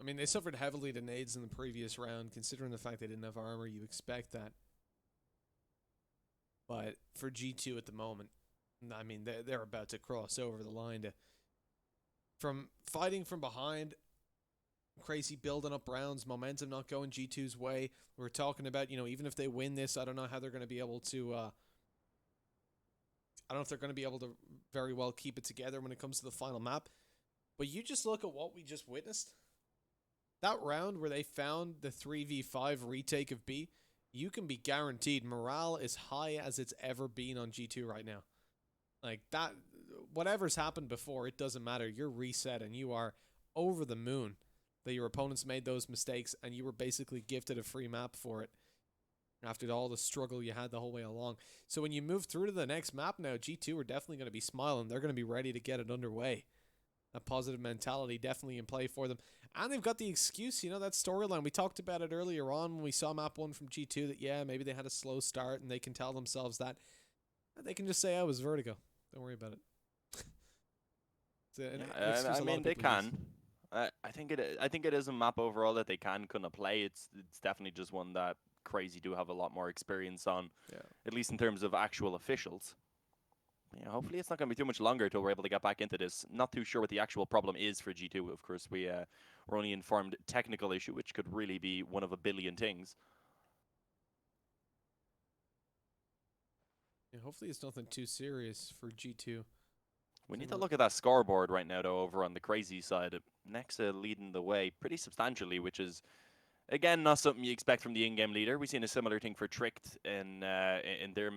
I mean, they suffered heavily to nades in the previous round. Considering the fact they didn't have armor, you expect that. But for G2 at the moment, I mean, they're about to cross over the line to... From fighting from behind, CR4ZY building up rounds, momentum not going G2's way. We're talking about, you know, even if they win this, I don't know how they're going to be able to... I don't know if they're going to be able to very well keep it together when it comes to the final map. But you just look at what we just witnessed. That round where they found the 3v5 retake of B, you can be guaranteed morale is high as it's ever been on G2 right now. Like that, whatever's happened before, it doesn't matter. You're reset and you are over the moon that your opponents made those mistakes and you were basically gifted a free map for it after all the struggle you had the whole way along. So when you move through to the next map now, G2 are definitely going to be smiling. They're going to be ready to get it underway. A positive mentality definitely in play for them. And they've got the excuse, you know, that storyline. We talked about it earlier on when we saw map 1 from G2 that, yeah, maybe they had a slow start and they can tell themselves that. They can just say, oh, it was vertigo. Don't worry about it. I mean, they can. I think it is a map overall that they can kind of play. It's definitely just one that CR4ZY do have a lot more experience on, at least in terms of actual officials. Yeah, hopefully it's not going to be too much longer till we're able to get back into this. Not too sure what the actual problem is for G2. Of course, we're only informed technical issue, which could really be one of a billion things. Yeah, hopefully it's nothing too serious for G2. We need to look at that scoreboard right now, though, over on the CR4ZY side. Nexa leading the way pretty substantially, which is, again, not something you expect from the in-game leader. We've seen a similar thing for Tricked in their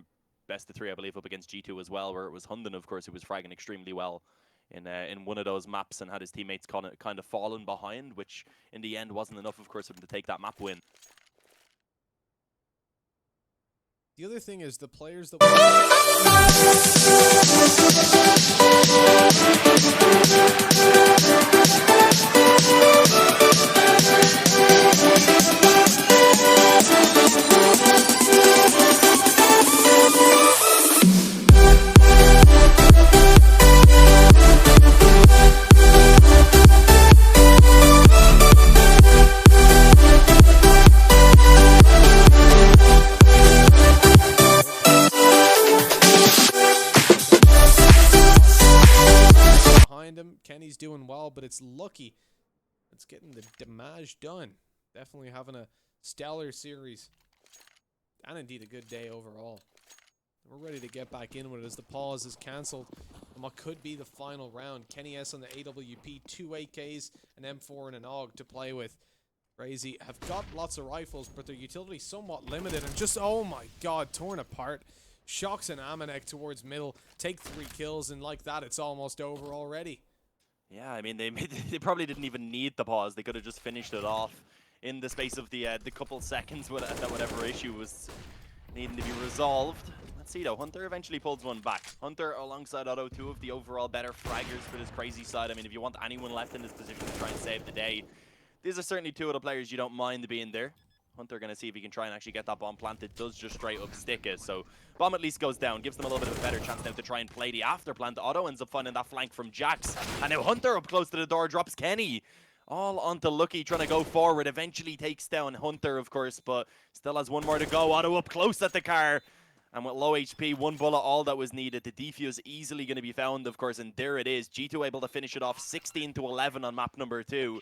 best of 3, I believe, up against G2 as well, where it was Hunden, of course, who was fragging extremely well in one of those maps and had his teammates kind of fallen behind, which in the end wasn't enough, of course, for him to take that map win. The other thing is the players that... Kenny's doing well, but it's Lucky It's getting the damage done. Definitely having a stellar series. And indeed a good day overall. We're ready to get back in with it as the pause is cancelled. And what could be the final round. Kenny S on the AWP, 2 AKs, an M4 and an AUG to play with. CR4ZY have got lots of rifles, but their utility somewhat limited. And just, oh my god, torn apart. Shox and Amanek towards middle. Take 3 kills, and like that, it's almost over already. Yeah, I mean, they probably didn't even need the pause. They could have just finished it off in the space of the couple seconds that whatever issue was needing to be resolved. Let's see though, Hunter eventually pulls one back. Hunter alongside Otto, 2 of the overall better fraggers for this crazy side. I mean, if you want anyone left in this position to try and save the day, these are certainly 2 of the players you don't mind being there. Hunter gonna see if he can try and actually get that bomb planted. Does just straight up stick it. So bomb at least goes down, gives them a little bit of a better chance now to try and play the after plant. Otto ends up finding that flank from Jax. And now Hunter up close to the door drops Kenny. All onto Lucky trying to go forward. Eventually takes down Hunter, of course, but still has one more to go. Otto up close at the car. And with low HP, 1 bullet, all that was needed. The defuse easily going to be found, of course, and there it is. G2 able to finish it off 16-11 on map number 2.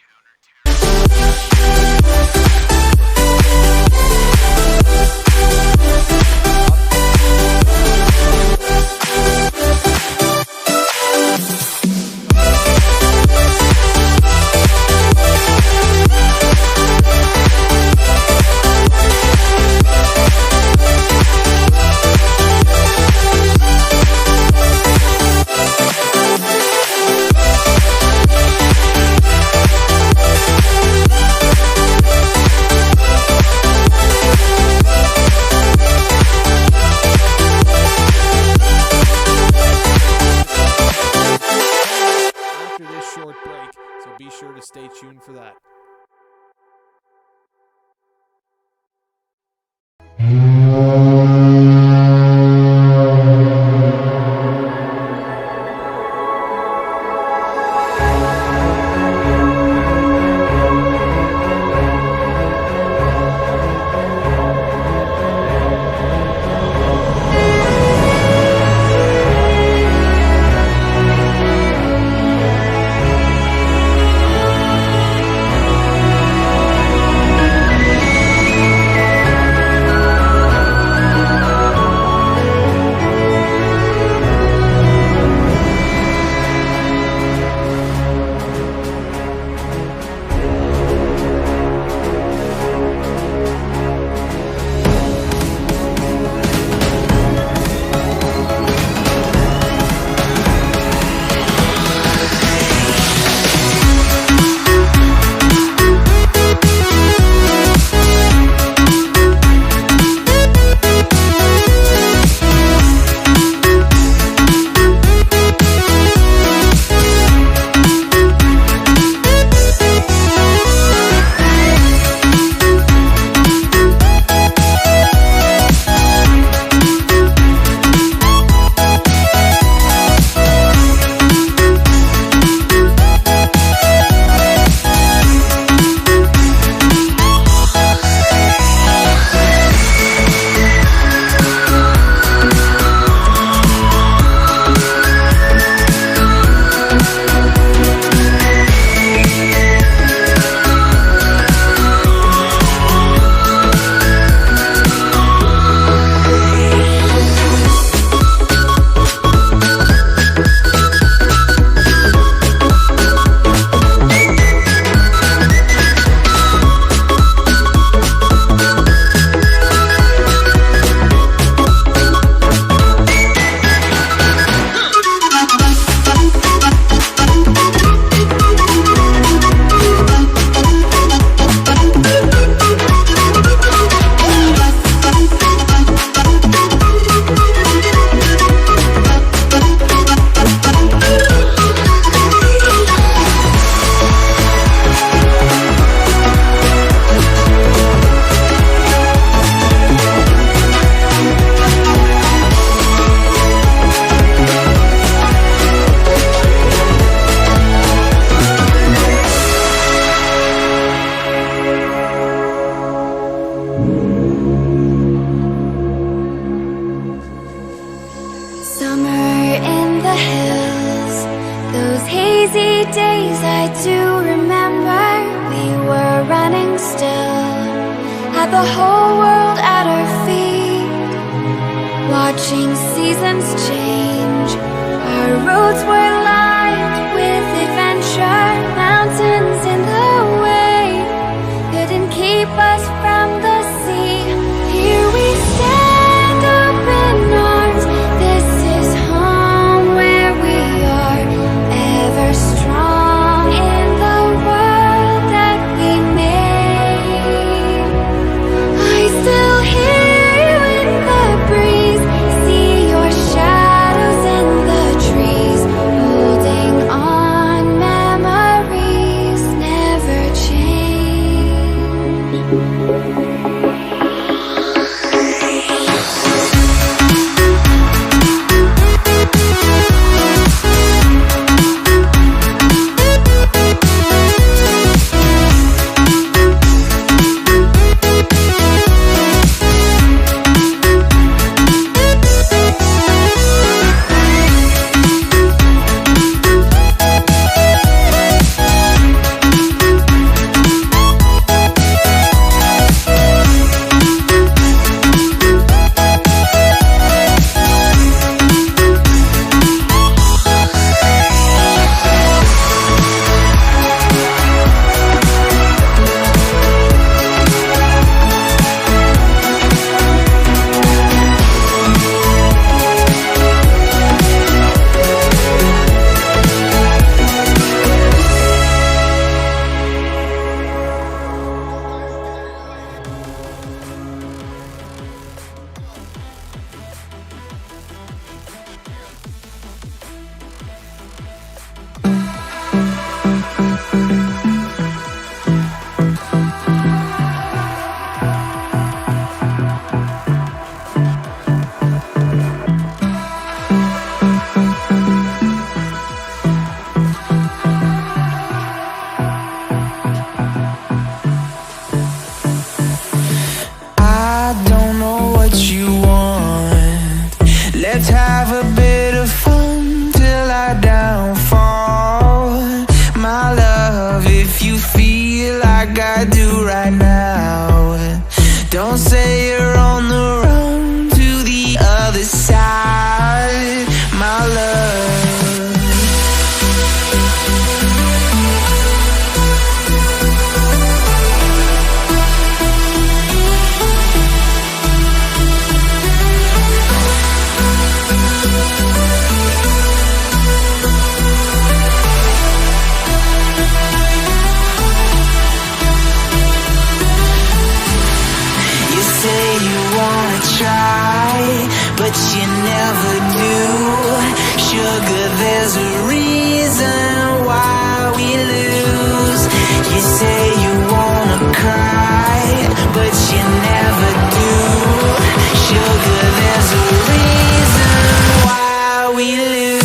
Be sure to stay tuned for that. Those hazy days I do remember. had the whole world at our feet, watching seasons change. Our roads were lined with adventure, mountains in the way couldn't keep us from the sea. Here we stand, open arms. This is home where we are, ever strong in the world that we made. I still hear you in the breeze, see your shadows in the trees, holding on, memories never change. I don't know what you want. Let's have a bit of fun till I downfall. My love, if you feel like I do right now, don't say you're on the run to the other side. My love, you say you wanna try, but you never do. Sugar, there's a reason why we lose. You say you wanna cry, but you never do. Sugar, there's a reason why we lose.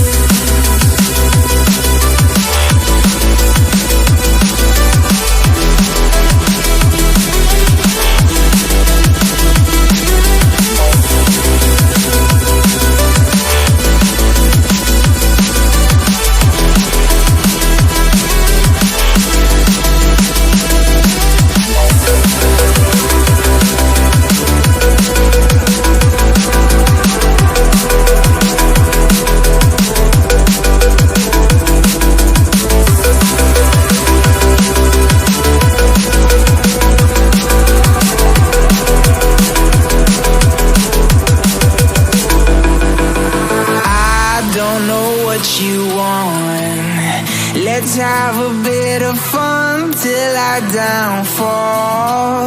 You want. Let's have a bit of fun till I downfall.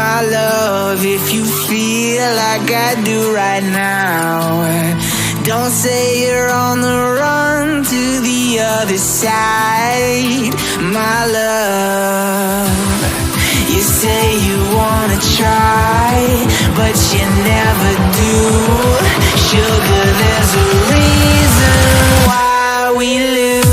My love, if you feel like I do right now, don't say you're on the run to the other side. My love, you say you wanna try, but you never do. Sugar, there's a reason why we lose.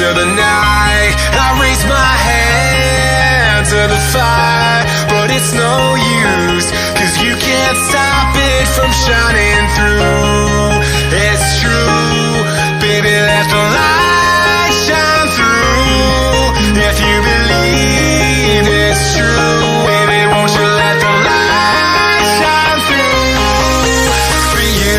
into the night. I raise my hand to the fire, but it's no use, 'cause you can't stop it from shining through. It's true, baby, let the light shine through. If you believe it's true, baby, won't you let the light shine through for you.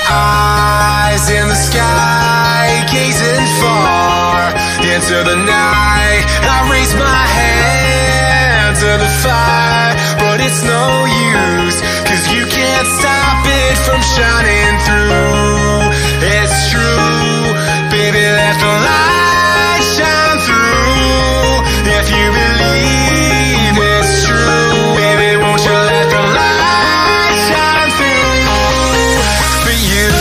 Eyes in the sky, gazing far into the night. I raise my hand to the fire, but it's no use, 'cause you can't stop it from shining through. It's true, baby, let the light shine through. If you believe it's true, baby, won't you let the light shine through for you.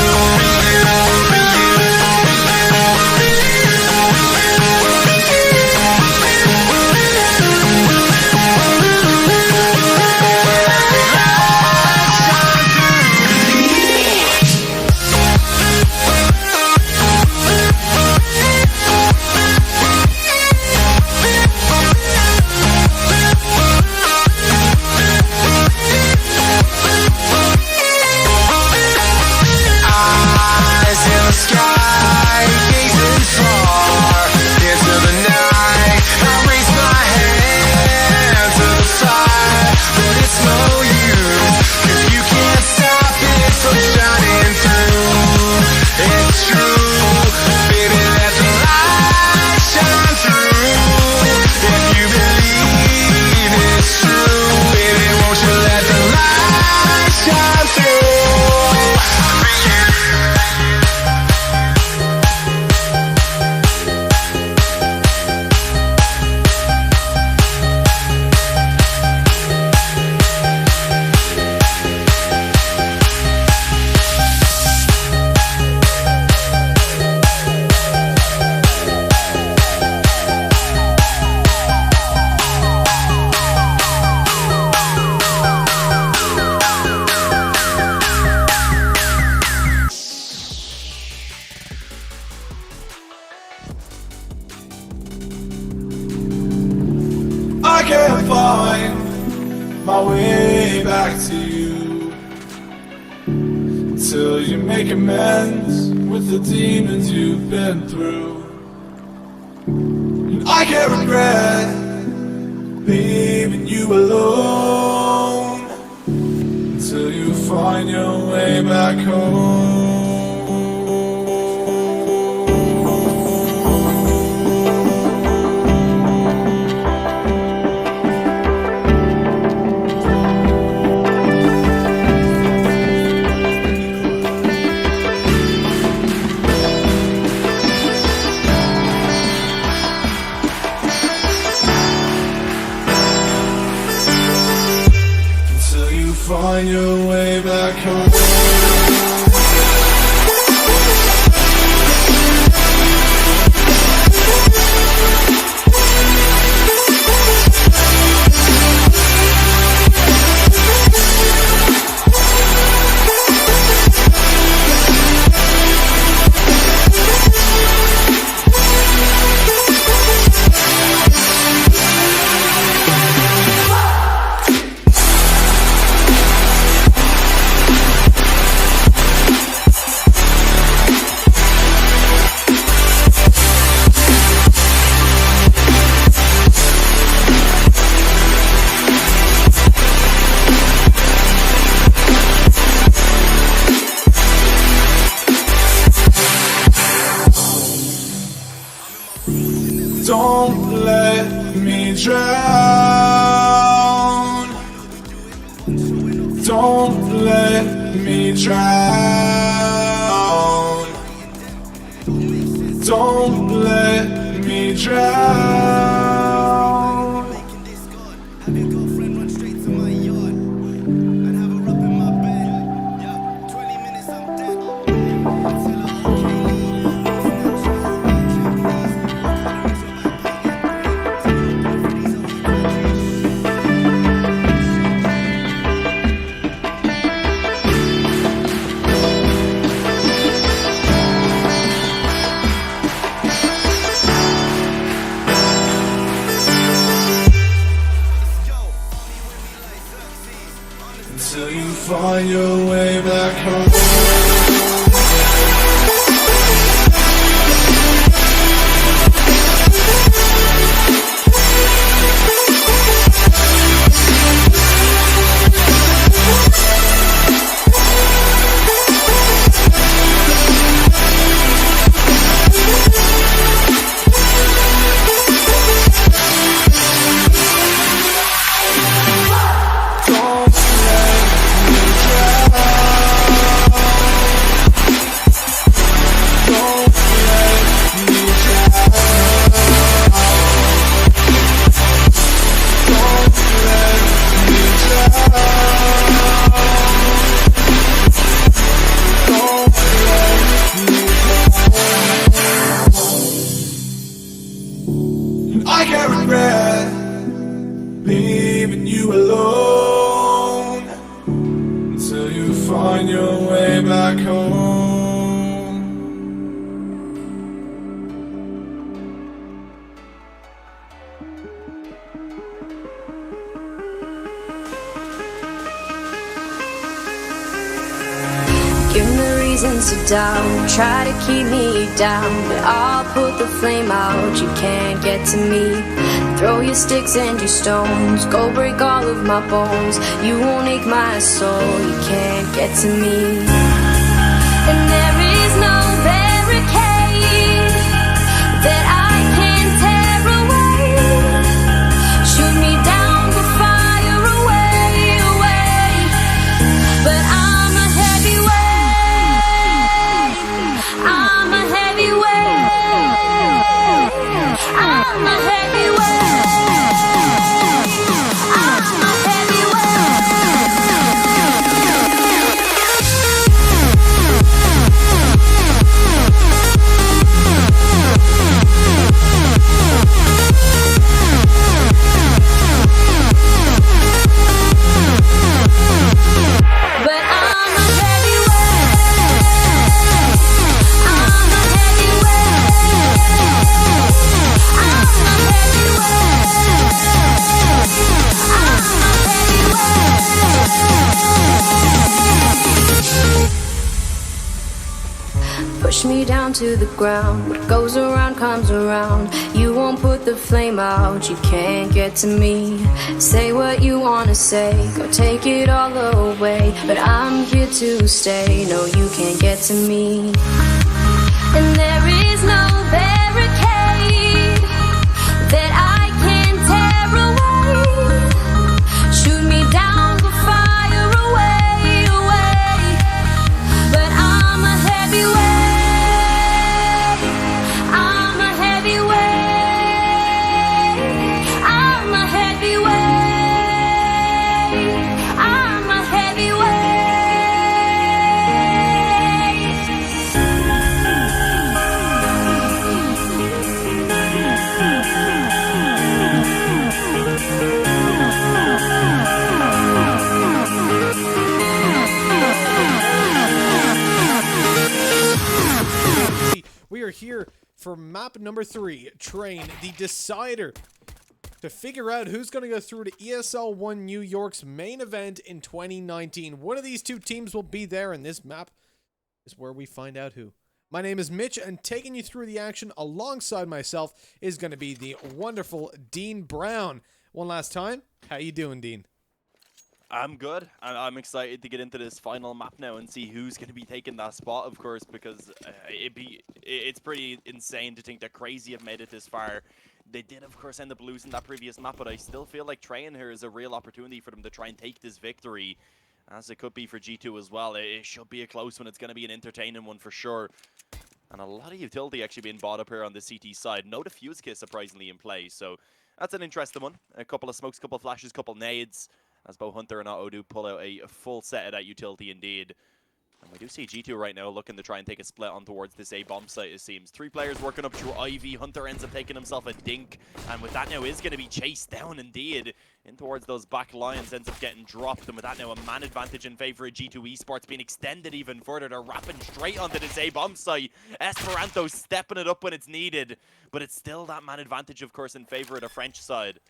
Eyes in the sky, gazing far into the night. I raise my hand to the fire, but it's no use, 'cause you can't stop it from shining through. It's true, baby, let the light shine through. If you believe it's true, baby, won't you let the light shine through for you. I can't find my way back to you till you make amends with the demons you've been through. And I can't regret leaving you alone until you find your way back home. Find your way back home. drown. Don't let me drown. Don't let me drown. Have your girlfriend run straight to my yard and have her up in my bed. Yeah, 20 minutes I'm dead. Tell her okay, until you find your way back home. I can't regret leaving you alone until you find your way back home. Give me reasons to doubt, try to keep me down, but I'll put the flame out, you can't get to me. Throw your sticks and your stones, go break all of my bones, you won't ache my soul, you can't get to me. And there is no barricade that I can tear away. Shoot me down, but fire away, away. But I'm a heavyweight, I'm a heavyweight, I'm a heavyweight, I'm a But I'm a heavyweight, I'm a heavyweight, I'm a heavyweight. Push me down to the ground, what goes around comes around. You won't put the flame out, you can't get to me. Say what you wanna say, go take it all away, but I'm here to stay, no you can't get to me. And there is no barricade that I can tear away. Shoot me down, but fire away, away. But I'm a heavyweight, I'm a heavyweight, I'm a heavyweight, I'm a heavyweight. We are here for map number 3, Train, the decider, to figure out who's going to go through to ESL 1 New York's main event in 2019. One of these two teams will be there, and this map is where we find out who. My name is Mitch, and taking you through the action alongside myself is going to be the wonderful Dean Brown. One last time, how you doing, Dean? I'm good. I'm excited to get into this final map now and see who's going to be taking that spot, of course, because it's pretty insane to think that Crazy have made it this far They did, of course, end up losing that previous map, but I still feel like Train here is a real opportunity for them to try and take this victory, as it could be for G2 as well. It should be a close one. It's going to be an entertaining one for sure. And a lot of utility actually being bought up here on the CT side. No defuse kit surprisingly in play, so that's an interesting one. A couple of smokes, couple of flashes, couple nades, as both Hunter and Odu pull out a full set of that utility indeed. And we do see G2 right now looking to try and take a split on towards this A-bomb site, it seems. 3 players working up through Ivy. Hunter ends up taking himself a dink. And with that now is going to be chased down indeed. In towards those back lines, ends up getting dropped. And with that now a man advantage in favor of G2 Esports being extended even further. They're wrapping straight onto this A-bomb site. Esperanto stepping it up when it's needed. But it's still that man advantage, of course, in favor of the French side.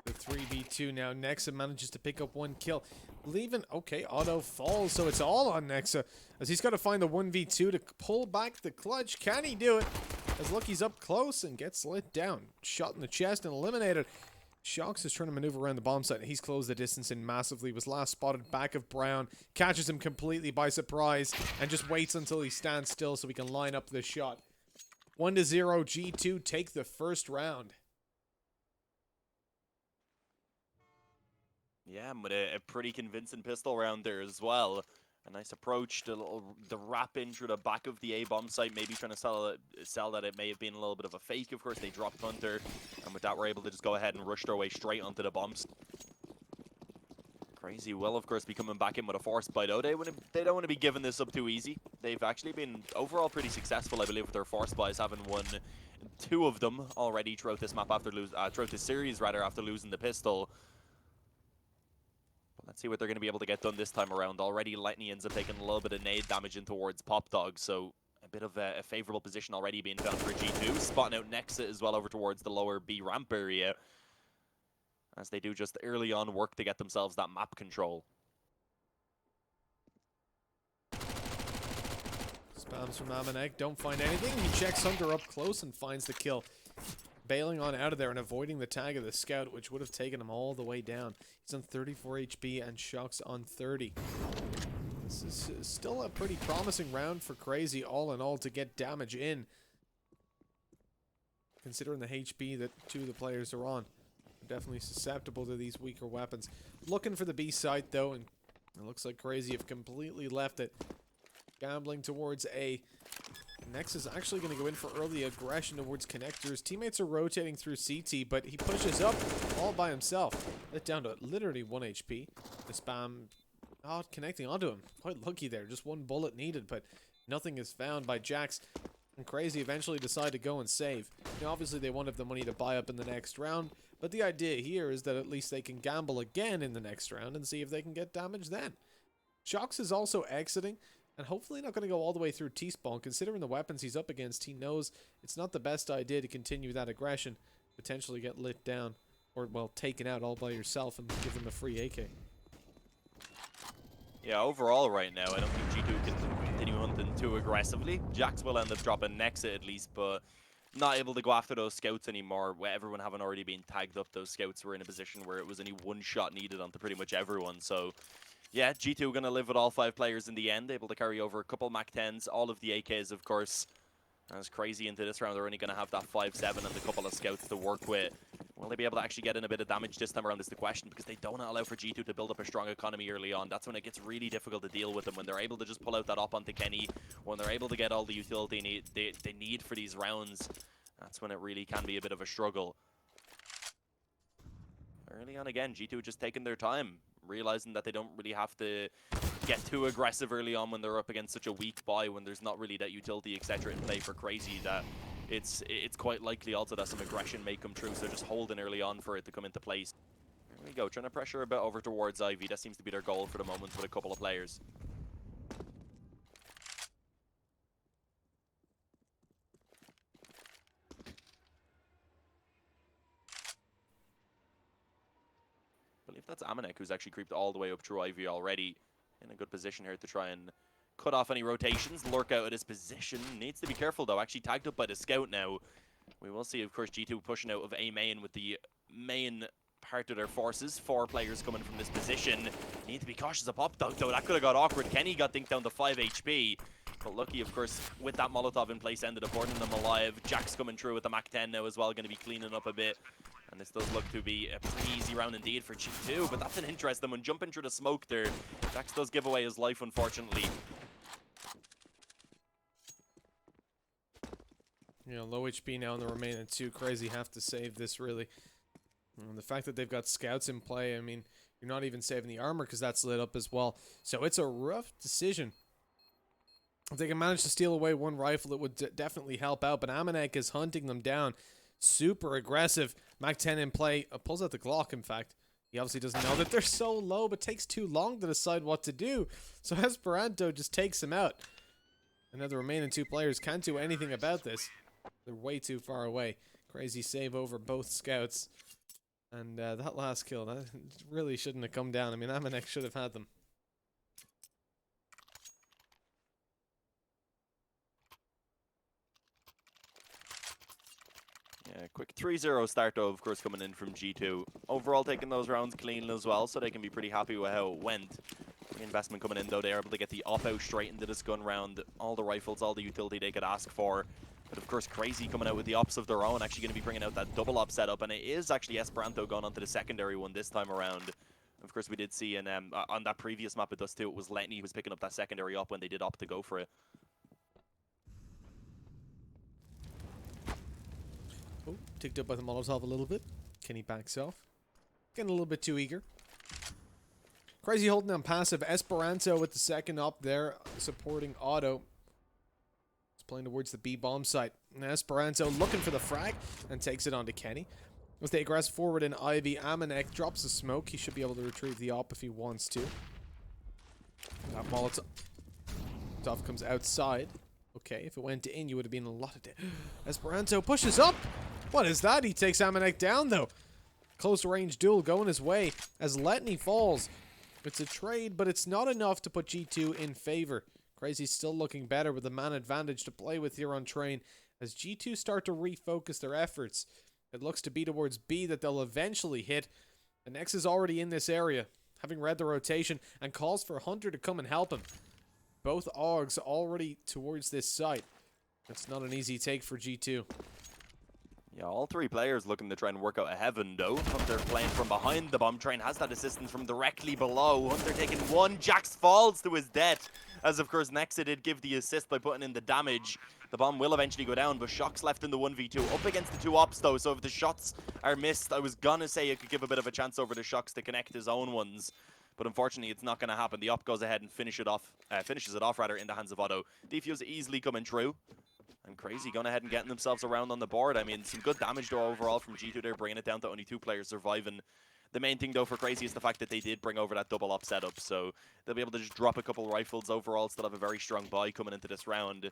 The 3v2 now. Nexa manages to pick up 1 kill. Leaving, okay, Otto falls, so it's all on Nexa, as he's got to find the 1v2 to pull back the clutch. Can he do it? As Lucky's up close and gets lit down. Shot in the chest and eliminated. Shox is trying to maneuver around the bomb site. He's closed the distance in massively. Was last spotted back of Brown. Catches him completely by surprise and just waits until he stands still so he can line up the shot. 1-0, G2 take the first round. Yeah, with a pretty convincing pistol round there as well. A nice approach, the wrap in through the back of the A-bomb site, maybe trying to sell that it may have been a little bit of a fake. Of course, they dropped Hunter, and with that, we're able to just go ahead and rush their way straight onto the bombs. CR4ZY will, of course, be coming back in with a force bite. Oh, they don't want to be giving this up too easy. They've actually been overall pretty successful, I believe, with their force buys, having won 2 of them already throughout this map throughout this series rather, after losing the pistol. Let's see what they're going to be able to get done this time around. Already, Lightning ends up taking a little bit of nade damage in towards Pop Dog, so a bit of a favorable position already being found for G2. Spotting out Nexa as well over towards the lower B ramp area, as they do just early on work to get themselves that map control. Spams from Amanek, don't find anything. He checks Hunter up close and finds the kill. Bailing on out of there and avoiding the tag of the scout, which would have taken him all the way down. He's on 34 HP and Shox on 30. This is still a pretty promising round for CR4ZY, all in all, to get damage in, considering the HP that 2 of the players are on. They're definitely susceptible to these weaker weapons. Looking for the B site, though, and it looks like CR4ZY have completely left it. Gambling towards A. Nex is actually going to go in for early aggression towards connectors. Teammates are rotating through CT, but he pushes up all by himself. Let down to literally 1 HP. The spam connecting onto him. Quite lucky there. Just 1 bullet needed, but nothing is found by Jax. And CR4ZY eventually decide to go and save. Now, obviously, they won't have the money to buy up in the next round, but the idea here is that at least they can gamble again in the next round and see if they can get damage then. Shox is also exiting, and hopefully not going to go all the way through T-spawn. Considering the weapons he's up against, he knows it's not the best idea to continue that aggression. Potentially get lit down, or, well, taken out all by yourself and give them a free AK. Yeah, overall right now, I don't think G2 can continue hunting too aggressively. Jax will end up dropping Nexa at least, but not able to go after those scouts anymore. Where everyone having already been tagged up, those scouts were in a position where it was only 1 shot needed onto pretty much everyone, so... Yeah, G2 going to live with all 5 players in the end, able to carry over a couple MAC-10s, all of the AKs, of course. As CR4ZY into this round, they're only going to have that 5-7 and a couple of scouts to work with. Will they be able to actually get in a bit of damage this time around is the question, because they don't allow for G2 to build up a strong economy early on. That's when it gets really difficult to deal with them, when they're able to just pull out that op onto Kenny, when they're able to get all the utility they need for these rounds. That's when it really can be a bit of a struggle. Early on again, G2 just taking their time, realizing that they don't really have to get too aggressive early on when they're up against such a weak buy, when there's not really that utility, etc. in play for CR4ZY, that it's quite likely also that some aggression may come true, so just holding early on for it to come into place. There we go, trying to pressure a bit over towards Ivy. That seems to be their goal for the moment with a couple of players. I believe that's Amanek, who's actually creeped all the way up through Ivy already. In a good position here to try and cut off any rotations, lurk out of his position. Needs to be careful though, actually tagged up by the scout now. We will see, of course, G2 pushing out of A main with the main part of their forces. 4 players coming from this position. Need to be cautious of Pop Dog though, that could have got awkward. Kenny got dinked down to 5 HP. But Lucky, of course, with that Molotov in place, ended up burning them alive. Jack's coming through with the Mac 10 now as well, going to be cleaning up a bit. And this does look to be a pretty easy round indeed for G2, but that's an interesting one. Jumping through the smoke there. Jax does give away his life, unfortunately. You know, low HP now in the remaining 2. CR4ZY have to save this, really. And the fact that they've got scouts in play, I mean, you're not even saving the armor because that's lit up as well. So it's a rough decision. If they can manage to steal away one rifle, it would definitely help out. But Amanek is hunting them down. Super aggressive. Mac 10 in play. Pulls out the Glock, in fact. He obviously doesn't know that they're so low, but takes too long to decide what to do. So Esperanto just takes him out. And now the remaining 2 players can't do anything about this. They're way too far away. CR4ZY save over both scouts. And that last kill, that really shouldn't have come down. I mean, Amanek should have had them. Yeah, quick 3-0 start though, of course, coming in from G2. Overall taking those rounds clean as well, so they can be pretty happy with how it went. The investment coming in though, they're able to get the op out straight into this gun round. All the rifles, all the utility they could ask for. But of course, CR4ZY coming out with the ops of their own, actually going to be bringing out that double op setup, and it is actually Esperanto going onto the secondary one this time around. Of course, we did see in, on that previous map with us too, it was Letney who was picking up that secondary op when they did opt to go for it. Oh, ticked up by the Molotov a little bit. Kenny backs off. Getting a little bit too eager. CR4ZY holding on passive. Esperanto with the second up there, supporting Otto. It's playing towards the B bomb site. And Esperanto looking for the frag and takes it onto Kenny. As they aggress forward in Ivy, Amanek drops the smoke. He should be able to retrieve the op if he wants to. That Molotov comes outside. Okay, if it went in, you would have been a lot of damage. Esperanto pushes up. What is that? He takes Amanek down, though. Close range duel going his way as Letney falls. It's a trade, but it's not enough to put G2 in favor. CR4ZY's still looking better with the man advantage to play with here on train as G2 start to refocus their efforts. It looks to be towards B that they'll eventually hit. The Nex is already in this area, having read the rotation, and calls for Hunter to come and help him. Both AUGs already towards this site. It's not an easy take for G2. Yeah, all 3 players looking to try and work out a heaven, though. Hunter playing from behind the bomb train, has that assistance from directly below. Hunter taking 1, Jax falls to his death. As, of course, Nexa did give the assist by putting in the damage. The bomb will eventually go down, but Shock's left in the 1v2. Up against the 2 ops, though, so if the shots are missed, I was gonna say it could give a bit of a chance over to Shocks to connect his own ones. But unfortunately, it's not going to happen. The op goes ahead and finishes it off in the hands of Otto. Defuse easily coming through. And CR4ZY going ahead and getting themselves around on the board. I mean, some good damage though overall from G2 there, bringing it down to only 2 players surviving. The main thing though for CR4ZY is the fact that they did bring over that double op setup. So they'll be able to just drop a couple rifles overall, still have a very strong buy coming into this round.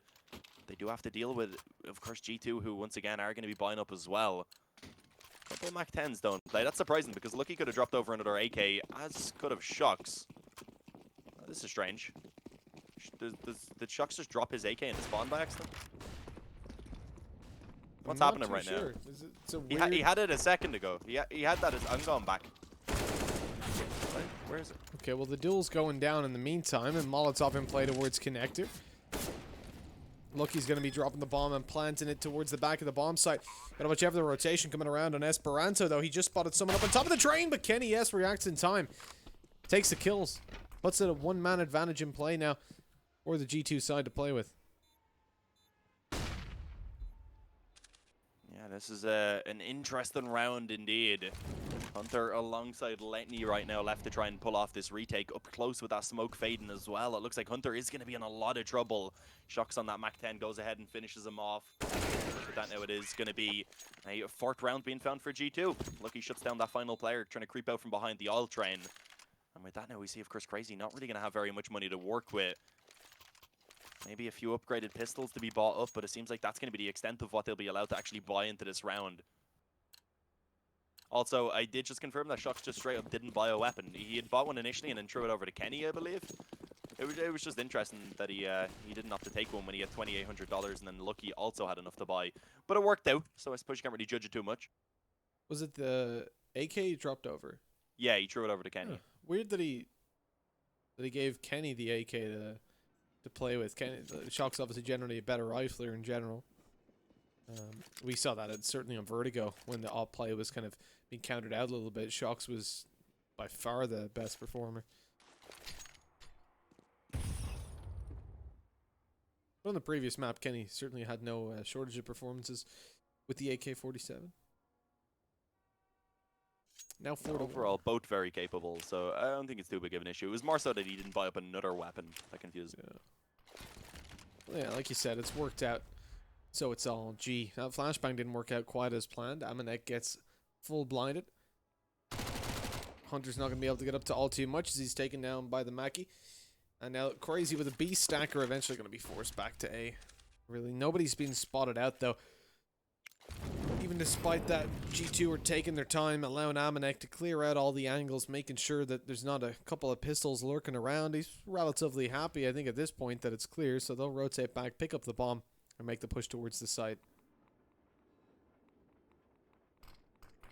They do have to deal with, of course, G2, who once again are going to be buying up as well. Couple of Mac 10s don't play. That's surprising because Lucky could have dropped over another AK, as could have Shocks. This is strange. Did Shocks just drop his AK in the spawn by accident? What's happening right now? It's a weird... He had it a second ago. He had that as... I'm going back. Where is it? Okay, well, the duel's going down in the meantime, and Molotov in play towards Connector. Lucky's going to be dropping the bomb and planting it towards the back of the bomb site. Gotta watch out for the rotation coming around on Esperanto, though. He just spotted someone up on top of the train, but Kenny, yes, reacts in time. Takes the kills. Puts it a 1-man advantage in play now, or the G2 side to play with. Yeah, this is an interesting round indeed. Hunter alongside Letney right now, left to try and pull off this retake. Up close with that smoke fading as well. It looks like Hunter is going to be in a lot of trouble. Shocks on that Mac 10 goes ahead and finishes him off. With that now it is going to be a 4th round being found for G2. Lucky shuts down that final player, trying to creep out from behind the oil train. And with that now we see, of course, CR4ZY not really going to have very much money to work with. Maybe a few upgraded pistols to be bought up, but it seems like that's going to be the extent of what they'll be allowed to actually buy into this round. Also, I did just confirm that Shocks just straight up didn't buy a weapon. He had bought one initially and then threw it over to Kenny, I believe. It was just interesting that he didn't have to take one when he had $2,800 and then Lucky also had enough to buy. But it worked out, so I suppose you can't really judge it too much. Was it the AK he dropped over? Yeah, he threw it over to Kenny. Weird that he gave Kenny the AK to to play with. Shock's obviously generally a better rifler in general. We saw that certainly on Vertigo when the op play was kind of being countered out a little bit. Shock's was by far the best performer. But on the previous map, Kenny certainly had no shortage of performances with the AK-47. Now 4 Overall, both very capable, so I don't think it's too big of an issue. It was more so that he didn't buy up another weapon. That confused me. Well, yeah, like you said, it's worked out. So it's all G. That flashbang didn't work out quite as planned. Amanek gets full blinded. Hunter's not going to be able to get up to all too much as he's taken down by the Mackie. And now Crazy with a B stacker eventually going to be forced back to A. Really, nobody's been spotted out though. Even despite that, G2 are taking their time, allowing Amanek to clear out all the angles, making sure that there's not a couple of pistols lurking around. He's relatively happy, I think, at this point that it's clear, so they'll rotate back, pick up the bomb, and make the push towards the site.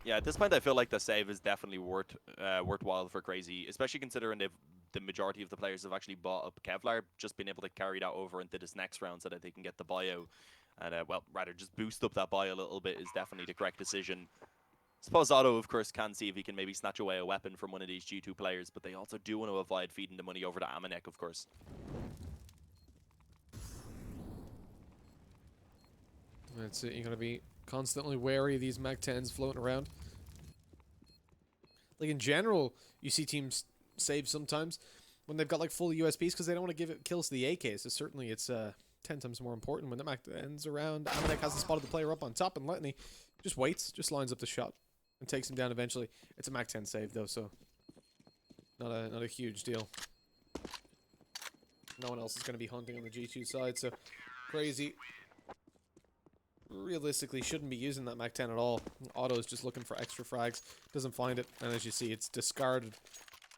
Yeah, at this point, I feel like the save is definitely worthwhile for Crazy, especially considering the majority of the players have actually bought up Kevlar, just being able to carry that over into this next round so that they can get the bio. And, well, rather just boost up that buy a little bit is definitely the correct decision. I suppose Otto, of course, can see if he can maybe snatch away a weapon from one of these G2 players, but they also do want to avoid feeding the money over to Amanek, of course. That's it. You're going to be constantly wary of these Mac-10s floating around. Like, in general, you see teams save sometimes when they've got, like, full USBs because they don't want to give it kills to the AK, so certainly it's 10 times more important when the Mac ends around. Amanek hasn't spotted the player up on top, and Letney just waits, just lines up the shot, and takes him down eventually. It's a Mac 10 save though, so not a huge deal. No one else is going to be hunting on the G2 side, so Crazy realistically shouldn't be using that Mac 10 at all. Otto's just looking for extra frags, doesn't find it, and as you see, it's discarded,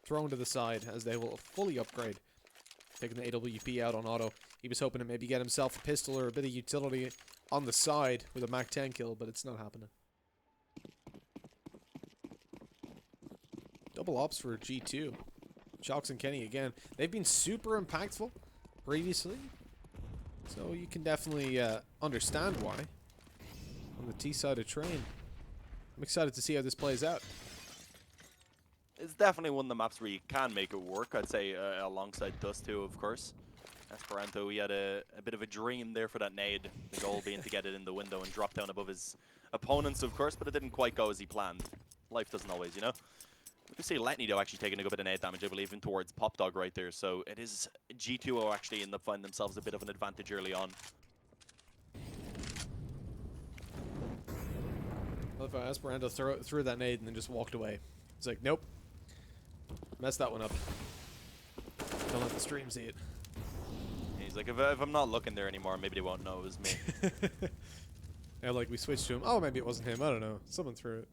thrown to the side as they will fully upgrade. Taking the AWP out on Otto. He was hoping to maybe get himself a pistol or a bit of utility on the side with a Mac 10 kill, but it's not happening. Double ops for G2. Shocks and Kenny again. They've been super impactful previously, so you can definitely understand why. On the T side of train. I'm excited to see how this plays out. It's definitely one of the maps where you can make it work, I'd say, alongside Dust too, of course. Esperanto, he had a bit of a dream there for that nade, the goal being to get it in the window and drop down above his opponents, of course, but it didn't quite go as he planned. Life doesn't always, you know? We can see Letney, though, actually taking a good bit of nade damage, I believe, in towards Pop Dog right there, so it is G2 who actually end up finding themselves a bit of an advantage early on. I love how Esperanto threw that nade and then just walked away. It's like, nope. Messed that one up. Don't let the stream see it. He's like, if I'm not looking there anymore, maybe they won't know it was me. Yeah, like we switched to him. Oh, maybe it wasn't him. I don't know. Someone threw it.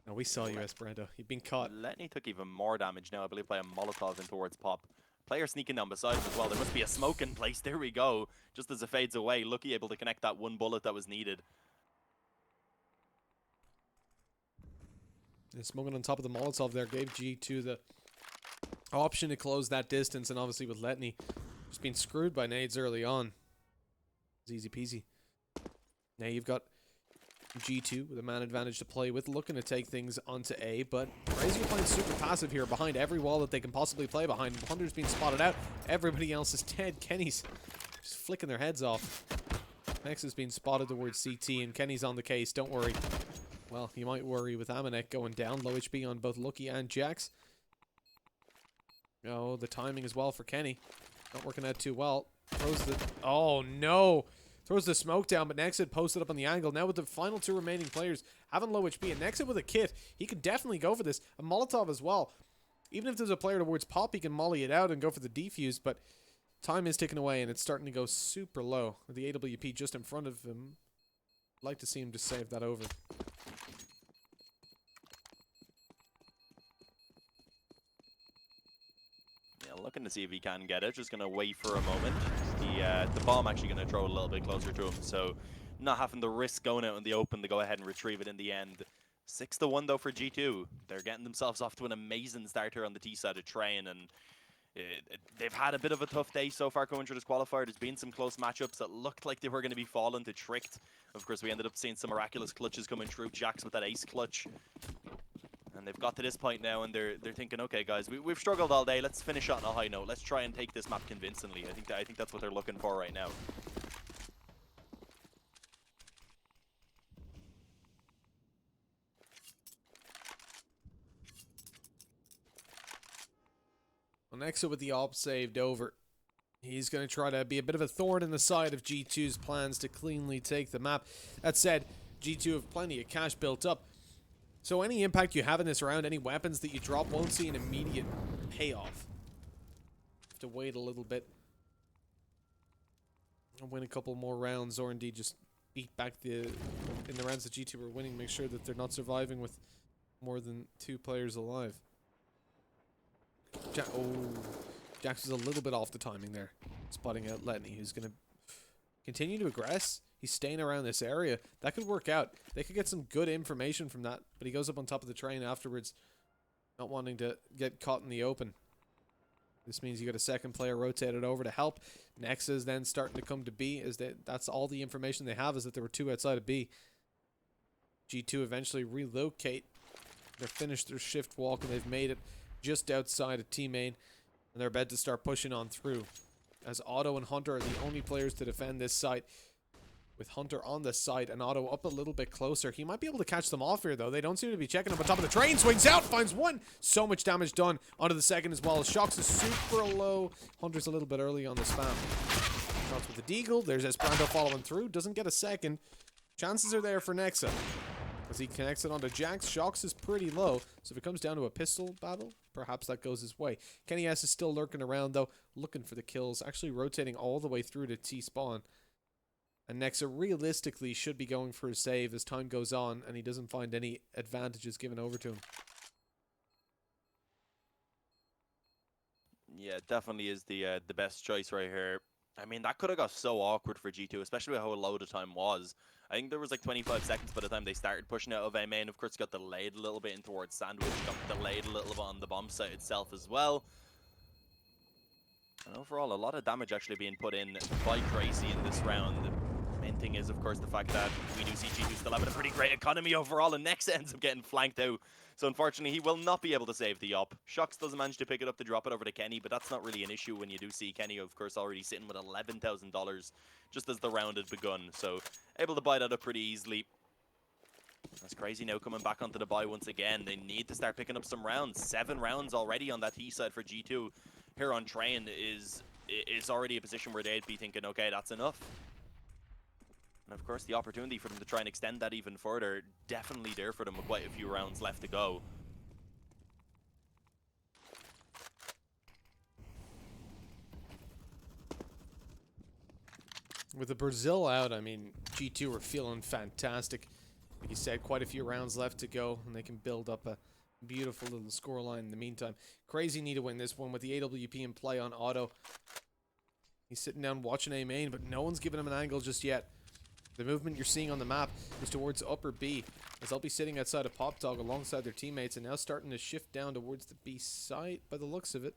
No, we saw you, Esperanto. You've been caught. Letney took even more damage now, I believe, by a Molotov in towards Pop. Player sneaking down beside him as well. There must be a smoke in place. There we go. Just as it fades away, Lucky able to connect that one bullet that was needed. And smoking on top of the Molotov there gave G2 the option to close that distance, and obviously with Letney just being screwed by nades early on. It's easy peasy. Now you've got G2 with a man advantage to play with, looking to take things onto A, but Crazy are playing super passive here behind every wall that they can possibly play behind. Hunter's being spotted out. Everybody else is dead. Kenny's just flicking their heads off. Next is being spotted towards CT, and Kenny's on the case. Don't worry. Well, you might worry with Amanek going down. Low HP on both Lucky and Jax. Oh, the timing as well for Kenny. Not working out too well. Throws the... Oh, no! Throws the smoke down, but Nexit posted up on the angle. Now with the final two remaining players having low HP, and Nexit with a kit, he could definitely go for this. A Molotov as well. Even if there's a player towards Pop, he can molly it out and go for the defuse, but time is ticking away, and it's starting to go super low. With the AWP just in front of him. I'd like to see him just save that over. Looking to see if he can get it. Just going to wait for a moment. The bomb actually going to throw a little bit closer to him, so not having the risk going out in the open to go ahead and retrieve it in the end. 6-1 though for G2. They're getting themselves off to an amazing start here on the T side of train, and they've had a bit of a tough day so far going through this qualifier. There's been some close matchups that looked like they were going to be falling to Tricked. Of course, we ended up seeing some miraculous clutches coming through. Jax with that ace clutch. And they've got to this point now, and they're thinking, okay, guys, we've struggled all day. Let's finish on a high note. Let's try and take this map convincingly. I think that's what they're looking for right now. Well, Nexa with the op saved over. He's going to try to be a bit of a thorn in the side of G2's plans to cleanly take the map. That said, G2 have plenty of cash built up. So any impact you have in this round, any weapons that you drop, won't see an immediate payoff. Have to wait a little bit. And win a couple more rounds, or indeed just beat back in the rounds that G2 were winning. Make sure that they're not surviving with more than 2 players alive. Jax was a little bit off the timing there. Spotting out Letney, who's going to continue to aggress. He's staying around this area. That could work out. They could get some good information from that. But he goes up on top of the train afterwards, not wanting to get caught in the open. This means you got a second player rotated over to help. Nexa is then starting to come to B. That's all the information they have, is that there were 2 outside of B. G2 eventually relocate. They're finished their shift walk, and they've made it just outside of T main, and they're about to start pushing on through, as Otto and Hunter are the only players to defend this site, with Hunter on the site and Otto up a little bit closer. He might be able to catch them off here, though. They don't seem to be checking up on top of the train. Swings out, finds one. So much damage done onto the second as well. Shocks is super low. Hunter's a little bit early on the spam. Shots with the deagle. There's Esperanto following through. Doesn't get a second. Chances are there for Nexa, as he connects it onto Jax. Shocks is pretty low, so if it comes down to a pistol battle, perhaps that goes his way. Kenny S is still lurking around, though, looking for the kills, actually rotating all the way through to T-spawn. And Nexa realistically should be going for a save as time goes on, and he doesn't find any advantages given over to him. Yeah, it definitely is the best choice right here. I mean, that could have got so awkward for G2, especially with how low the time was. I think there was like 25 seconds by the time they started pushing out of A main. Of course, got delayed a little bit in towards Sandwich, got delayed a little bit on the bomb site itself as well. And overall, a lot of damage actually being put in by Crazy in this round. The main thing is, of course, the fact that we do see G2 still having a pretty great economy overall, and Nexa ends up getting flanked out. So unfortunately, he will not be able to save the op. Shocks doesn't manage to pick it up to drop it over to Kenny, but that's not really an issue when you do see Kenny, of course, already sitting with $11,000 just as the round had begun. So able to buy that up pretty easily. That's Crazy now coming back onto the buy once again. They need to start picking up some rounds. 7 rounds already on that T side for G2. Here on train is already a position where they'd be thinking, okay, that's enough. And of course, the opportunity for them to try and extend that even further, definitely there for them with quite a few rounds left to go. With the Brazil out, I mean, G2 were feeling fantastic. Like you said, quite a few rounds left to go, and they can build up a beautiful little scoreline in the meantime. Crazy need to win this one with the AWP in play on Otto. He's sitting down watching A main, but no one's giving him an angle just yet. The movement you're seeing on the map is towards upper B, as they'll be sitting outside of Pop Dog alongside their teammates, and now starting to shift down towards the B site by the looks of it.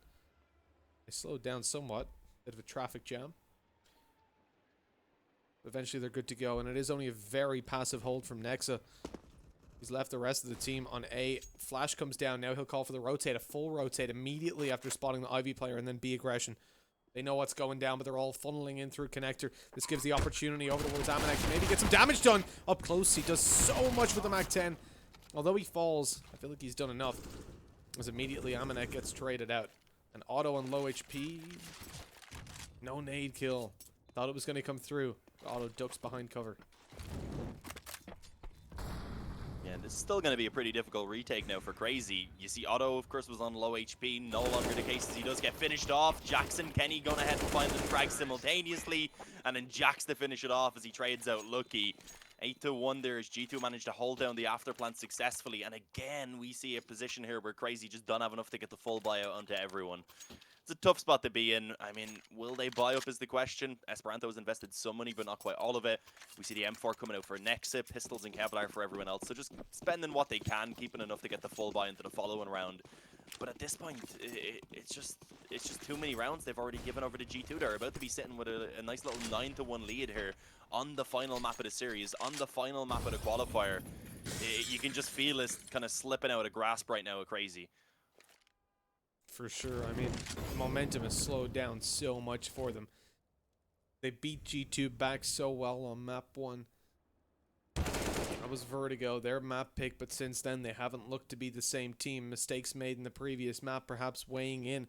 They slowed down somewhat. Bit of a traffic jam. Eventually they're good to go, and it is only a very passive hold from Nexa. He's left the rest of the team on A. Flash comes down. Now he'll call for the rotate, a full rotate immediately after spotting the Ivy player, and then B aggression. They know what's going down, but they're all funneling in through connector. This gives the opportunity over towards Amanek to maybe get some damage done. Up close, he does so much with the Mac 10. Although he falls, I feel like he's done enough, as immediately Amanek gets traded out. And Otto on low HP. No nade kill. Thought it was going to come through. Otto ducks behind cover. Yeah, this is still going to be a pretty difficult retake now for Crazy. You see Otto, of course, was on low HP. No longer the case as he does get finished off. Jackson, Kenny going ahead and find the frag simultaneously. And then Jax to finish it off as he trades out Lucky. 8-1 there as G2 managed to hold down the afterplant successfully. And again, we see a position here where Crazy just don't have enough to get the full buyout onto everyone. It's a tough spot to be in. I mean, will they buy up is the question. Esperanto has invested some money, but not quite all of it. We see the M4 coming out for Nexa, pistols and Kevlar for everyone else. So just spending what they can, keeping enough to get the full buy into the following round. But at this point, it's just too many rounds they've already given over to G2. They're about to be sitting with a nice little 9-1 lead here on the final map of the series, on the final map of the qualifier. You can just feel it kind of slipping out of grasp right now, crazy. For sure. I mean, the momentum has slowed down so much for them. They beat G2 back so well on map 1. That was Vertigo, their map pick, but since then they haven't looked to be the same team. Mistakes made in the previous map perhaps weighing in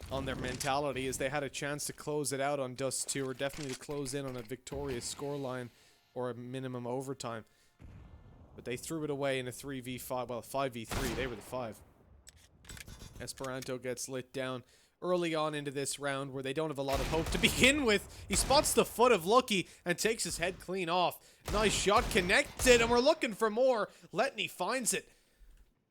on their mentality as they had a chance to close it out on Dust 2, or definitely to close in on a victorious scoreline or a minimum overtime. But they threw it away in a 3v5, well, 5v3, they were the 5. Esperanto gets lit down early on into this round where they don't have a lot of hope to begin with. He spots the foot of Lucky and takes his head clean off. Nice shot, connected, and we're looking for more. Letney finds it.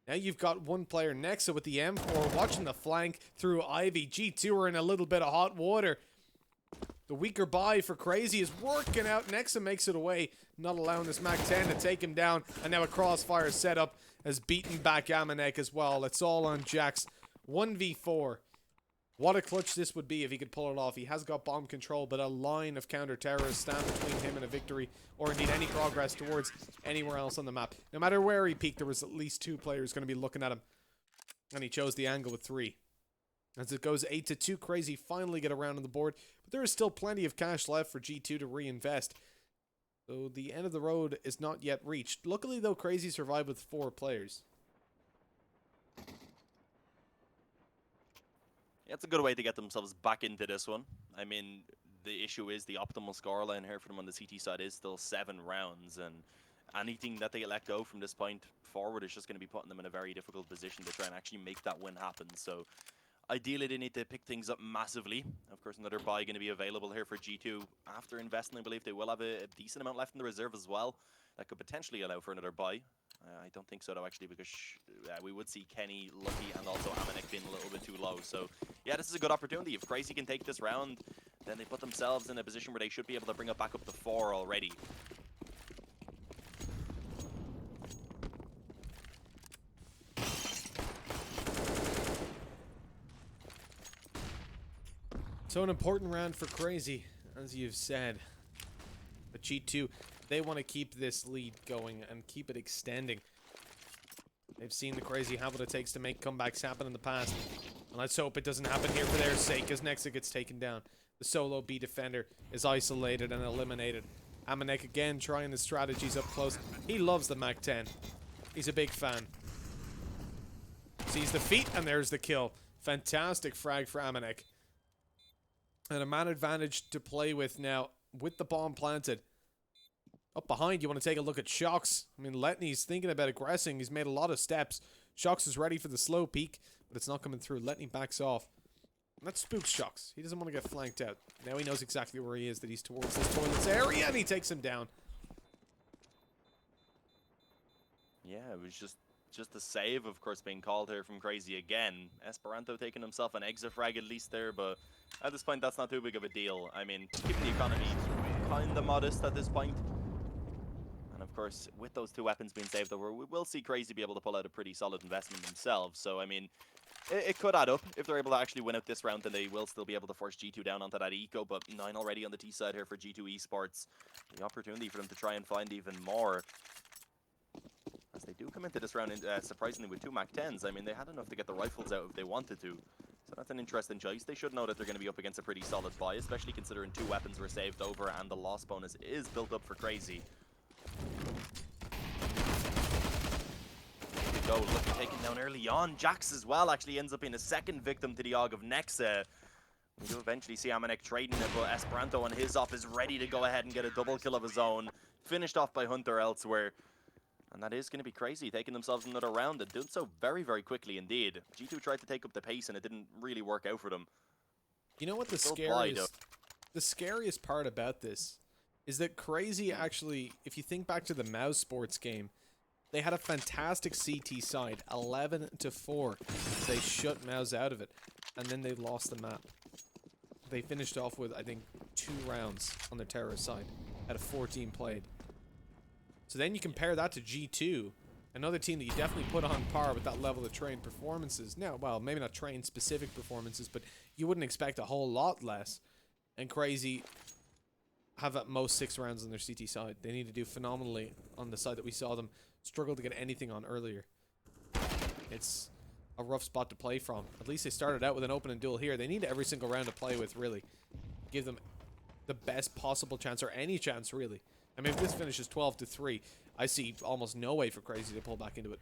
Now you've got one player Nexa with the M4 watching the flank through Ivy. G2 are in a little bit of hot water. The weaker buy for CR4ZY is working out. Nexa makes it away, not allowing this MAC-10 to take him down. And now a crossfire setup has beaten back Amanek as well. It's all on Jax. 1v4. What a clutch this would be if he could pull it off. He has got bomb control, but a line of counter-terrorists stand between him and a victory, or indeed any progress towards anywhere else on the map. No matter where he peaked, there was at least 2 players going to be looking at him. And he chose the angle with 3. As it goes 8-2, CR4ZY finally get around on the board, but there is still plenty of cash left for G2 to reinvest. So the end of the road is not yet reached. Luckily though, CR4ZY survived with 4 players. Yeah, it's a good way to get themselves back into this one. I mean, the issue is the optimal scoreline here for them on the CT side is still 7 rounds, and anything that they let go from this point forward is just going to be putting them in a very difficult position to try and actually make that win happen. So ideally, they need to pick things up massively. Of course, another buy going to be available here for G2. After investing, I believe they will have a decent amount left in the reserve as well. That could potentially allow for another buy. I don't think so, though, actually, because we would see Kenny, Lucky, and also Amanek being a little bit too low. So, yeah, this is a good opportunity. If CR4ZY can take this round, then they put themselves in a position where they should be able to bring it back up to 4 already. So an important round for CR4ZY, as you've said. But G2, they want to keep this lead going and keep it extending. They've seen the CR4ZY have what it takes to make comebacks happen in the past. And let's hope it doesn't happen here for their sake, as Nexa gets taken down. The solo B defender is isolated and eliminated. Amanek again trying the strategies up close. He loves the MAC-10. He's a big fan. Sees the feet, and there's the kill. Fantastic frag for Amanek. And a man advantage to play with now, with the bomb planted. Up behind, you want to take a look at Shox. I mean, Letney's thinking about aggressing. He's made a lot of steps. Shox is ready for the slow peek, but it's not coming through. Letney backs off. And that spooks Shox. He doesn't want to get flanked out. Now he knows exactly where he is, that he's towards this toilets area, and he takes him down. Yeah, it was just a save, of course, being called here from CR4ZY again. Esperanto taking himself an exit frag at least there, but at this point, that's not too big of a deal. I mean, keeping the economy kind of modest at this point. And of course, with those 2 weapons being saved over, we will see CR4ZY be able to pull out a pretty solid investment themselves. So, I mean, it could add up. If they're able to actually win out this round, then they will still be able to force G2 down onto that eco. But 9 already on the T side here for G2 Esports. The opportunity for them to try and find even more. As they do come into this round, surprisingly, with 2 MAC-10s. I mean, they had enough to get the rifles out if they wanted to. So that's an interesting choice. They should know that they're going to be up against a pretty solid buy, especially considering 2 weapons were saved over and the loss bonus is built up for CR4ZY. There you go, Lucky taken down early on. Jax as well actually ends up being a second victim to the AUG of Nexa. We do eventually see Amanek trading it, but Esperanto on his off is ready to go ahead and get a double kill of his own. Finished off by Hunter elsewhere. And that is going to be CR4ZY, taking themselves another round and doing so very, very quickly indeed. G2 tried to take up the pace and it didn't really work out for them. You know what the scariest part about this is that CR4ZY actually, if you think back to the Mouse Sports game, they had a fantastic CT side, 11-4. They shut Mouse out of it, and then they lost the map. They finished off with, I think, 2 rounds on their terrorist side out of 14 played. So then you compare that to G2, Another team that you definitely put on par with that level of trained performances. Now, well, maybe not trained specific performances, but you wouldn't expect a whole lot less. And CR4ZY have at most 6 rounds on their CT side. They need to do phenomenally on the side that we saw them struggle to get anything on earlier. It's a rough spot to play from. At least they started out with an opening duel here. They need every single round to play with, really. Give them the best possible chance, or any chance, really. I mean, if this finishes 12-3, I see almost no way for CR4ZY to pull back into it.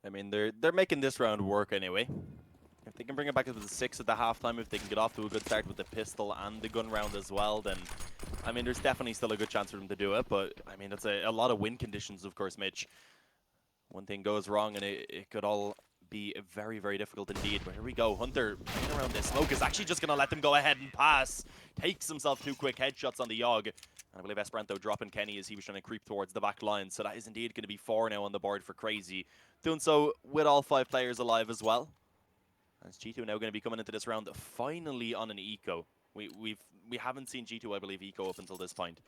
I mean, they're making this round work anyway. If they can bring it back to the 6 at the halftime, if they can get off to a good start with the pistol and the gun round as well, then, I mean, there's definitely still a good chance for them to do it. But, I mean, it's a lot of win conditions, of course, Mitch. One thing goes wrong, and it could all be very, very difficult indeed. But here we go. Hunter playing around this. Smoke is actually just going to let them go ahead and pass. Takes himself 2 quick headshots on the Yogg. And I believe Esperanto dropping Kenny as he was trying to creep towards the back line. So that is indeed going to be 4 now on the board for CR4ZY. Doing so with all 5 players alive as well. As G2 now going to be coming into this round finally on an eco. We haven't seen G2, I believe, eco up until this point.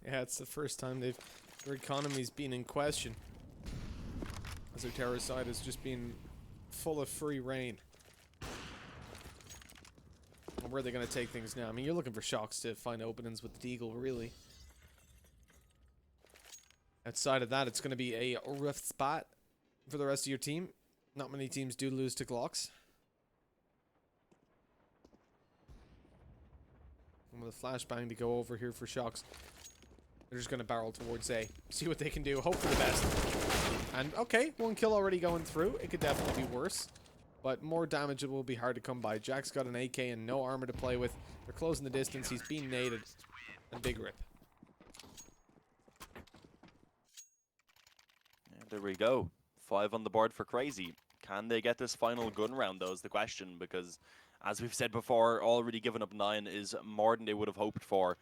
Yeah, it's the first time their economy's been in question. As their terror side has just been full of free reign. And where are they going to take things now? I mean, you're looking for Shocks to find openings with the Deagle, really. Outside of that, it's going to be a rough spot for the rest of your team. Not many teams do lose to Glocks. And with a flashbang to go over here for Shocks. They're just going to barrel towards A. See what they can do. Hope for the best. And, okay, 1 kill already going through. It could definitely be worse. But more damage will be hard to come by. Jack's got an AK and no armor to play with. They're closing the distance. He's being naded. And big rip. And there we go. 5 on the board for CR4ZY. Can they get this final gun round, though, is the question. Because, as we've said before, already giving up 9 is more than they would have hoped for.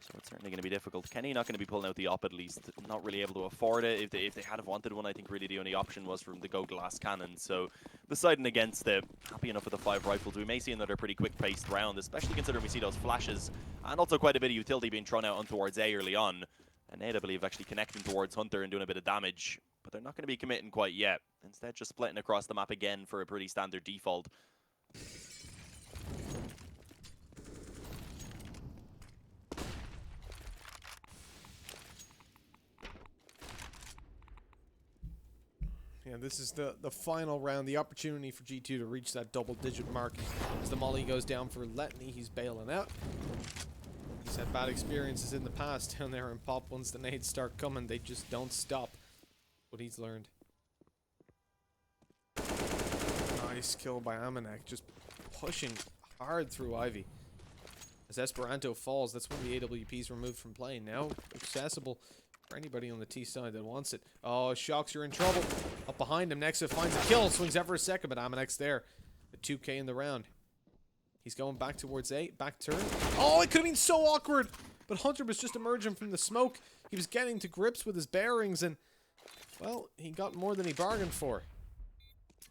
So it's certainly going to be difficult. Kenny not going to be pulling out the op, at least. Not really able to afford it. If they had have wanted one, I think really the only option was for him to go glass cannon. So deciding against it, happy enough with the 5 rifles. We may see another pretty quick-paced round, especially considering we see those flashes. And also quite a bit of utility being thrown out on towards A early on. And Nate, I believe, actually connecting towards Hunter and doing a bit of damage. But they're not going to be committing quite yet. Instead, just splitting across the map again for a pretty standard default. Yeah, this is the final round, the opportunity for G2 to reach that double-digit mark. As the molly goes down for Letney, he's bailing out. He's had bad experiences in the past down there in Pop. Once the nades start coming, they just don't stop. What he's learned. Nice kill by Amanek, just pushing hard through Ivy. As Esperanto falls, that's when the AWP's removed from play. Now accessible for anybody on the T side that wants it. Oh, Shocks, you're in trouble. Up behind him, Nexa finds a kill, swings out for a second, but Amanek's there. The 2K in the round. He's going back towards A, back turn. Oh, it could have been so awkward! But Hunter was just emerging from the smoke. He was getting to grips with his bearings, and, well, he got more than he bargained for.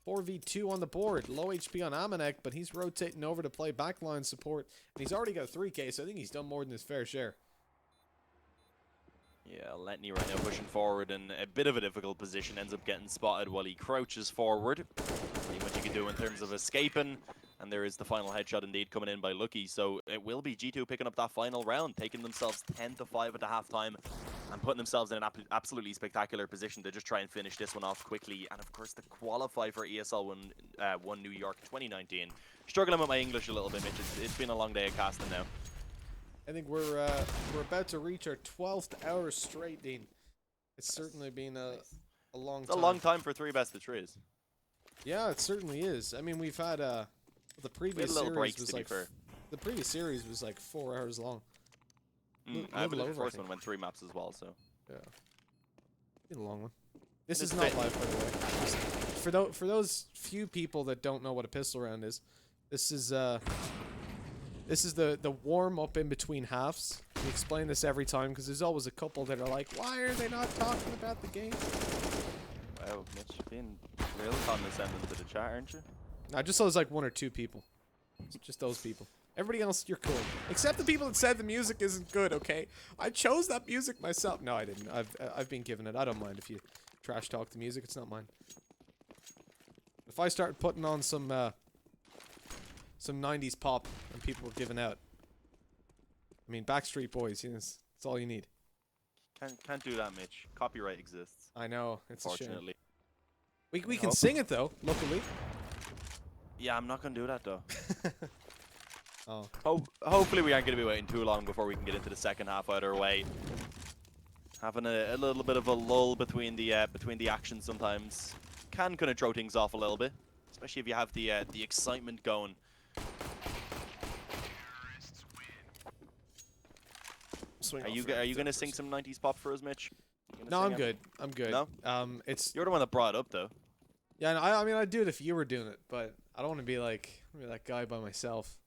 4v2 on the board. Low HP on Amanek, but he's rotating over to play backline support. And he's already got 3K, so I think he's done more than his fair share. Yeah, Letney right now pushing forward in a bit of a difficult position. Ends up getting spotted while he crouches forward. See what you can do in terms of escaping. And there is the final headshot indeed coming in by Lucky. So it will be G2 picking up that final round, taking themselves 10-5 at the halftime and putting themselves in an absolutely spectacular position to just try and finish this one off quickly. And of course, to qualify for ESL 1 New York 2019. Struggling with my English a little bit, Mitch. It's been a long day of casting now. I think we're about to reach our 12th hour straight, Dean. It's certainly been a long time. It's a long time for 3 best of 3s. Yeah, it certainly is. I mean, we've had the previous little series breaks, was to be like fair. the previous series was like 4 hours long. I believe the over, I first think. one went 3 maps as well, so. Yeah, been a long one. This It's is not fit. live, by the way. Just for those few people that don't know what a pistol round is, this is the warm up in between halves. We explain this every time because there's always a couple that are like, why are they not talking about the game? Wow, Mitch, being real condescending to the chat, aren't you? I just saw there's like 1 or 2 people. It's just those people. Everybody else, you're cool. Except the people that said the music isn't good, okay? I chose that music myself. No, I didn't. I've been given it. I don't mind if you trash talk the music. It's not mine. If I start putting on some 90s pop and people were giving out. I mean, Backstreet Boys, you know, that's all you need. Can't do that, Mitch. Copyright exists. I know, it's a shame. Fortunately. We can sing it though, luckily. Yeah, I'm not gonna do that though. Oh. Hopefully we aren't gonna be waiting too long before we can get into the second half out our way. Having a little bit of a lull between the actions sometimes can kind of throw things off a little bit, especially if you have the excitement going. Are you gonna sing some 90s pop for us, Mitch? No, I'm good. I'm good. No? It's You're the one that brought it up though. yeah. No, I mean, I'd do it if you were doing it, but I don't want to be like that guy by myself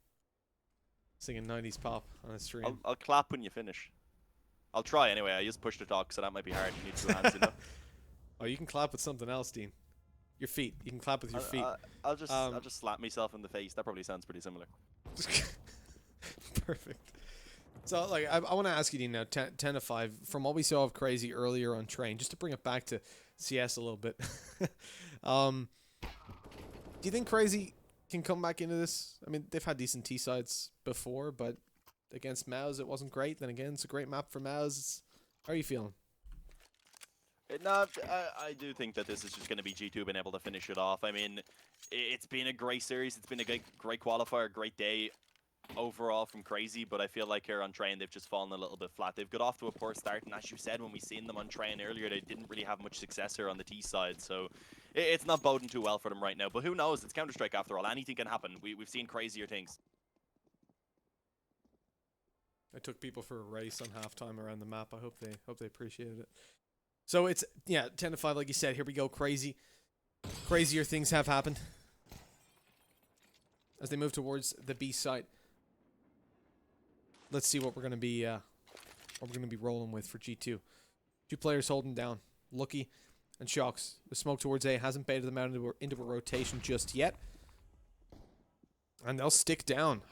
singing 90s pop on a stream. I'll clap when you finish. I'll try anyway. I just push the talk, so that might be hard. You need two hands, you know. Oh, you can clap with something else, Dean. Your feet. You can clap with your feet. I'll just slap myself in the face. That probably sounds pretty similar. Perfect. So, like, I want to ask you, Dean, now, 10 to 5, from what we saw of Crazy earlier on Train, just to bring it back to CS a little bit. Do you think Crazy can come back into this? I mean, they've had decent T-sides before, but against Mouse, it wasn't great. Then again, it's a great map for Mouse. How are you feeling? No, I do think that this is just going to be G2 being able to finish it off. I mean, it's been a great series. It's been a great qualifier, great day overall from Crazy, but I feel like here on Train, they've just fallen a little bit flat. They've got off to a poor start, and as you said, when we seen them on Train earlier, they didn't really have much success here on the T side, so it's not boding too well for them right now. But who knows? It's Counter-Strike after all. Anything can happen. We've seen crazier things. I took people for a race on halftime around the map. I hope they appreciated it. So it's 10 to 5, like you said. Here we go, Crazy. Crazier things have happened as they move towards the B site. Let's see what we're gonna be rolling with for G2. Two players holding down, Lucky and Shocks. The smoke towards A hasn't baited them out into a rotation just yet, and they'll stick down,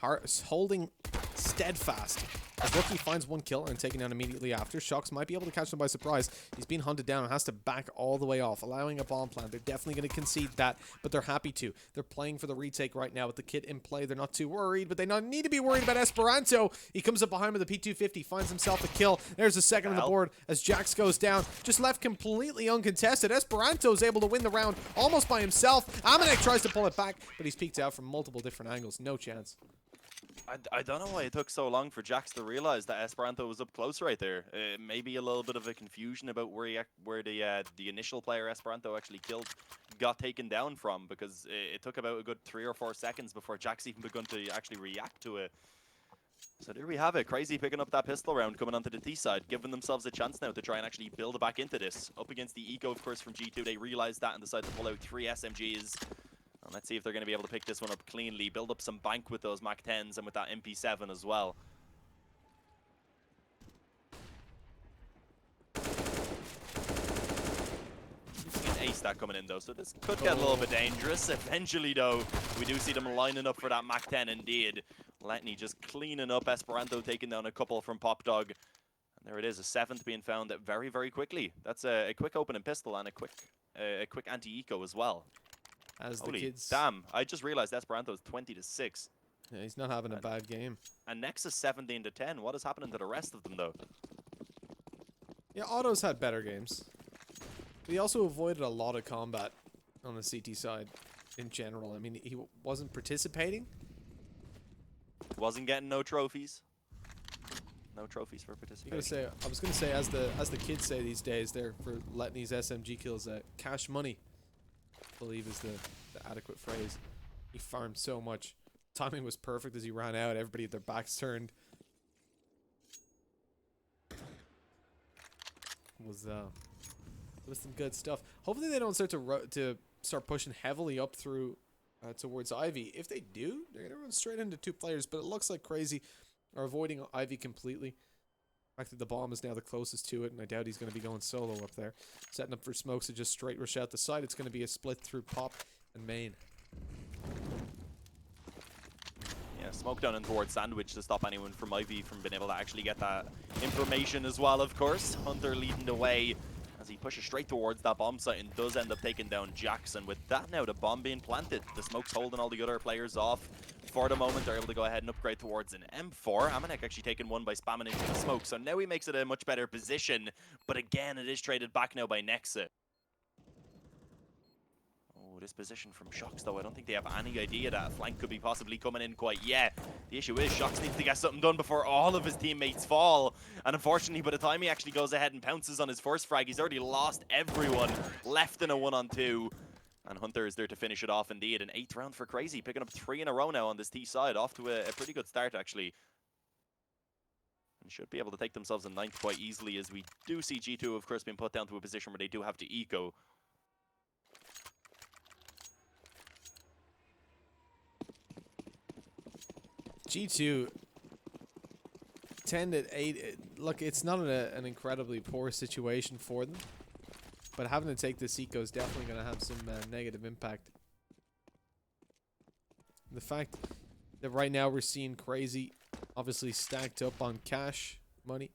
holding steadfast. As Lucky finds one kill and taken down immediately after, Shocks might be able to catch them by surprise. He's being hunted down and has to back all the way off, allowing a bomb plant. They're definitely going to concede that, but they're happy to. They're playing for the retake right now with the kit in play. They're not too worried, but they don't need to be worried about Esperanto. He comes up behind with a P250, finds himself a kill. There's a second on the board as Jax goes down. Just left completely uncontested. Esperanto's able to win the round almost by himself. Amanek tries to pull it back, but he's peeked out from multiple different angles. No chance. I don't know why it took so long for Jax to realize that Esperanto was up close right there. Maybe a little bit of a confusion about where the initial player Esperanto actually killed got taken down from, because it took about a good 3 or 4 seconds before Jax even begun to actually react to it. So there we have it. Crazy picking up that pistol round coming onto the T side, giving themselves a chance now to try and actually build back into this. Up against the Eco, of course, from G2, they realized that and decided to pull out 3 SMGs. And let's see if they're going to be able to pick this one up cleanly, build up some bank with those Mach 10s and with that MP7 as well. An ace stack coming in though, so this could get a little bit dangerous. Eventually though, we do see them lining up for that Mach 10 indeed. Letney just cleaning up, Esperanto taking down a couple from Pop Dog. And there it is, a 7th being found very, very quickly. That's a quick opening pistol and a quick anti-eco as well. As the Holy kids. damn, I just realized Esperanto's 20-6. Yeah, he's not having a bad game. And Nexus 17-10. What is happening to the rest of them though? Yeah, Otto's had better games. But he also avoided a lot of combat on the CT side in general. I mean, he wasn't participating. Wasn't getting no trophies. No trophies for participation. I was gonna say, as the kids say these days, there for Letney's SMG kills, cash money, I believe is the adequate phrase. He farmed so much. Timing was perfect as he ran out. Everybody had their backs turned. Was some good stuff. Hopefully they don't start to start pushing heavily up through towards Ivy. If they do, they're gonna run straight into 2 players. But it looks like Crazy are avoiding Ivy completely. In fact, the bomb is now the closest to it, and I doubt he's going to be going solo up there. Setting up for smokes to just straight rush out the side. It's going to be a split through Pop and Main. Yeah, smoke down and towards Sandwich to stop anyone from Ivy from being able to actually get that information as well, of course. Hunter leading the way as he pushes straight towards that bomb site and does end up taking down Jackson. With that now, the bomb being planted, the smoke's holding all the other players off. For the moment, they're able to go ahead and upgrade towards an M4. Amanek actually taking one by spamming into the smoke, so now he makes it a much better position. But again, it is traded back now by Nexa. Oh, this position from Shox, though, I don't think they have any idea that a flank could be possibly coming in quite yet. The issue is Shox needs to get something done before all of his teammates fall. And unfortunately, by the time he actually goes ahead and pounces on his first frag, he's already lost everyone, left in a 1-on-2. And Hunter is there to finish it off indeed. An 8th round for CR4ZY, picking up 3 in a row now on this T side, off to a pretty good start actually. And should be able to take themselves a 9th quite easily, as we do see G2 of course being put down to a position where they do have to eco. G2 10 at 8. Look, it's not an incredibly poor situation for them, but having to take this eco is definitely going to have some negative impact. The fact that right now we're seeing CR4ZY obviously stacked up on cash money,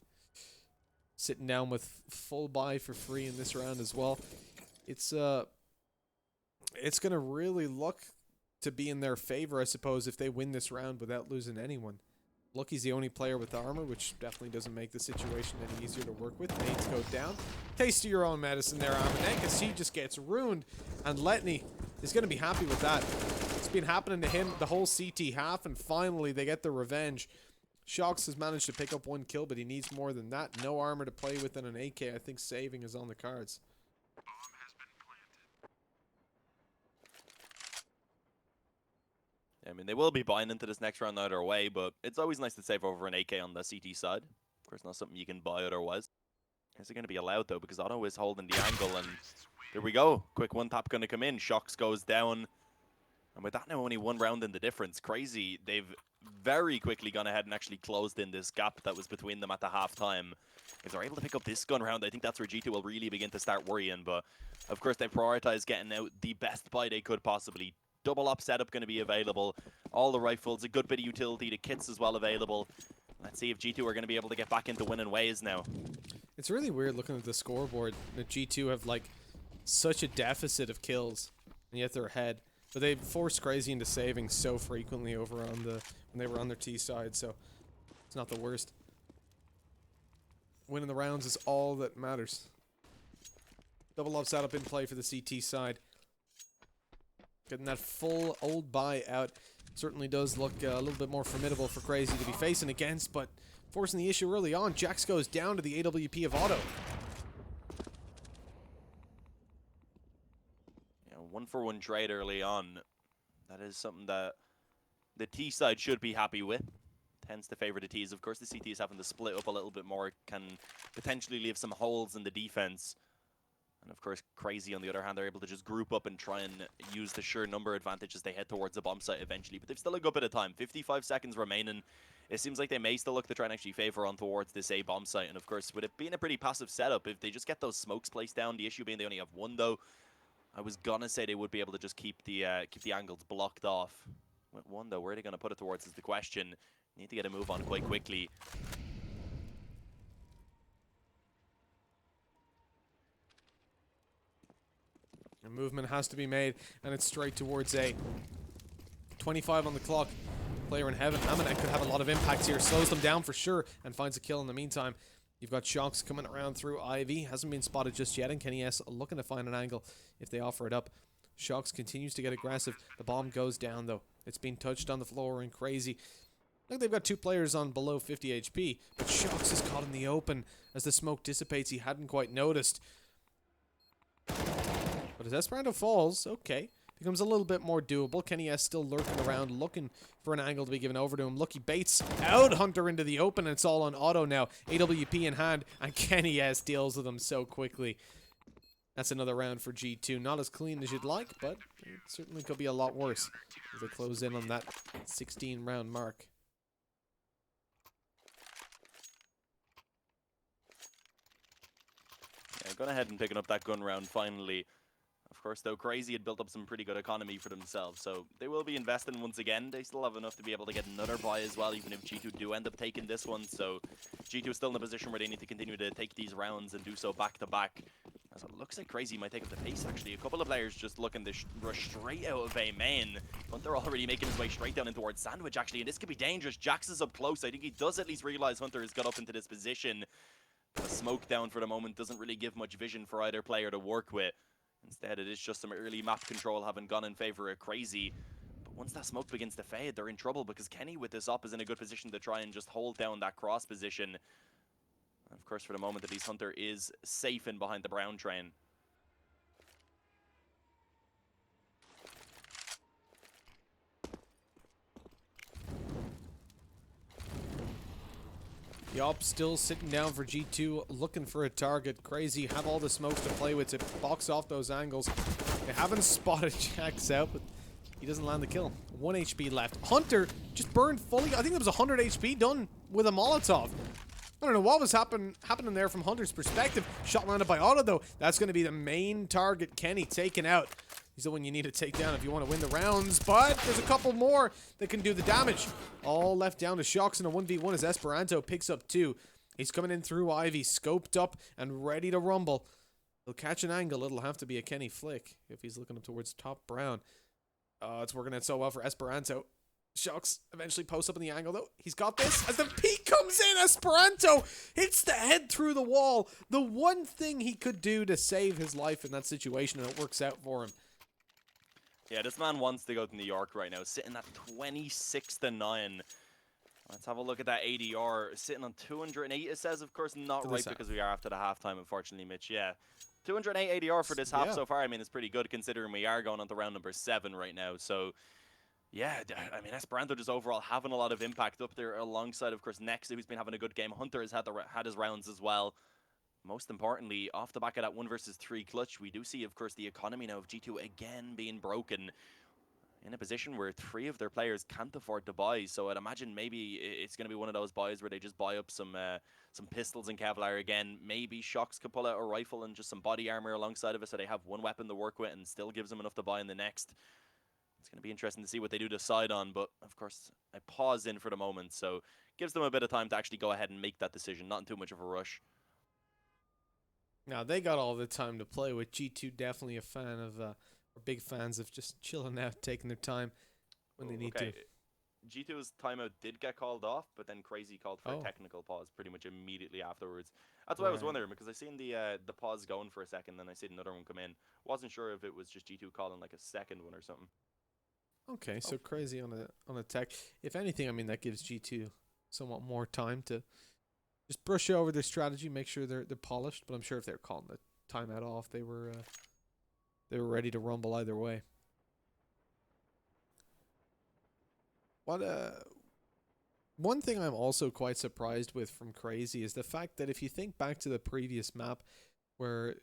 sitting down with full buy for free in this round as well. It's going to really look to be in their favor, I suppose, if they win this round without losing anyone. Lucky's the only player with armor, which definitely doesn't make the situation any easier to work with. Nades go down. Taste of your own medicine there, Amanek, as he just gets ruined. And Letney is going to be happy with that. It's been happening to him the whole CT half, and finally they get the revenge. Shox has managed to pick up 1 kill, but he needs more than that. No armor to play with and an AK. I think saving is on the cards. I mean, they will be buying into this next round either way, but it's always nice to save over an AK on the CT side. Of course, not something you can buy otherwise. Is it going to be allowed, though? Because Otto is holding the angle, and there we go. Quick one tap going to come in. Shox goes down. And with that now only 1 round in the difference, CR4ZY, they've very quickly gone ahead and actually closed in this gap that was between them at the halftime. If they're able to pick up this gun round, I think that's where G2 will really begin to start worrying. But, of course, they prioritize getting out the best buy they could possibly. Double up setup going to be available. All the rifles, a good bit of utility, the kits as well available. Let's see if G2 are going to be able to get back into winning ways now. It's really weird looking at the scoreboard that G2 have like such a deficit of kills, and yet they're ahead. But they've forced CR4ZY into saving so frequently over on the when they were on their T side, so it's not the worst. Winning the rounds is all that matters. Double up setup in play for the CT side. Getting that full old buy out certainly does look a little bit more formidable for CR4ZY to be facing against, but forcing the issue early on. Jax goes down to the AWP of Otto. Yeah, 1-for-1 trade early on. That is something that the T side should be happy with. Tends to favor the Ts. Of course, the CT is having to split up a little bit more. Can potentially leave some holes in the defense. And of course, CR4ZY, on the other hand, they're able to just group up and try and use the sheer number advantage as they head towards the bomb site eventually. But they've still a good bit of time. 55 seconds remaining. It seems like they may still look to try and actually favor on towards this A bomb site. And of course, with it being a pretty passive setup, if they just get those smokes placed down, the issue being they only have 1 though, I was gonna say they would be able to just keep the angles blocked off. With 1 though, where are they gonna put it towards is the question. Need to get a move on quite quickly. A movement has to be made, and it's straight towards A. 25 on the clock. Player in heaven. Amanek could have a lot of impacts here. Slows them down for sure, and finds a kill in the meantime. You've got Shox coming around through Ivy. Hasn't been spotted just yet, and Kenny S looking to find an angle if they offer it up. Shox continues to get aggressive. The bomb goes down, though. It's been touched on the floor and CR4ZY. Look, they've got 2 players on below 50 HP, but Shox is caught in the open. As the smoke dissipates, he hadn't quite noticed. But as Esperanto falls, okay, becomes a little bit more doable. Kenny S still lurking around, looking for an angle to be given over to him. Lucky baits out Hunter into the open, and it's all on Otto now. AWP in hand, and Kenny S deals with him so quickly. That's another round for G2. Not as clean as you'd like, but it certainly could be a lot worse as they close in on that 16-round mark. Yeah, going ahead and picking up that gun round finally. Of Of course, though, CR4ZY had built up some pretty good economy for themselves, so they will be investing once again. They still have enough to be able to get another buy as well, even if G2 do end up taking this one. So G2 is still in a position where they need to continue to take these rounds and do so back to back. As it looks like CR4ZY might take up the pace, actually. A couple of players just looking to rush straight out of A main. Hunter already making his way straight down in towards Sandwich, actually, and this could be dangerous. Jax is up close. I think he does at least realize Hunter has got up into this position. But the smoke down for the moment doesn't really give much vision for either player to work with. Instead, it is just some early map control having gone in favor of CR4ZY. But once that smoke begins to fade, they're in trouble because Kenny with this up is in a good position to try and just hold down that cross position. And of course, for the moment, at least Hunter is safe in behind the brown train. Yup, still sitting down for G2, looking for a target. CR4ZY have all the smokes to play with to box off those angles. They haven't spotted Jax out, but he doesn't land the kill. 1 HP left. Hunter just burned fully. I think there was 100 HP done with a Molotov. I don't know what was happening there from Hunter's perspective. Shot landed by Otto, though. That's going to be the main target. Kenny taken out. He's the one you need to take down if you want to win the rounds, but there's a couple more that can do the damage. All left down to Shox in a 1v1 as Esperanto picks up 2. He's coming in through Ivy, scoped up and ready to rumble. He'll catch an angle. It'll have to be a Kenny flick if he's looking up towards top brown. It's working out so well for Esperanto. Shox eventually posts up in the angle, though. He's got this. As the peek comes in, Esperanto hits the head through the wall. The one thing he could do to save his life in that situation, and it works out for him. Yeah, this man wants to go to New York right now, sitting at 26-9. Let's have a look at that ADR, sitting on 208, it says, of course, not right because we are after the halftime, unfortunately, Mitch. Yeah, 208 ADR for this half so far. I mean, it's pretty good considering we are going on to round number 7 right now. So, yeah, I mean, Esperanto just overall having a lot of impact up there alongside, of course, Nexa, who's been having a good game. Hunter has had his rounds as well. Most importantly, off the back of that 1 versus 3 clutch, we do see, of course, the economy now of G2 again being broken in a position where 3 of their players can't afford to buy. So I'd imagine maybe it's going to be one of those buys where they just buy up some pistols and Kevlar again. Maybe Shox could pull out a rifle and just some body armor alongside of it so they have one weapon to work with and still gives them enough to buy in the next. It's going to be interesting to see what they do decide on, but of course, I pause in for the moment, so gives them a bit of time to actually go ahead and make that decision, not in too much of a rush. Now, they got all the time to play with. G2 definitely a fan of, or big fans of just chilling out, taking their time when they need to. G2's timeout did get called off, but then CR4ZY called for a technical pause pretty much immediately afterwards. That's what I was wondering, because I seen the pause going for a second, then I seen another one come in. Wasn't sure if it was just G2 calling like a second one or something. Okay, so CR4ZY on a tech. If anything, I mean, that gives G2 somewhat more time to just brush over their strategy, make sure they're polished. But I'm sure if they're calling the timeout off, they were ready to rumble either way. One thing I'm also quite surprised with from CR4ZY is the fact that if you think back to the previous map, where,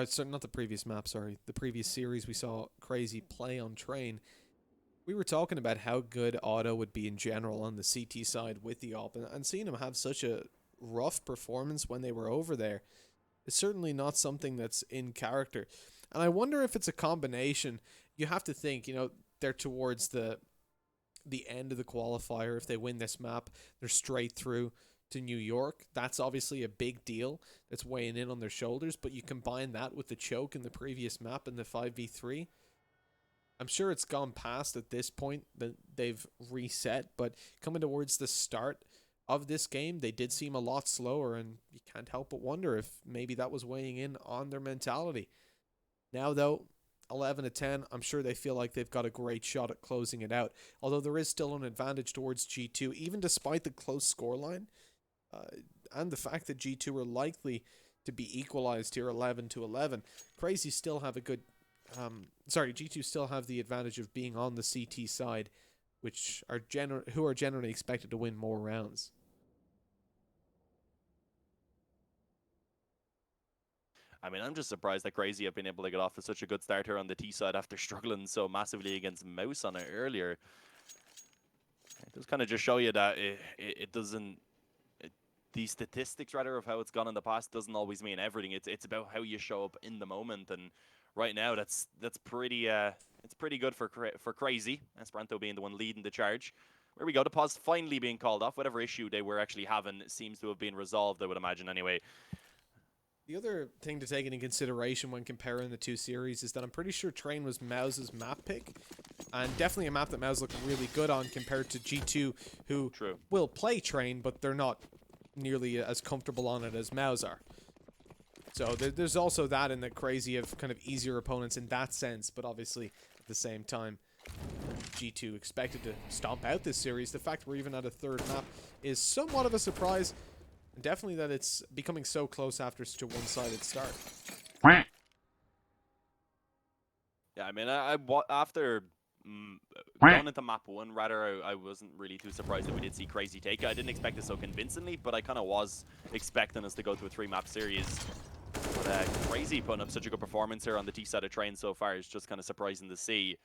sorry, not the previous map, sorry, the previous series we saw CR4ZY play on Train. We were talking about how good Otto would be in general on the CT side with the op, and seeing him have such a rough performance when they were over there is certainly not something that's in character. And I wonder if it's a combination. You have to think, you know, they're towards the end of the qualifier. If they win this map, they're straight through to New York. That's obviously a big deal that's weighing in on their shoulders, but you combine that with the choke in the previous map and the 5v3. I'm sure it's gone past at this point that they've reset, but coming towards the start of this game, they did seem a lot slower, and you can't help but wonder if maybe that was weighing in on their mentality. Now, though, 11-10, I'm sure they feel like they've got a great shot at closing it out, although there is still an advantage towards G2, even despite the close scoreline, and the fact that G2 are likely to be equalized here 11-11. CR4ZY still have a good... G2 still have the advantage of being on the CT side, which are who are generally expected to win more rounds. I mean, I'm just surprised that CR4ZY have been able to get off to such a good start here on the T side after struggling so massively against Mouse on it earlier. It does kind of just show you that it doesn't... the statistics rather of how it's gone in the past doesn't always mean everything. It's about how you show up in the moment, and right now that's pretty it's pretty good for CR4ZY. Esperanto being the one leading the charge. There we go. The pause finally being called off. Whatever issue they were actually having seems to have been resolved, I would imagine anyway. The other thing to take into consideration when comparing the two series is that I'm pretty sure Train was Mau's map pick, and definitely a map that Mau's looking really good on compared to G2, who will play Train, but they're not nearly as comfortable on it as Mau's are. So there's also that in the CR4ZY of kind of easier opponents in that sense, but obviously at the same time, G2 expected to stomp out this series. The fact we're even at a third map is somewhat of a surprise. And definitely that it's becoming so close after such a one-sided start. Yeah, I mean, after going into map 1, rather, I wasn't really too surprised that we did see CR4ZY take it. I didn't expect it so convincingly, but I kind of was expecting us to go to a 3-map series. But CR4ZY putting up such a good performance here on the T side of Train so far is just kind of surprising to see.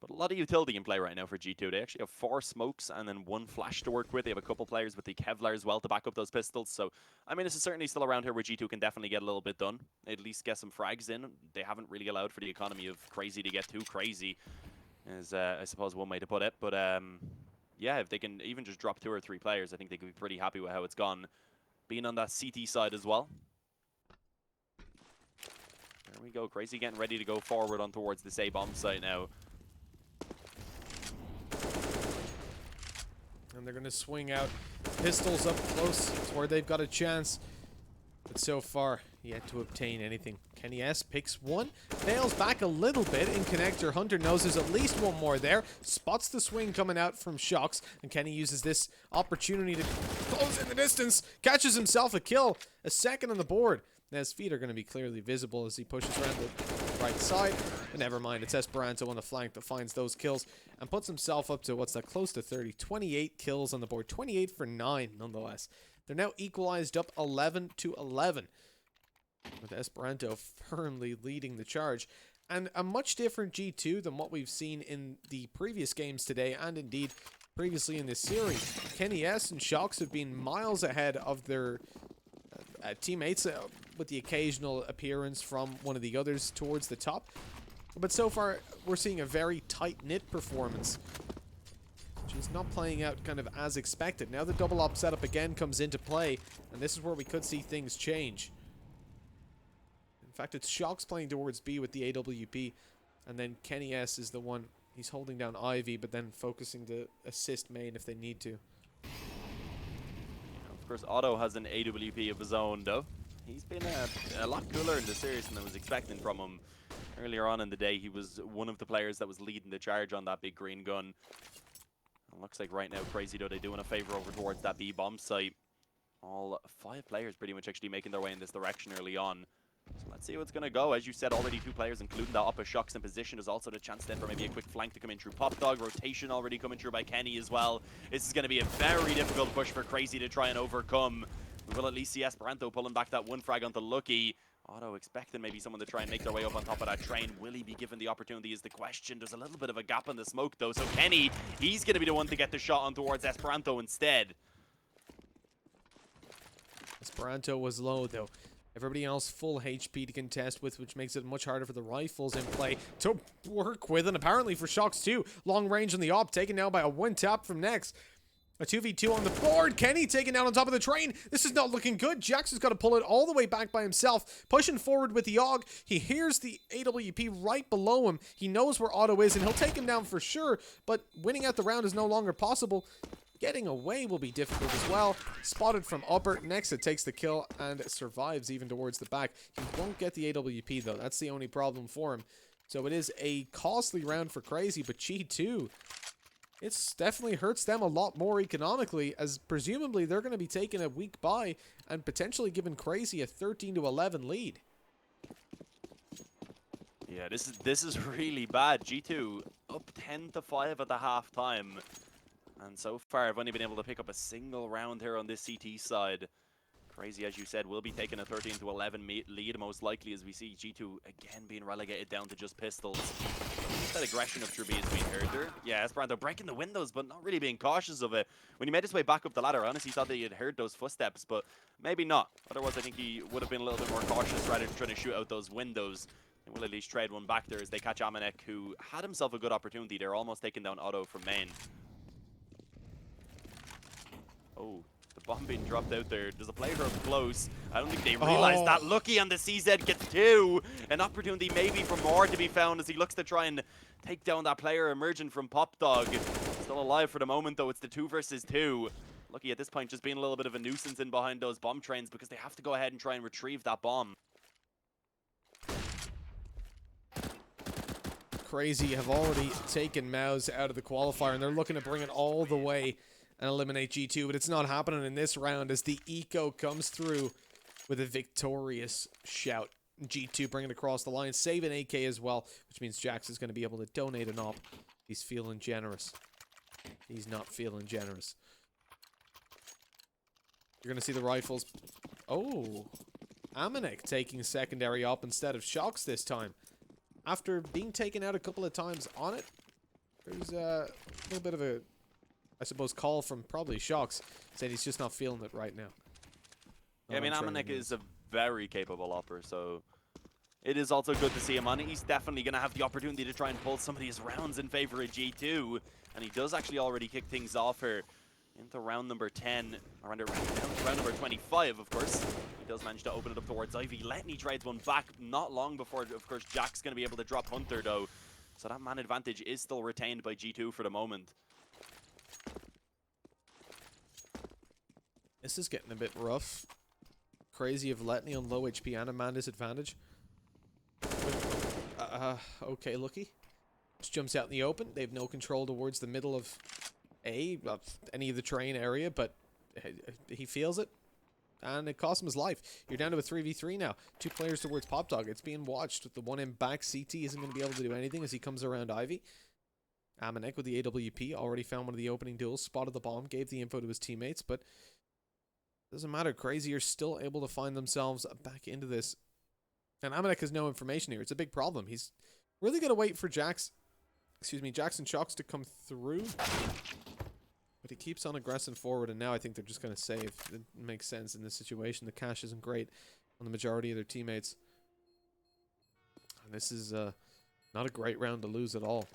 But a lot of utility in play right now for G2. They actually have 4 smokes and then 1 flash to work with. They have a couple players with the Kevlar as well to back up those pistols. So, I mean, this is certainly still around here where G2 can definitely get a little bit done. At least get some frags in. They haven't really allowed for the economy of CR4ZY to get too crazy, is I suppose one way to put it. But, yeah, if they can even just drop 2 or 3 players, I think they could be pretty happy with how it's gone. Being on that CT side as well. There we go. CR4ZY getting ready to go forward on towards this A-bomb site now. And they're going to swing out pistols up close to where they've got a chance. But so far, yet to obtain anything. Kenny S picks one, fails back a little bit in connector. Hunter knows there's at least one more there. Spots the swing coming out from Shox, and Kenny uses this opportunity to close in the distance. Catches himself a kill, a second on the board. Now his feet are going to be clearly visible as he pushes around the right side. But never mind, it's Esperanto on the flank that finds those kills and puts himself up to, what's that, close to 30. 28 kills on the board, 28 for 9 nonetheless. They're now equalized up 11-11. With Esperanto firmly leading the charge. And a much different G2 than what we've seen in the previous games today, and indeed previously in this series. Kenny S and Shox have been miles ahead of their teammates, with the occasional appearance from one of the others towards the top. But so far, we're seeing a very tight-knit performance. She's not playing out kind of as expected. Now the double op setup again comes into play, and this is where we could see things change. In fact, it's Shox playing towards B with the AWP, and then Kenny S is the one, he's holding down Ivy, but then focusing to assist main if they need to. Of course, Otto has an AWP of his own, though. He's been a lot cooler in the series than I was expecting from him. Earlier on in the day, he was one of the players that was leading the charge on that big green gun. It looks like right now, CR4ZY, though, they're doing a favor over towards that B bomb site. All 5 players pretty much actually making their way in this direction early on. So let's see how it's going to go. As you said, already 2 players, including that upper Shox in position. There's also the chance then for maybe a quick flank to come in through Pop Dog. Rotation already coming through by Kenny as well. This is going to be a very difficult push for CR4ZY to try and overcome. We will at least see Esperanto pulling back that 1 frag onto Lucky. Otto expecting maybe someone to try and make their way up on top of that Train. Will he be given the opportunity is the question. There's a little bit of a gap in the smoke though. So Kenny, he's going to be the one to get the shot on towards Esperanto instead. Esperanto was low though. Everybody else full HP to contest with, which makes it much harder for the rifles in play to work with. And apparently for Shox too. Long range on the op, taken down by a 1-tap from Next. A 2v2 on the board. Kenny taken down on top of the Train. This is not looking good. Jax has got to pull it all the way back by himself. Pushing forward with the AUG. He hears the AWP right below him. He knows where Otto is, and he'll take him down for sure. But winning out the round is no longer possible. Getting away will be difficult as well. Spotted from upper. Next, it takes the kill and survives even towards the back. He won't get the AWP, though. That's the only problem for him. So it is a costly round for CR4ZY, but G2... it's definitely hurts them a lot more economically, as presumably they're going to be taking a week bye and potentially giving CR4ZY a 13-11 lead. Yeah, this is really bad. G2 up 10-5 at the half-time. And so far, I've only been able to pick up a single round here on this CT side. CR4ZY, as you said, will be taking a 13-11 lead, most likely, as we see G2 again being relegated down to just pistols. that aggression of Truby is being heard there. Yeah, Esperanto breaking the windows, but not really being cautious of it. When he made his way back up the ladder, I honestly thought that he had heard those footsteps, but maybe not. Otherwise, I think he would have been a little bit more cautious rather than trying to shoot out those windows. And will at least trade one back there as they catch Amanek, who had himself a good opportunity. They're almost taking down Otto from main. Oh, the bomb being dropped out there. There's a player up close. I don't think they realize that. Lucky on the CZ gets 2. An opportunity maybe for more to be found as he looks to try and take down that player emerging from Pop Dog. Still alive for the moment, though. It's the 2 versus 2. Lucky at this point just being a little bit of a nuisance in behind those bomb trains because they have to go ahead and try and retrieve that bomb. CR4ZY have already taken Mouse out of the qualifier, and they're looking to bring it all the way and eliminate G2, but it's not happening in this round as the Eco comes through with a victorious shout. G2 bringing it across the line, saving AK as well, which means Jax is going to be able to donate an op. He's feeling generous. He's not feeling generous. You're going to see the rifles. Oh, Amanek taking secondary op instead of Shocks this time. After being taken out a couple of times on it, there's a little bit of a, I suppose, call from probably Shocks saying he's just not feeling it right now. Yeah, I mean, Amanek is a very capable upper, so it is also good to see him on it. He's definitely going to have the opportunity to try and pull some of these rounds in favor of G2, and he does actually already kick things off here into round number 10, or round number 25, of course. He does manage to open it up towards Ivy. Letney trades one back not long before, of course, Jack's going to be able to drop Hunter, though. So that man advantage is still retained by G2 for the moment. This is getting a bit rough. CR4ZY of Letney on low HP and a man disadvantage. Okay, Lucky. Just jumps out in the open. They have no control towards the middle of any of the train area, but he feels it, and it costs him his life. You're down to a 3v3 now. 2 players towards Pop Dog. It's being watched with the one in back. CT isn't going to be able to do anything as he comes around Ivy. Amanek with the AWP already found one of the opening duels, spotted the bomb, gave the info to his teammates, but doesn't matter. CR4ZY are still able to find themselves back into this. And Amanek has no information here. It's a big problem. He's really going to wait for Jackson Shocks to come through. But he keeps on aggressing forward, and now I think they're just going to save. It makes sense in this situation. The cash isn't great on the majority of their teammates. And this is not a great round to lose at all.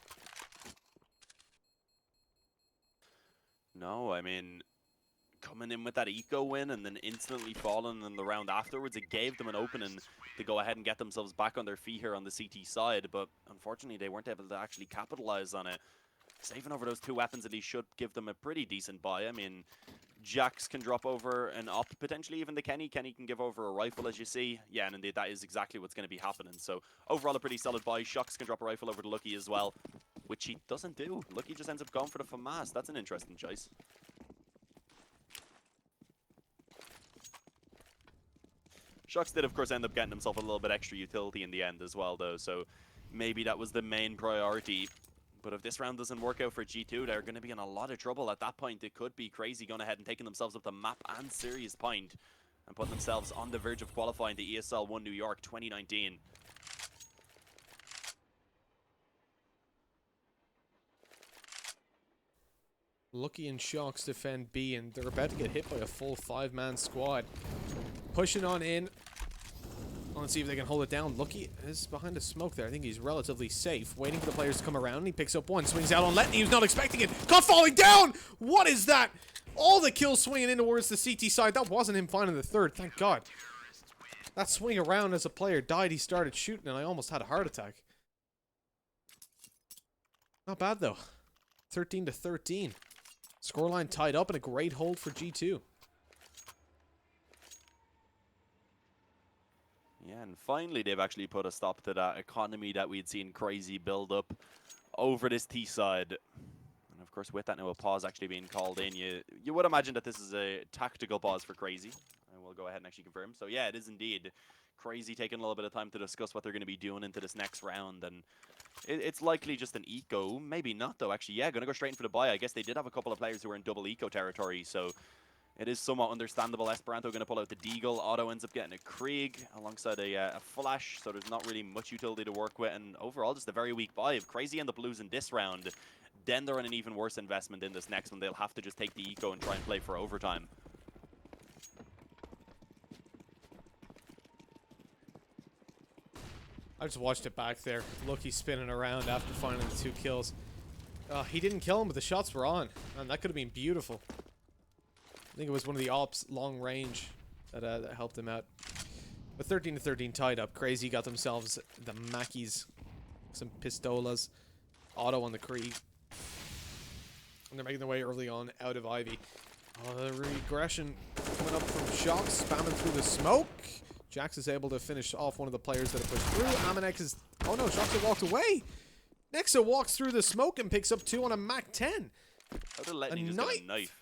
No, I mean, coming in with that eco win and then instantly falling in the round afterwards, it gave them an opening to go ahead and get themselves back on their feet here on the CT side, but unfortunately they weren't able to actually capitalize on it. Saving over those 2 weapons at least should give them a pretty decent buy. I mean, Jax can drop over an op, potentially even to Kenny. Kenny can give over a rifle, as you see. Yeah, and indeed, that is exactly what's going to be happening. So overall, a pretty solid buy. Shocks can drop a rifle over to Lucky as well, which he doesn't do. Lucky just ends up going for the FAMAS. That's an interesting choice. Shocks did, of course, end up getting himself a little bit extra utility in the end as well, though. So maybe that was the main priority. But if this round doesn't work out for G2, they're going to be in a lot of trouble. At that point, it could be CR4ZY going ahead and taking themselves up the map and serious point and putting themselves on the verge of qualifying the ESL 1 New York 2019. Lucky and Shocks defend B, and they're about to get hit by a full 5-man squad. Pushing on in. Let's see if they can hold it down. Lucky is behind a smoke there. I think he's relatively safe. Waiting for the players to come around. He picks up one. Swings out on Letney. He was not expecting it. Caught falling down! What is that? All the kills swinging in towards the CT side. That wasn't him finding the third. Thank God. That swing around as a player died. He started shooting, and I almost had a heart attack. Not bad, though. 13-13. Scoreline tied up and a great hold for G2. Yeah, and finally they've actually put a stop to that economy that we'd seen CR4ZY build up over this T side. And of course, with that now a pause actually being called in, you would imagine that this is a tactical pause for CR4ZY. And we'll go ahead and actually confirm. So yeah, it is indeed. CR4ZY taking a little bit of time to discuss what they're going to be doing into this next round. And it's likely just an eco. Maybe not, though, actually. Yeah, going to go straight in for the buy. I guess they did have a couple of players who were in double eco territory, so it is somewhat understandable. Esperanto going to pull out the Deagle. Otto ends up getting a Krieg alongside a Flash, so there's not really much utility to work with. And overall, just a very weak buy. If CR4ZY end up losing this round, then they're in an even worse investment in this next one. They'll have to just take the eco and try and play for overtime. I just watched it back there. Lucky spinning around after finding the 2 kills. He didn't kill him, but the shots were on. And that could have been beautiful. I think it was one of the ops long range that helped him out. But 13-13 tied up. CR4ZY got themselves the Mackies, some Pistolas, Otto on the Krieg. And they're making their way early on out of Ivy. The regression coming up from Shox, spamming through the smoke. Jax is able to finish off one of the players that have pushed through. Amanek is... Oh no, Shox walked away. Nexa walks through the smoke and picks up 2 on a Mac 10. How did Letney just get a knife?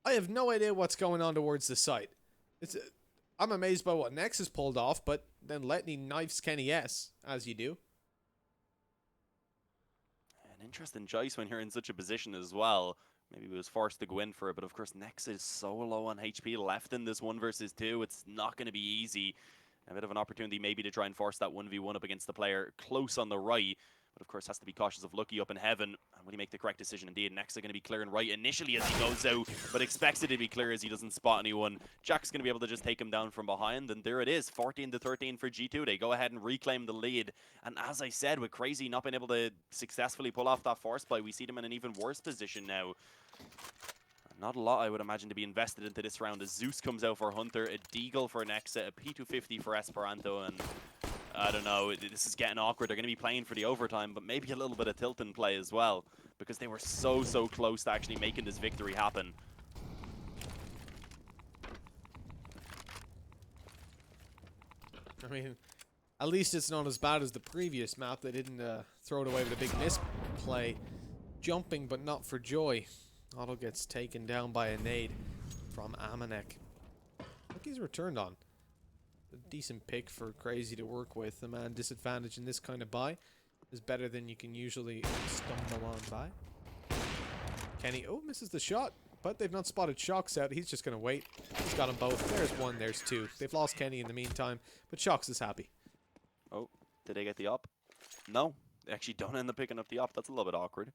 I have no idea what's going on towards the site. I'm amazed by what Nexus pulled off, but then Letney knifes Kenny S, as you do. An interesting choice when you're in such a position as well. Maybe he was forced to go in for it, but of course Nexus is so low on HP left in this 1 versus 2. It's not going to be easy. A bit of an opportunity maybe to try and force that 1v1 up against the player close on the right. But of course has to be cautious of Lucky up in heaven. And will he make the correct decision indeed? Next going to be clearing right initially as he goes out, but expects it to be clear as he doesn't spot anyone. Jack's going to be able to just take him down from behind, and there it is, 14-13 for G2. They go ahead and reclaim the lead. And as I said, with CR4ZY not being able to successfully pull off that force play, we see them in an even worse position now. Not a lot, I would imagine, to be invested into this round. A Zeus comes out for Hunter, a Deagle for Nexa, a P250 for Esperanto, and I don't know, this is getting awkward. They're going to be playing for the overtime, but maybe a little bit of tilt and play as well, because they were so close to actually making this victory happen. I mean, at least it's not as bad as the previous map. They didn't throw it away with a big misplay. Jumping, but not for joy. Otto gets taken down by a nade from Amanek. Look, he's returned on. A decent pick for CR4ZY to work with. The man disadvantage in this kind of buy is better than you can usually stumble on by. Kenny, oh, misses the shot, but they've not spotted Shox out. He's just going to wait. He's got them both. There's 1, there's 2. They've lost Kenny in the meantime, but Shox is happy. Oh, did they get the op? No, they actually don't end up picking up the op. That's a little bit awkward.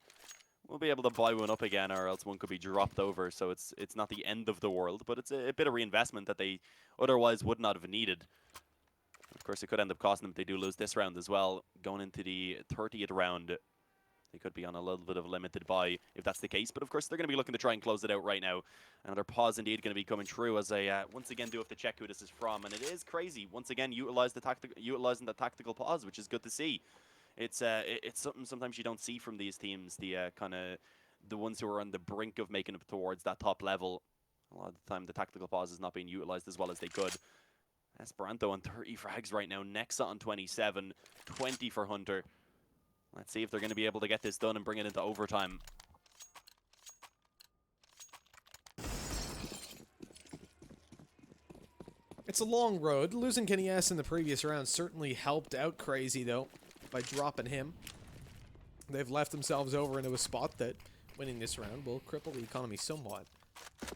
We'll be able to buy one up again, or else one could be dropped over, so it's not the end of the world, but it's a bit of reinvestment that they otherwise would not have needed. Of course, it could end up costing them if they do lose this round as well. Going into the 30th round, they could be on a little bit of a limited buy if that's the case, but of course they're going to be looking to try and close it out right now. Another pause indeed going to be coming through, as I once again do have to check who this is from, and it is CR4ZY. Once again, utilizing the tactical pause, which is good to see. It's something sometimes you don't see from these teams, the the ones who are on the brink of making it towards that top level. A lot of the time the tactical pause is not being utilized as well as they could. Esperanto on 30 frags right now, Nexa on 27, 20 for Hunter. Let's see if they're going to be able to get this done and bring it into overtime. It's a long road. Losing Kenny S in the previous round certainly helped out CR4ZY, though, by dropping him. They've left themselves over into a spot that winning this round will cripple the economy somewhat.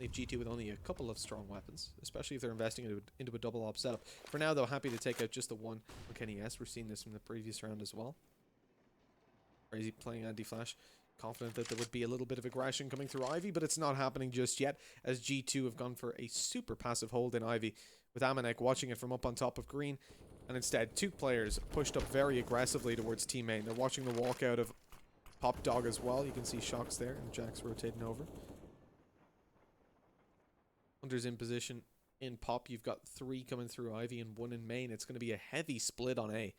Leave G2 with only a couple of strong weapons, especially if they're investing into a double op setup. For now, though, happy to take out just the 1 on Kenny S. We're seeing this from the previous round as well. CR4ZY playing anti-flash. Confident that there would be a little bit of aggression coming through Ivy, but it's not happening just yet, as G2 have gone for a super passive hold in Ivy, with Amanek watching it from up on top of green. And instead, 2 players pushed up very aggressively towards team main. They're watching the walkout of Pop Dog as well. You can see Shox there, and Jack's rotating over. Hunter's in position in Pop. You've got 3 coming through Ivy and 1 in main. It's going to be a heavy split on A.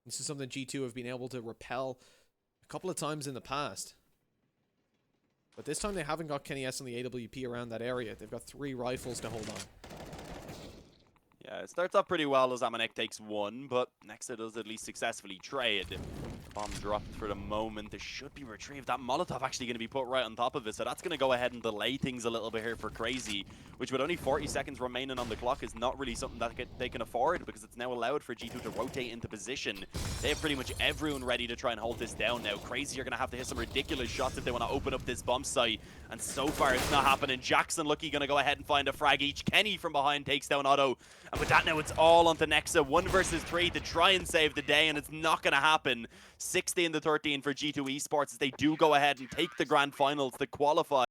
This is something G2 have been able to repel a couple of times in the past. But this time they haven't got Kenny S on the AWP around that area. They've got 3 rifles to hold on. Yeah, it starts off pretty well as Amanek takes 1, but Nexa does at least successfully trade. Bomb dropped for the moment. This should be retrieved. That Molotov actually going to be put right on top of it, so that's going to go ahead and delay things a little bit here for CR4ZY, which with only 40 seconds remaining on the clock is not really something that they can afford, because it's now allowed for G2 to rotate into position. They have pretty much everyone ready to try and hold this down now. CR4ZY are going to have to hit some ridiculous shots if they want to open up this bomb site, And so far, it's not happening. Jackson Lucky going to go ahead and find a frag each. Kenny from behind takes down Otto. And with that now, it's all onto Nexa. 1 versus 3 to try and save the day, and it's not going to happen. 16-13 for G2 Esports as they do go ahead and take the grand finals to qualify.